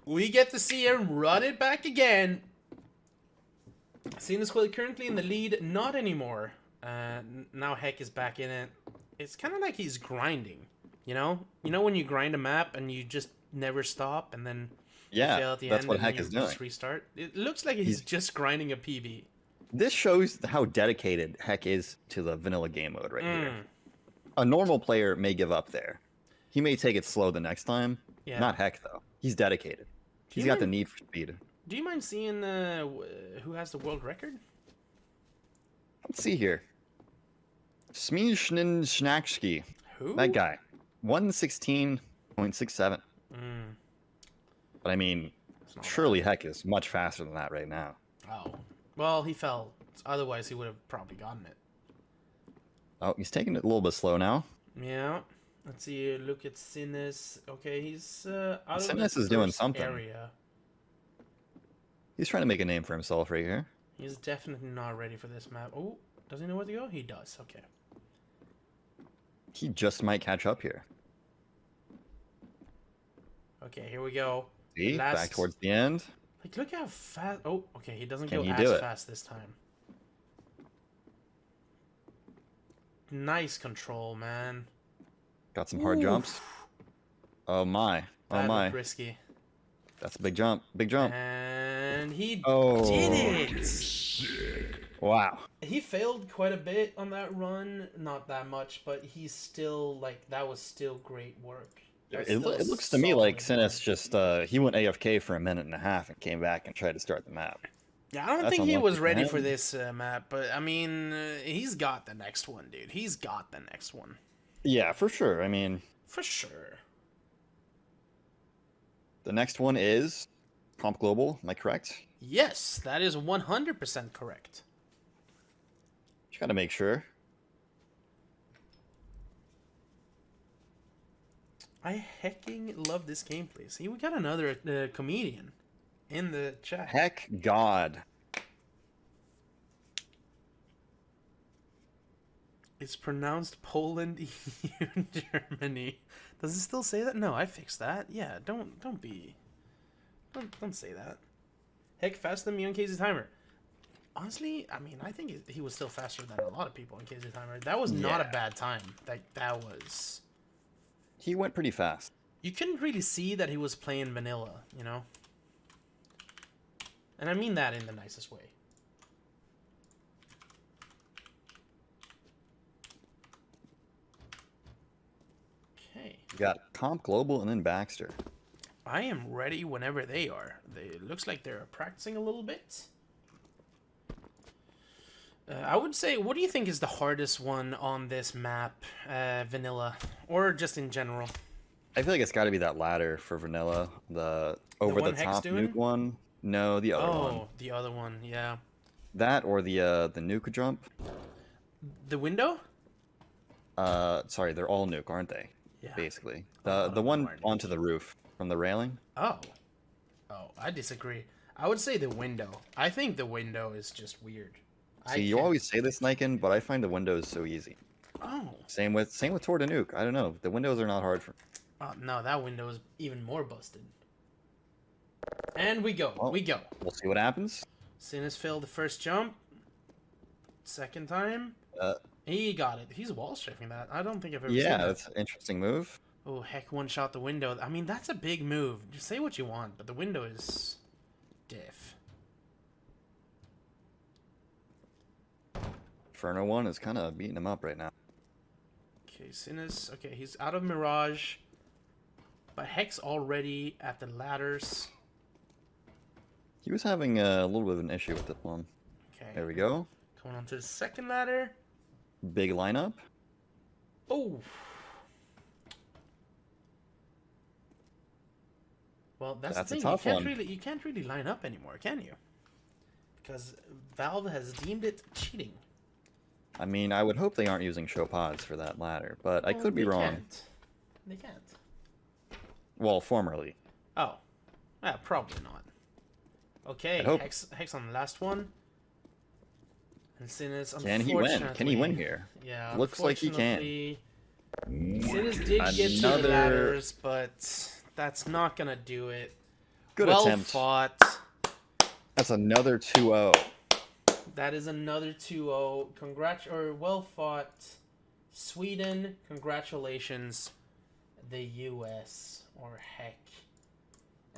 Speaker 1: We get to see him run it back again. Sinasquillic currently in the lead, not anymore. Now Heck is back in it. It's kind of like he's grinding, you know? You know when you grind a map and you just never stop and then you fail at the
Speaker 2: that's
Speaker 1: end
Speaker 2: what
Speaker 1: and
Speaker 2: Heck
Speaker 1: then
Speaker 2: is
Speaker 1: you
Speaker 2: doing.
Speaker 1: just restart? It looks like he's just grinding a PB.
Speaker 2: This shows how dedicated Heck is to the vanilla game mode right here. A normal player may give up there. He may take it slow the next time.
Speaker 1: Yeah.
Speaker 2: Not Heck, though. He's dedicated. He's got the need for speed.
Speaker 1: Do you mind seeing who has the world record?
Speaker 2: Let's see here. Smee Schnakski.
Speaker 1: Who?
Speaker 2: That guy. 116.67. But I mean, surely Heck is much faster than that right now.
Speaker 1: Oh. Well, he fell. Otherwise, he would have probably gotten it.
Speaker 2: Oh, he's taking it a little bit slow now.
Speaker 1: Yeah. Let's see. Look at Sinus. Okay, he's out of
Speaker 2: Sinus
Speaker 1: the
Speaker 2: is doing
Speaker 1: first
Speaker 2: something.
Speaker 1: area.
Speaker 2: He's trying to make a name for himself right here.
Speaker 1: He's definitely not ready for this map. Oh, does he know where to go? He does. Okay.
Speaker 2: He just might catch up here.
Speaker 1: Okay, here we go.
Speaker 2: See? Back towards the end.
Speaker 1: Like, look how fast... Oh, okay, he doesn't
Speaker 2: Can
Speaker 1: go
Speaker 2: he
Speaker 1: as
Speaker 2: do it?
Speaker 1: fast this time. Nice control, man.
Speaker 2: Got some hard jumps. Oh my. Oh
Speaker 1: That
Speaker 2: my.
Speaker 1: looked risky.
Speaker 2: That's a big jump. Big jump.
Speaker 1: And he
Speaker 2: did
Speaker 1: it!
Speaker 2: Wow.
Speaker 1: He failed quite a bit on that run. Not that much, but he's still, like, that was still great work.
Speaker 2: It looks to me like Sinus just, he went AFK for a minute and a half and came back and tried to start the map.
Speaker 1: Yeah, I don't
Speaker 2: That's
Speaker 1: think he was
Speaker 2: unlucky for
Speaker 1: ready
Speaker 2: him.
Speaker 1: for this map, but, I mean, he's got the next one, dude. He's got the next one.
Speaker 2: Yeah, for sure. I mean,
Speaker 1: For sure.
Speaker 2: the next one is Comp Global. Am I correct?
Speaker 1: Yes, that is 100% correct.
Speaker 2: Just gotta make sure.
Speaker 1: I hecking love this gameplay. See, we got another comedian in the chat.
Speaker 2: Heck God.
Speaker 1: It's pronounced Poland, EU, Germany. Does it still say that? No, I fixed that. Yeah, don't be Don't say that. Heck, faster than me on KZ Timer. Honestly, I mean, I think he was still faster than a lot of people on KZ Timer. That was not a bad time. That was...
Speaker 2: He went pretty fast.
Speaker 1: You couldn't really see that he was playing vanilla, you know? And I mean that in the nicest way. Okay.
Speaker 2: You got Comp Global and then Baxter.
Speaker 1: I am ready whenever they are. It looks like they're practicing a little bit. I would say, what do you think is the hardest one on this map, vanilla, or just in general?
Speaker 2: I feel like it's got to be that ladder for vanilla. The over the top nuke one. No, the other one.
Speaker 1: Oh, the other one, yeah.
Speaker 2: That or the nuke jump.
Speaker 1: The window?
Speaker 2: Sorry, they're all nuke, aren't they?
Speaker 1: Yeah.
Speaker 2: Basically, the one onto the roof from the railing.
Speaker 1: Oh, I disagree. I would say the window. I think the window is just weird.
Speaker 2: See, you always say this, Niken, but I find the windows so easy.
Speaker 1: Oh.
Speaker 2: Same with Toward a Nuke. I don't know. The windows are not hard for.
Speaker 1: Oh no, that window is even more busted. And we go.
Speaker 2: Well,
Speaker 1: we go.
Speaker 2: We'll see what happens.
Speaker 1: Sinus failed the first jump. Second time. He got it. He's wall strafing that. I don't think I've ever seen that.
Speaker 2: Yeah, that's an interesting move.
Speaker 1: Oh, heck, one shot the window. I mean, that's a big move. Just say what you want, but the window is diff.
Speaker 2: Inferno 1 is kind of beating him up right now.
Speaker 1: Okay, Sinus. Okay, he's out of Mirage. But Heck's already at the ladders.
Speaker 2: He was having a little bit of an issue with this one.
Speaker 1: Okay.
Speaker 2: There we go.
Speaker 1: Coming on to the second ladder.
Speaker 2: Big lineup.
Speaker 1: Oh. Well, that's the thing.
Speaker 2: a tough one.
Speaker 1: You can't really line up anymore, can you? Because Valve has deemed it cheating.
Speaker 2: I mean, I would hope they aren't using show pods for that ladder, but I could be wrong.
Speaker 1: Can't. They can't.
Speaker 2: Well, formerly.
Speaker 1: Oh. Yeah, probably not. Okay,
Speaker 2: I hope.
Speaker 1: Hex on the last one. And Sinus,
Speaker 2: Can he win? Can he win here?
Speaker 1: Yeah,
Speaker 2: Looks like he can.
Speaker 1: Sinus did get to the ladders, but that's not gonna do it.
Speaker 2: Good
Speaker 1: well
Speaker 2: attempt.
Speaker 1: Fought.
Speaker 2: That's another 2-0.
Speaker 1: That is another 2-0. Well fought, Sweden. Congratulations, the U.S. or heck.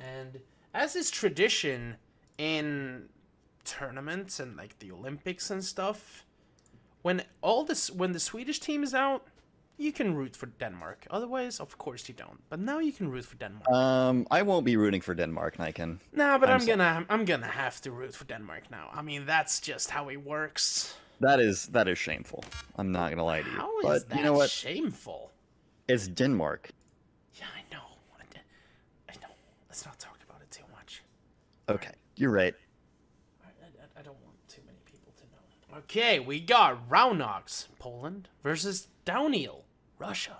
Speaker 1: And as is tradition in tournaments and like the Olympics and stuff, when the Swedish team is out, you can root for Denmark. Otherwise, of course you don't. But now you can root for Denmark.
Speaker 2: I won't be rooting for Denmark, Niken.
Speaker 1: No, but I'm gonna have to root for Denmark now. I mean, that's just how it works.
Speaker 2: That is shameful. I'm not gonna lie to you.
Speaker 1: How is
Speaker 2: but
Speaker 1: that
Speaker 2: you know what?
Speaker 1: shameful?
Speaker 2: It's Denmark.
Speaker 1: Yeah, I know. Let's not talk about it too much.
Speaker 2: Okay, you're right.
Speaker 1: I don't want too many people to know. Okay, we got Raunox, Poland, versus Downhill, Russia.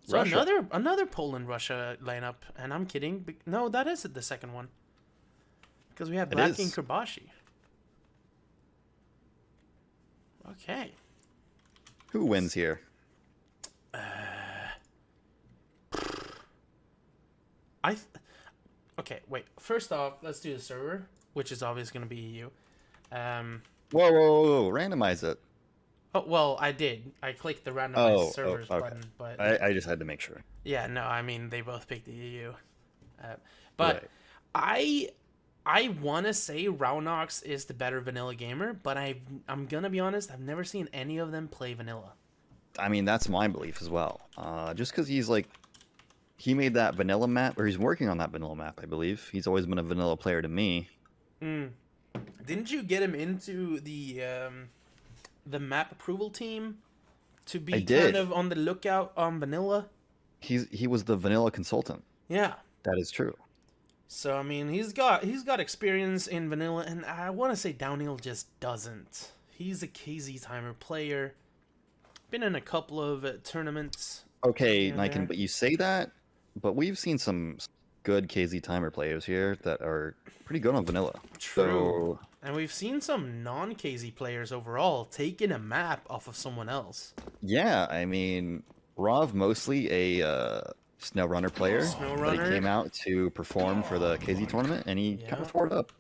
Speaker 1: So
Speaker 2: Russia.
Speaker 1: another Poland-Russia lineup, and I'm kidding. No, that is the second one. Because we have Blackie and Kirbashi. Okay.
Speaker 2: Who wins here?
Speaker 1: Okay, wait. First off, let's do the server, which is obviously going to be EU.
Speaker 2: Whoa. Randomize it.
Speaker 1: Oh, well, I did. I clicked the randomize servers
Speaker 2: okay.
Speaker 1: button, but
Speaker 2: I just had to make sure.
Speaker 1: yeah, no, I mean they both picked the EU. But
Speaker 2: Right.
Speaker 1: I want to say Raunox is the better vanilla gamer, but I'm gonna be honest, I've never seen any of them play vanilla.
Speaker 2: I mean, that's my belief as well. Just because he made that vanilla map, or he's working on that vanilla map, I believe. He's always been a vanilla player to me.
Speaker 1: Didn't you get him into the map approval team to be kind of on the lookout on vanilla?
Speaker 2: He was the vanilla consultant.
Speaker 1: Yeah.
Speaker 2: That is true.
Speaker 1: So I mean, he's got experience in vanilla, and I want to say Downhill just doesn't. He's a KZ Timer player. Been in a couple of tournaments.
Speaker 2: Okay, Niken, but you say that, but we've seen some good KZ Timer players here that are pretty good on vanilla.
Speaker 1: True. And we've seen some non-KZ players overall taking a map off of someone else.
Speaker 2: Yeah, I mean, Rav mostly a SnowRunner player.
Speaker 1: SnowRunner.
Speaker 2: But he came out to perform for the KZ tournament, and he
Speaker 1: Yeah.
Speaker 2: kind of tore it up.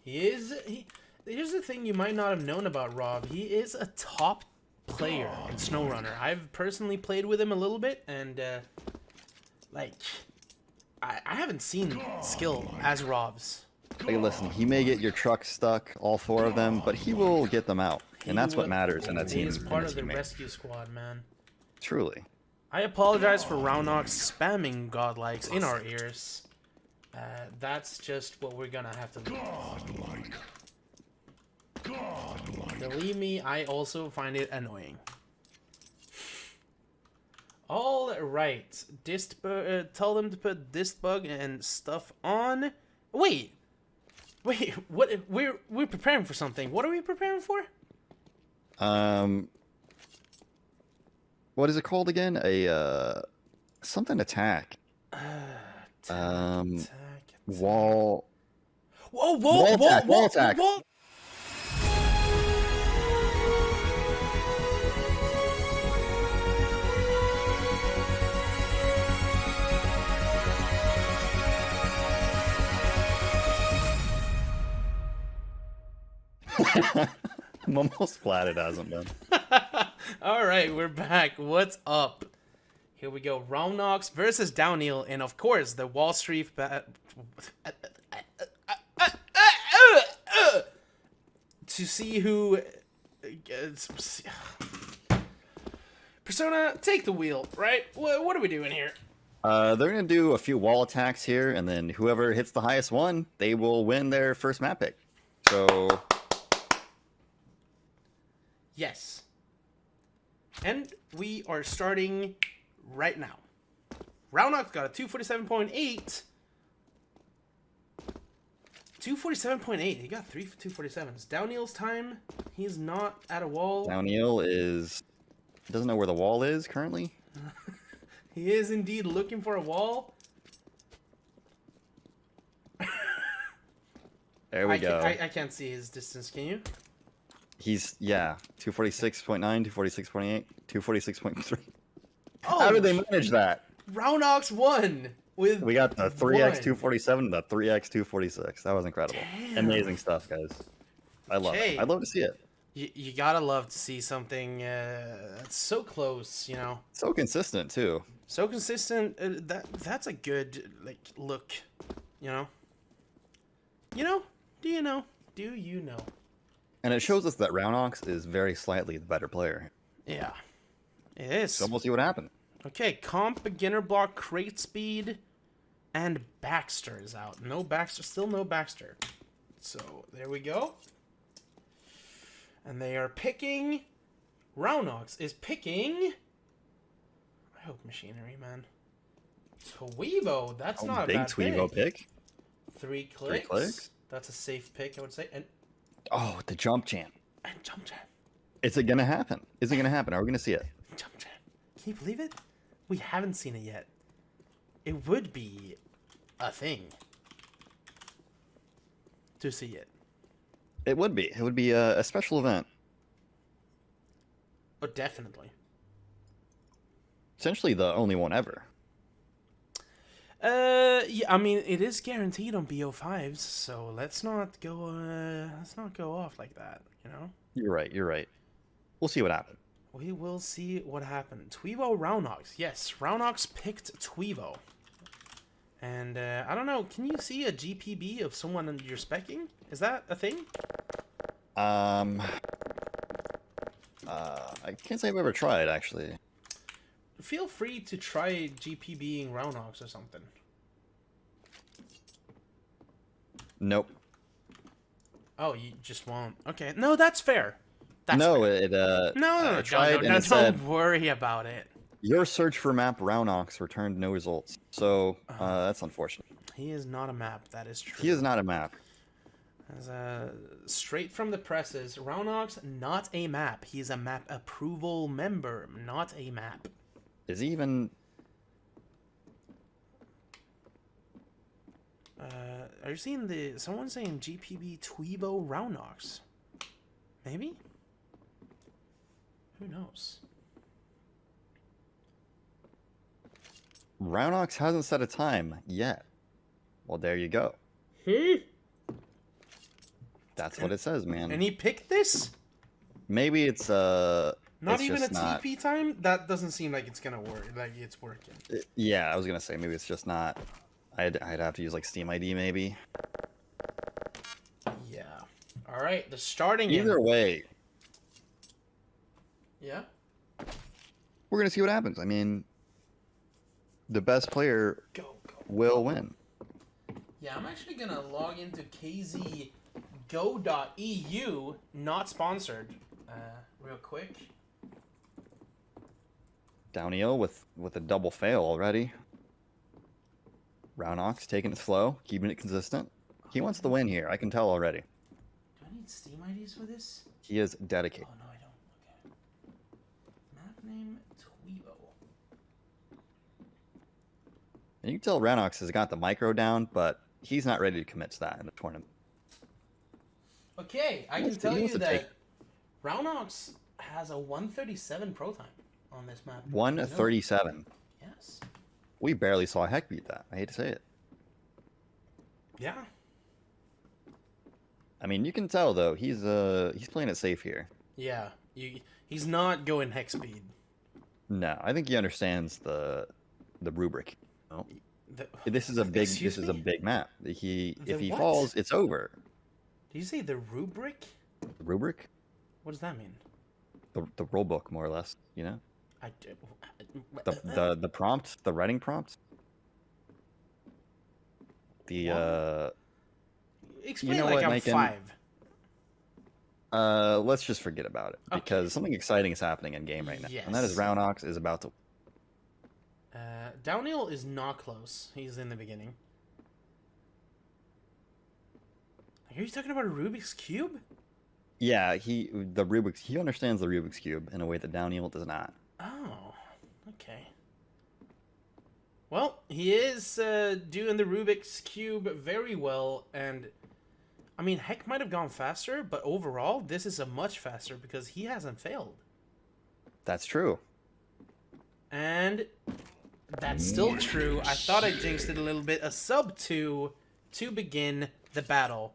Speaker 1: Here's the thing you might not have known about Rob. He is a top player in SnowRunner. I've personally played with him a little bit, and like, I haven't seen skill as Rob's.
Speaker 2: Hey, listen, he may get your truck stuck, all 4 of them, but he will get them out, and that's what matters in a team.
Speaker 1: He is part of the
Speaker 2: teammate.
Speaker 1: rescue squad, man.
Speaker 2: Truly.
Speaker 1: I apologize for Raunox spamming godlikes in our ears. That's just what we're gonna have to do. Believe me, I also find it annoying. All right, tell them to put dist bug and stuff on. Wait, what? We're preparing for something. What are we preparing for?
Speaker 2: What is it called again? A something attack.
Speaker 1: Attack.
Speaker 2: Wall.
Speaker 1: Whoa!
Speaker 2: Wall attack. I'm almost glad it hasn't been.
Speaker 1: All right, we're back. What's up? Here we go. Raunox versus Downhill, and of course the Wall Street. To see who. Persona, take the wheel. Right? What are we doing here?
Speaker 2: They're gonna do a few wall attacks here, and then whoever hits the highest one, they will win their first map pick. So.
Speaker 1: Yes. And we are starting right now. Raunox got a 247.8. 247.8. He got 3 247s. Downhill's time. He's not at a wall.
Speaker 2: Downhill doesn't know where the wall is currently.
Speaker 1: He is indeed looking for a wall.
Speaker 2: There we go.
Speaker 1: I can't see his distance. Can you?
Speaker 2: He's 246.9, 246.8, 246.3.
Speaker 1: Oh,
Speaker 2: How did they manage that?
Speaker 1: Raunox won with.
Speaker 2: We got the 3x
Speaker 1: one.
Speaker 2: 247 and the 3x 246. That was incredible.
Speaker 1: Damn.
Speaker 2: Amazing stuff, guys. I love
Speaker 1: Okay.
Speaker 2: it. I'd love to see it.
Speaker 1: You gotta love to see something that's so close, you know.
Speaker 2: So consistent too.
Speaker 1: So consistent. That's a good look, you know. You know? Do you know? Do you know?
Speaker 2: And it shows us that Raunox is very slightly the better player.
Speaker 1: Yeah, it is.
Speaker 2: So we'll see what happens.
Speaker 1: Okay, comp, beginner block, crate speed, and Baxter is out. No Baxter, still no Baxter. So there we go. And they are picking. Raunox is picking. I hope machinery, man. Tweevo, that's not a
Speaker 2: big
Speaker 1: bad
Speaker 2: Tweevo pick.
Speaker 1: 3 clicks.
Speaker 2: 3 clicks.
Speaker 1: That's a safe pick, I would say. And
Speaker 2: The jump champ.
Speaker 1: jump jam.
Speaker 2: Is it gonna happen? Is it gonna happen? Are we gonna see it?
Speaker 1: Jump jam. Can you believe it? We haven't seen it yet. It would be a thing to see it.
Speaker 2: It would be. It would be a special event.
Speaker 1: Oh, definitely.
Speaker 2: Essentially the only one ever.
Speaker 1: Yeah, I mean, it is guaranteed on BO5s, so let's not go off like that, you know?
Speaker 2: You're right. You're right. We'll see what happens.
Speaker 1: We will see what happened. Tweevo Raunox. Yes, Raunox picked Tweevo. And, I don't know, can you see a GPB of someone you're speccing? Is that a thing?
Speaker 2: I can't say I've ever tried, actually.
Speaker 1: Feel free to try GPBing Raunox or something.
Speaker 2: Nope.
Speaker 1: Oh, you just won't. Okay, no, that's fair. That's
Speaker 2: No,
Speaker 1: fair.
Speaker 2: it,
Speaker 1: No,
Speaker 2: I tried and it
Speaker 1: don't
Speaker 2: said,
Speaker 1: worry about it.
Speaker 2: your search for map Raunox returned no results. So, that's unfortunate.
Speaker 1: He is not a map, that is true.
Speaker 2: He is not a map.
Speaker 1: As, straight from the presses, Raunox, not a map. He's a map approval member, not a map.
Speaker 2: Is he even...
Speaker 1: Are you seeing someone saying GPB Tweevo Raunox? Maybe? Who knows?
Speaker 2: Raunox hasn't set a time yet. Well, there you go. That's what it says, man.
Speaker 1: And he picked this?
Speaker 2: Maybe it's
Speaker 1: Not
Speaker 2: it's
Speaker 1: even a
Speaker 2: just not-
Speaker 1: TP time? That doesn't seem like it's gonna work. Like it's working.
Speaker 2: Yeah, I was gonna say maybe it's just not. I'd have to use like Steam ID maybe.
Speaker 1: Yeah. All right, the starting.
Speaker 2: Either way,
Speaker 1: Yeah.
Speaker 2: we're gonna see what happens. I mean, the best player
Speaker 1: Go.
Speaker 2: will win.
Speaker 1: Yeah, I'm actually gonna log into kzgo.eu, not sponsored, real quick.
Speaker 2: Downhill with a double fail already. Raunox taking it slow, keeping it consistent. He wants the win here. I can tell already.
Speaker 1: Do I need Steam IDs for this?
Speaker 2: He is dedicated.
Speaker 1: Oh no, I don't. Okay. Map name Tweebo.
Speaker 2: And you can tell Raunox has got the micro down, but he's not ready to commit to that in the tournament.
Speaker 1: Okay, I can
Speaker 2: wants to-
Speaker 1: tell
Speaker 2: he
Speaker 1: you
Speaker 2: wants to
Speaker 1: that
Speaker 2: take-
Speaker 1: Raunox has a 137 pro time on this map.
Speaker 2: 137.
Speaker 1: Yes.
Speaker 2: We barely saw Heck beat that. I hate to say it.
Speaker 1: Yeah.
Speaker 2: I mean, you can tell though he's playing it safe here.
Speaker 1: Yeah. He's not going hex speed.
Speaker 2: No, I think he understands the rubric. No. This is a big
Speaker 1: Excuse
Speaker 2: this is a
Speaker 1: me?
Speaker 2: big map. If he
Speaker 1: what?
Speaker 2: falls, it's over.
Speaker 1: Did you say the rubric?
Speaker 2: The rubric,
Speaker 1: What does that mean?
Speaker 2: the rule book, more or less. You know,
Speaker 1: I
Speaker 2: the prompt, the writing prompt. The
Speaker 1: Explain
Speaker 2: know
Speaker 1: like
Speaker 2: what,
Speaker 1: I'm
Speaker 2: Mike,
Speaker 1: 5.
Speaker 2: let's just forget about it
Speaker 1: Okay.
Speaker 2: because something exciting is happening in game right now, and that is
Speaker 1: Yes.
Speaker 2: Raunox is about to.
Speaker 1: Downhill is not close. He's in the beginning. Are you talking about a Rubik's Cube?
Speaker 2: Yeah, he understands the Rubik's cube in a way that Downhill does not.
Speaker 1: Oh, okay. Well, he is doing the Rubik's Cube very well, and I mean, Heck might have gone faster, but overall, this is a much faster because he hasn't failed.
Speaker 2: That's true.
Speaker 1: And that's still true. I thought I jinxed it a little bit. A sub 2 to begin the battle.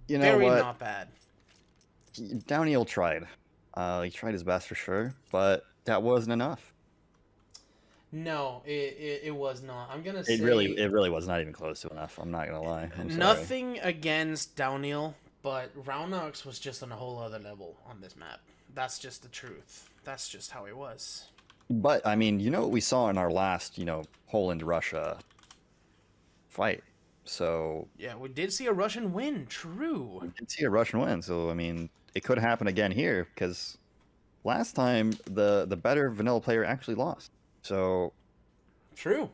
Speaker 2: You know
Speaker 1: Very
Speaker 2: what?
Speaker 1: not bad.
Speaker 2: Downhill tried. He tried his best for sure, but that wasn't enough.
Speaker 1: No, it was not. I'm gonna say
Speaker 2: It really was not even close to enough. I'm not gonna lie. I'm sorry.
Speaker 1: nothing against Downhill, but Raunox was just on a whole other level on this map. That's just the truth. That's just how it was.
Speaker 2: But I mean, you know what we saw in our last, Poland Russia fight. So
Speaker 1: Yeah, we did see a Russian win. True.
Speaker 2: we did see a Russian win. So I mean, it could happen again here because last time the better vanilla player actually lost. So
Speaker 1: True.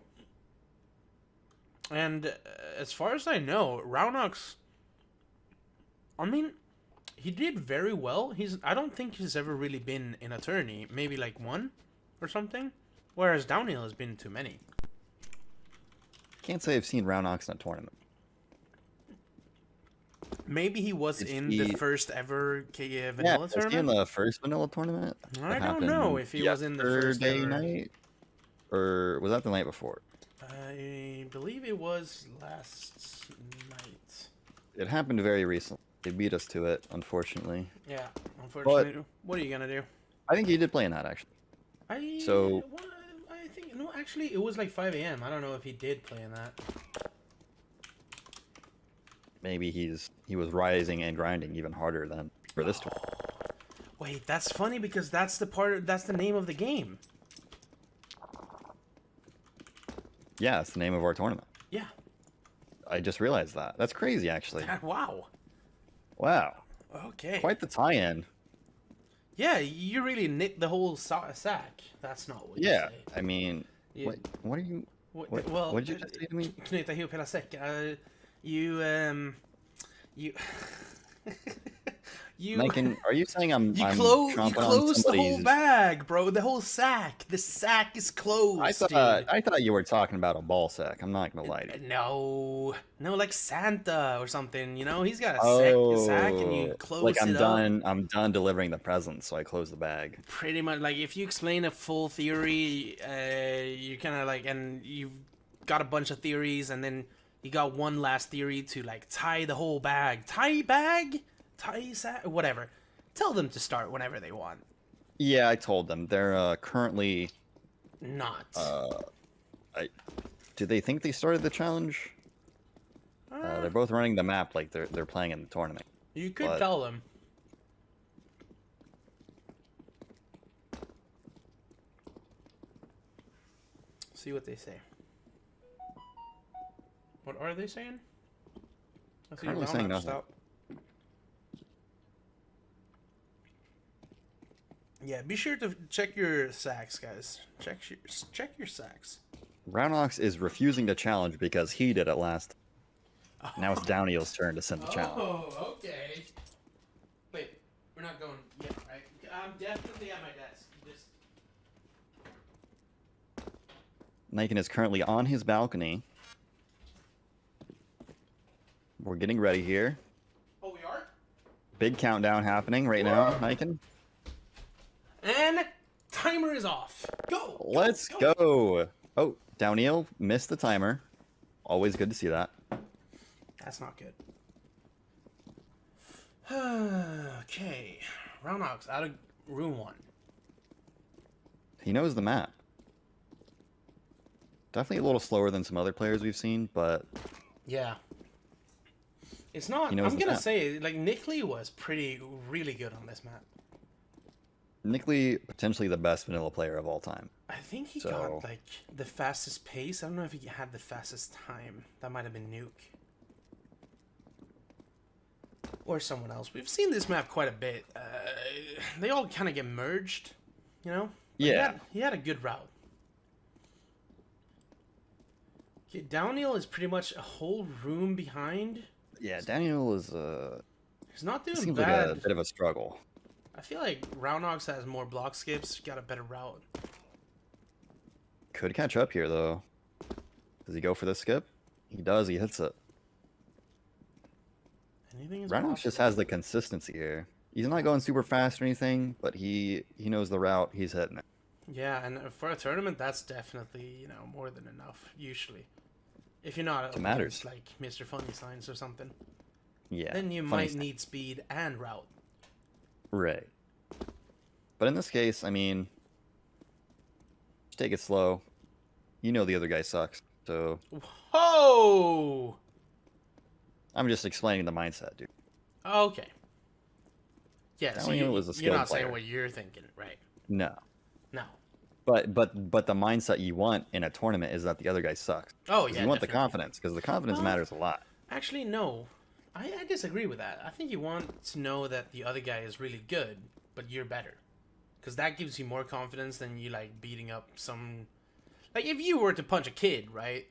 Speaker 1: And as far as I know, Raunox, I mean, he did very well. I don't think he's ever really been in a tourney. Maybe like one or something. Whereas Downhill has been to many.
Speaker 2: can't say I've seen Raunox in a tournament.
Speaker 1: Maybe he was
Speaker 2: Is
Speaker 1: in
Speaker 2: he-
Speaker 1: the first ever vanilla
Speaker 2: Yeah, was he in
Speaker 1: tournament.
Speaker 2: the first vanilla tournament?
Speaker 1: I
Speaker 2: That
Speaker 1: don't know
Speaker 2: happened
Speaker 1: if he was in the first
Speaker 2: yesterday
Speaker 1: ever.
Speaker 2: night, or was that the night before?
Speaker 1: I believe it was last night.
Speaker 2: It happened very recently. They beat us to it, unfortunately.
Speaker 1: Yeah, unfortunately. What are you gonna do?
Speaker 2: I think he did play in that actually.
Speaker 1: I think no. Actually, it was like 5 a.m. I don't know if he did play in that.
Speaker 2: Maybe he was rising and grinding even harder than for this tournament.
Speaker 1: Wait, that's funny because that's the name of the game.
Speaker 2: Yeah, it's the name of our tournament.
Speaker 1: Yeah.
Speaker 2: I just realized that. That's crazy, actually.
Speaker 1: Wow.
Speaker 2: Wow,
Speaker 1: Okay.
Speaker 2: quite the tie-in.
Speaker 1: Yeah, you really nicked the whole sack. That's not what you
Speaker 2: Yeah,
Speaker 1: say.
Speaker 2: I mean,
Speaker 1: You-
Speaker 2: what are you?
Speaker 1: Well,
Speaker 2: what did you just say to me?
Speaker 1: Knyta ihop hela säcken. You
Speaker 2: Lincoln, are you saying I'm
Speaker 1: You
Speaker 2: chomping on
Speaker 1: closed the whole
Speaker 2: somebody's...
Speaker 1: bag, bro. The whole sack. The sack is closed,
Speaker 2: I thought you were talking about a ball sack. I'm not gonna lie to you.
Speaker 1: No, like Santa or something. You know, he's got a sack, and you close
Speaker 2: like
Speaker 1: it up.
Speaker 2: I'm done delivering the presents, so I close the bag.
Speaker 1: Pretty much, like if you explain a full theory, you kind of like, and you've got a bunch of theories, and then you got one last theory to like tie the whole bag, tie sack, whatever. Tell them to start whenever they want.
Speaker 2: Yeah, I told them they're currently
Speaker 1: Not.
Speaker 2: Do they think they started the challenge? They're both running the map like they're playing in the tournament.
Speaker 1: You could tell them. See what they say. What are they saying? I see
Speaker 2: Currently saying nothing.
Speaker 1: out. Yeah, be sure to check your sacks, guys. Check your sacks.
Speaker 2: Raunox is refusing to challenge because he did it last. Now it's Downhiel's turn to send the challenge.
Speaker 1: Oh, okay. Wait, we're not going yet, right? I'm definitely at my desk. Just...
Speaker 2: Niken is currently on his balcony. We're getting ready here.
Speaker 1: Oh, we are?
Speaker 2: Big countdown happening right now, Niken.
Speaker 1: And timer is off. Go!
Speaker 2: Let's go! Oh, Downhill missed the timer. Always good to see that.
Speaker 1: That's not good. Okay. Raunox out of room 1.
Speaker 2: He knows the map. Definitely a little slower than some other players we've seen, but...
Speaker 1: Yeah. It's not...
Speaker 2: He knows
Speaker 1: I'm
Speaker 2: the
Speaker 1: gonna
Speaker 2: map.
Speaker 1: say, like, Nick Lee was really good on this map.
Speaker 2: Nick Lee, potentially the best vanilla player of all time.
Speaker 1: I think he got, like, the fastest pace. I don't know if he had the fastest time. That might have been Nuke. Or someone else. We've seen this map quite a bit. They all kind of get merged, you know?
Speaker 2: Yeah.
Speaker 1: He had a good route. Okay, Downhill is pretty much a whole room behind.
Speaker 2: Yeah, Daniel is
Speaker 1: He's not doing
Speaker 2: seems
Speaker 1: bad.
Speaker 2: like a bit of a struggle.
Speaker 1: I feel like Raunox has more block skips, got a better route.
Speaker 2: Could catch up here though. Does he go for the skip? He does. He hits it.
Speaker 1: Anything is
Speaker 2: Raunox just has the consistency here. He's not going super fast or anything, but he knows the route. He's hitting it.
Speaker 1: Yeah, and for a tournament, that's definitely, you know, more than enough, usually. If you're not
Speaker 2: It matters.
Speaker 1: like Mr. Funny Signs or something.
Speaker 2: Yeah.
Speaker 1: Then you
Speaker 2: funny
Speaker 1: might
Speaker 2: stuff.
Speaker 1: need speed and route.
Speaker 2: Right. But in this case, I mean, just take it slow. You know the other guy sucks, so
Speaker 1: Whoa!
Speaker 2: I'm just explaining the mindset, dude.
Speaker 1: Okay. Yeah, so
Speaker 2: Downhill was a
Speaker 1: you're
Speaker 2: skilled
Speaker 1: not saying
Speaker 2: player.
Speaker 1: what you're thinking, right?
Speaker 2: No.
Speaker 1: No.
Speaker 2: But the mindset you want in a tournament is that the other guy sucks.
Speaker 1: Oh,
Speaker 2: 'Cause
Speaker 1: yeah,
Speaker 2: you want the
Speaker 1: definitely.
Speaker 2: confidence, because the confidence
Speaker 1: Well,
Speaker 2: matters a lot.
Speaker 1: Actually, no. I disagree with that. I think you want to know that the other guy is really good, but you're better. Because that gives you more confidence than you, like, beating up some... Like, if you were to punch a kid, right?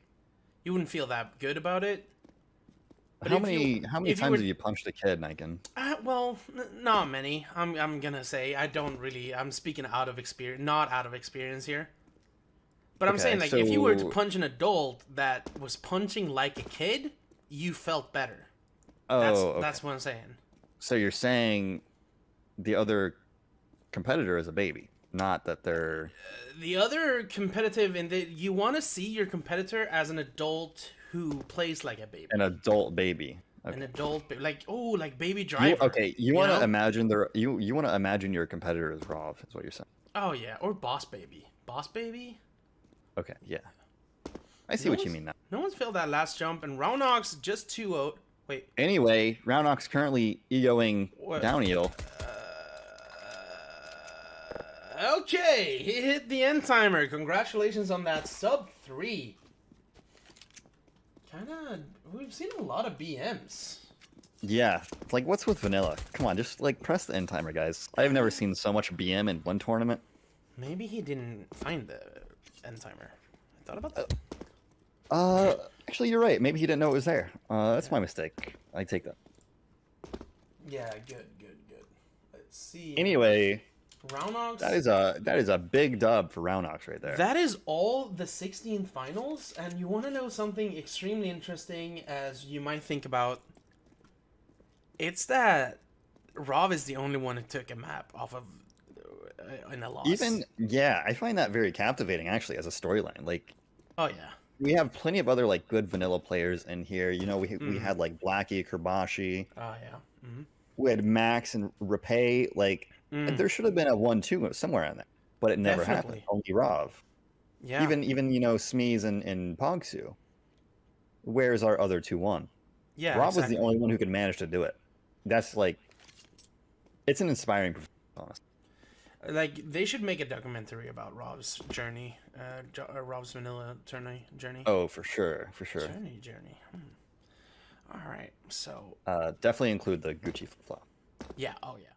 Speaker 1: You wouldn't feel that good about it. But
Speaker 2: How
Speaker 1: if
Speaker 2: many
Speaker 1: you
Speaker 2: times
Speaker 1: were-
Speaker 2: have you punched a kid, Niken?
Speaker 1: Well, not many. I'm gonna say I don't really... I'm speaking out of experience, not out of experience here. But I'm
Speaker 2: Okay,
Speaker 1: saying, like, if you were to
Speaker 2: so-
Speaker 1: punch an adult that was punching like a kid, you felt better.
Speaker 2: Oh, okay.
Speaker 1: That's what I'm saying.
Speaker 2: So you're saying the other competitor is a baby, not that they're...
Speaker 1: The other competitive in that you want to see your competitor as an adult who plays like a baby.
Speaker 2: an adult baby. Okay.
Speaker 1: An adult, like Baby Driver.
Speaker 2: You want
Speaker 1: know?
Speaker 2: to imagine you want to imagine your competitor as Rob, is what you're saying.
Speaker 1: Oh yeah, or Boss Baby. Boss Baby.
Speaker 2: Okay, yeah. I see what you mean now.
Speaker 1: No one's failed that last jump, and Raunox just 2-0. Wait.
Speaker 2: Anyway, Raunox currently egoing
Speaker 1: What?
Speaker 2: Downhill.
Speaker 1: Okay, he hit the end timer. Congratulations on that sub 3. We've seen a lot of BMs.
Speaker 2: Yeah, like what's with vanilla? Come on, just like press the end timer, guys. I've never seen so much BM in one tournament.
Speaker 1: Maybe he didn't find the end timer. I thought about that.
Speaker 2: Actually, you're right. Maybe he didn't know it was there. That's my mistake. I take that.
Speaker 1: Yeah, good. Let's see.
Speaker 2: Anyway,
Speaker 1: Raunox.
Speaker 2: that is a big dub for Raunox right there.
Speaker 1: That is all the 16 finals, and you want to know something extremely interesting, as you might think about. It's that Rob is the only one who took a map off of in a loss.
Speaker 2: Yeah, I find that very captivating actually as a storyline. Like,
Speaker 1: oh yeah,
Speaker 2: we have plenty of other like good vanilla players in here. You know, we had like Blackie, Kirbashi.
Speaker 1: oh yeah. Mm-hmm.
Speaker 2: We had Max and Repay. Like, there should have been a 1-2 somewhere in there, but it never happened.
Speaker 1: Definitely.
Speaker 2: Only Rav.
Speaker 1: Yeah.
Speaker 2: Even you know Smees and Pogsu. Where's our other 2-1?
Speaker 1: Yeah.
Speaker 2: Rob
Speaker 1: exactly.
Speaker 2: was the only one who could manage to do it. That's like, it's an inspiring performance, honestly.
Speaker 1: Like, they should make a documentary about Rob's journey, Rob's vanilla journey.
Speaker 2: Oh, for sure.
Speaker 1: Journey. All right, so
Speaker 2: Definitely include the Gucci flip flop.
Speaker 1: yeah. Oh yeah.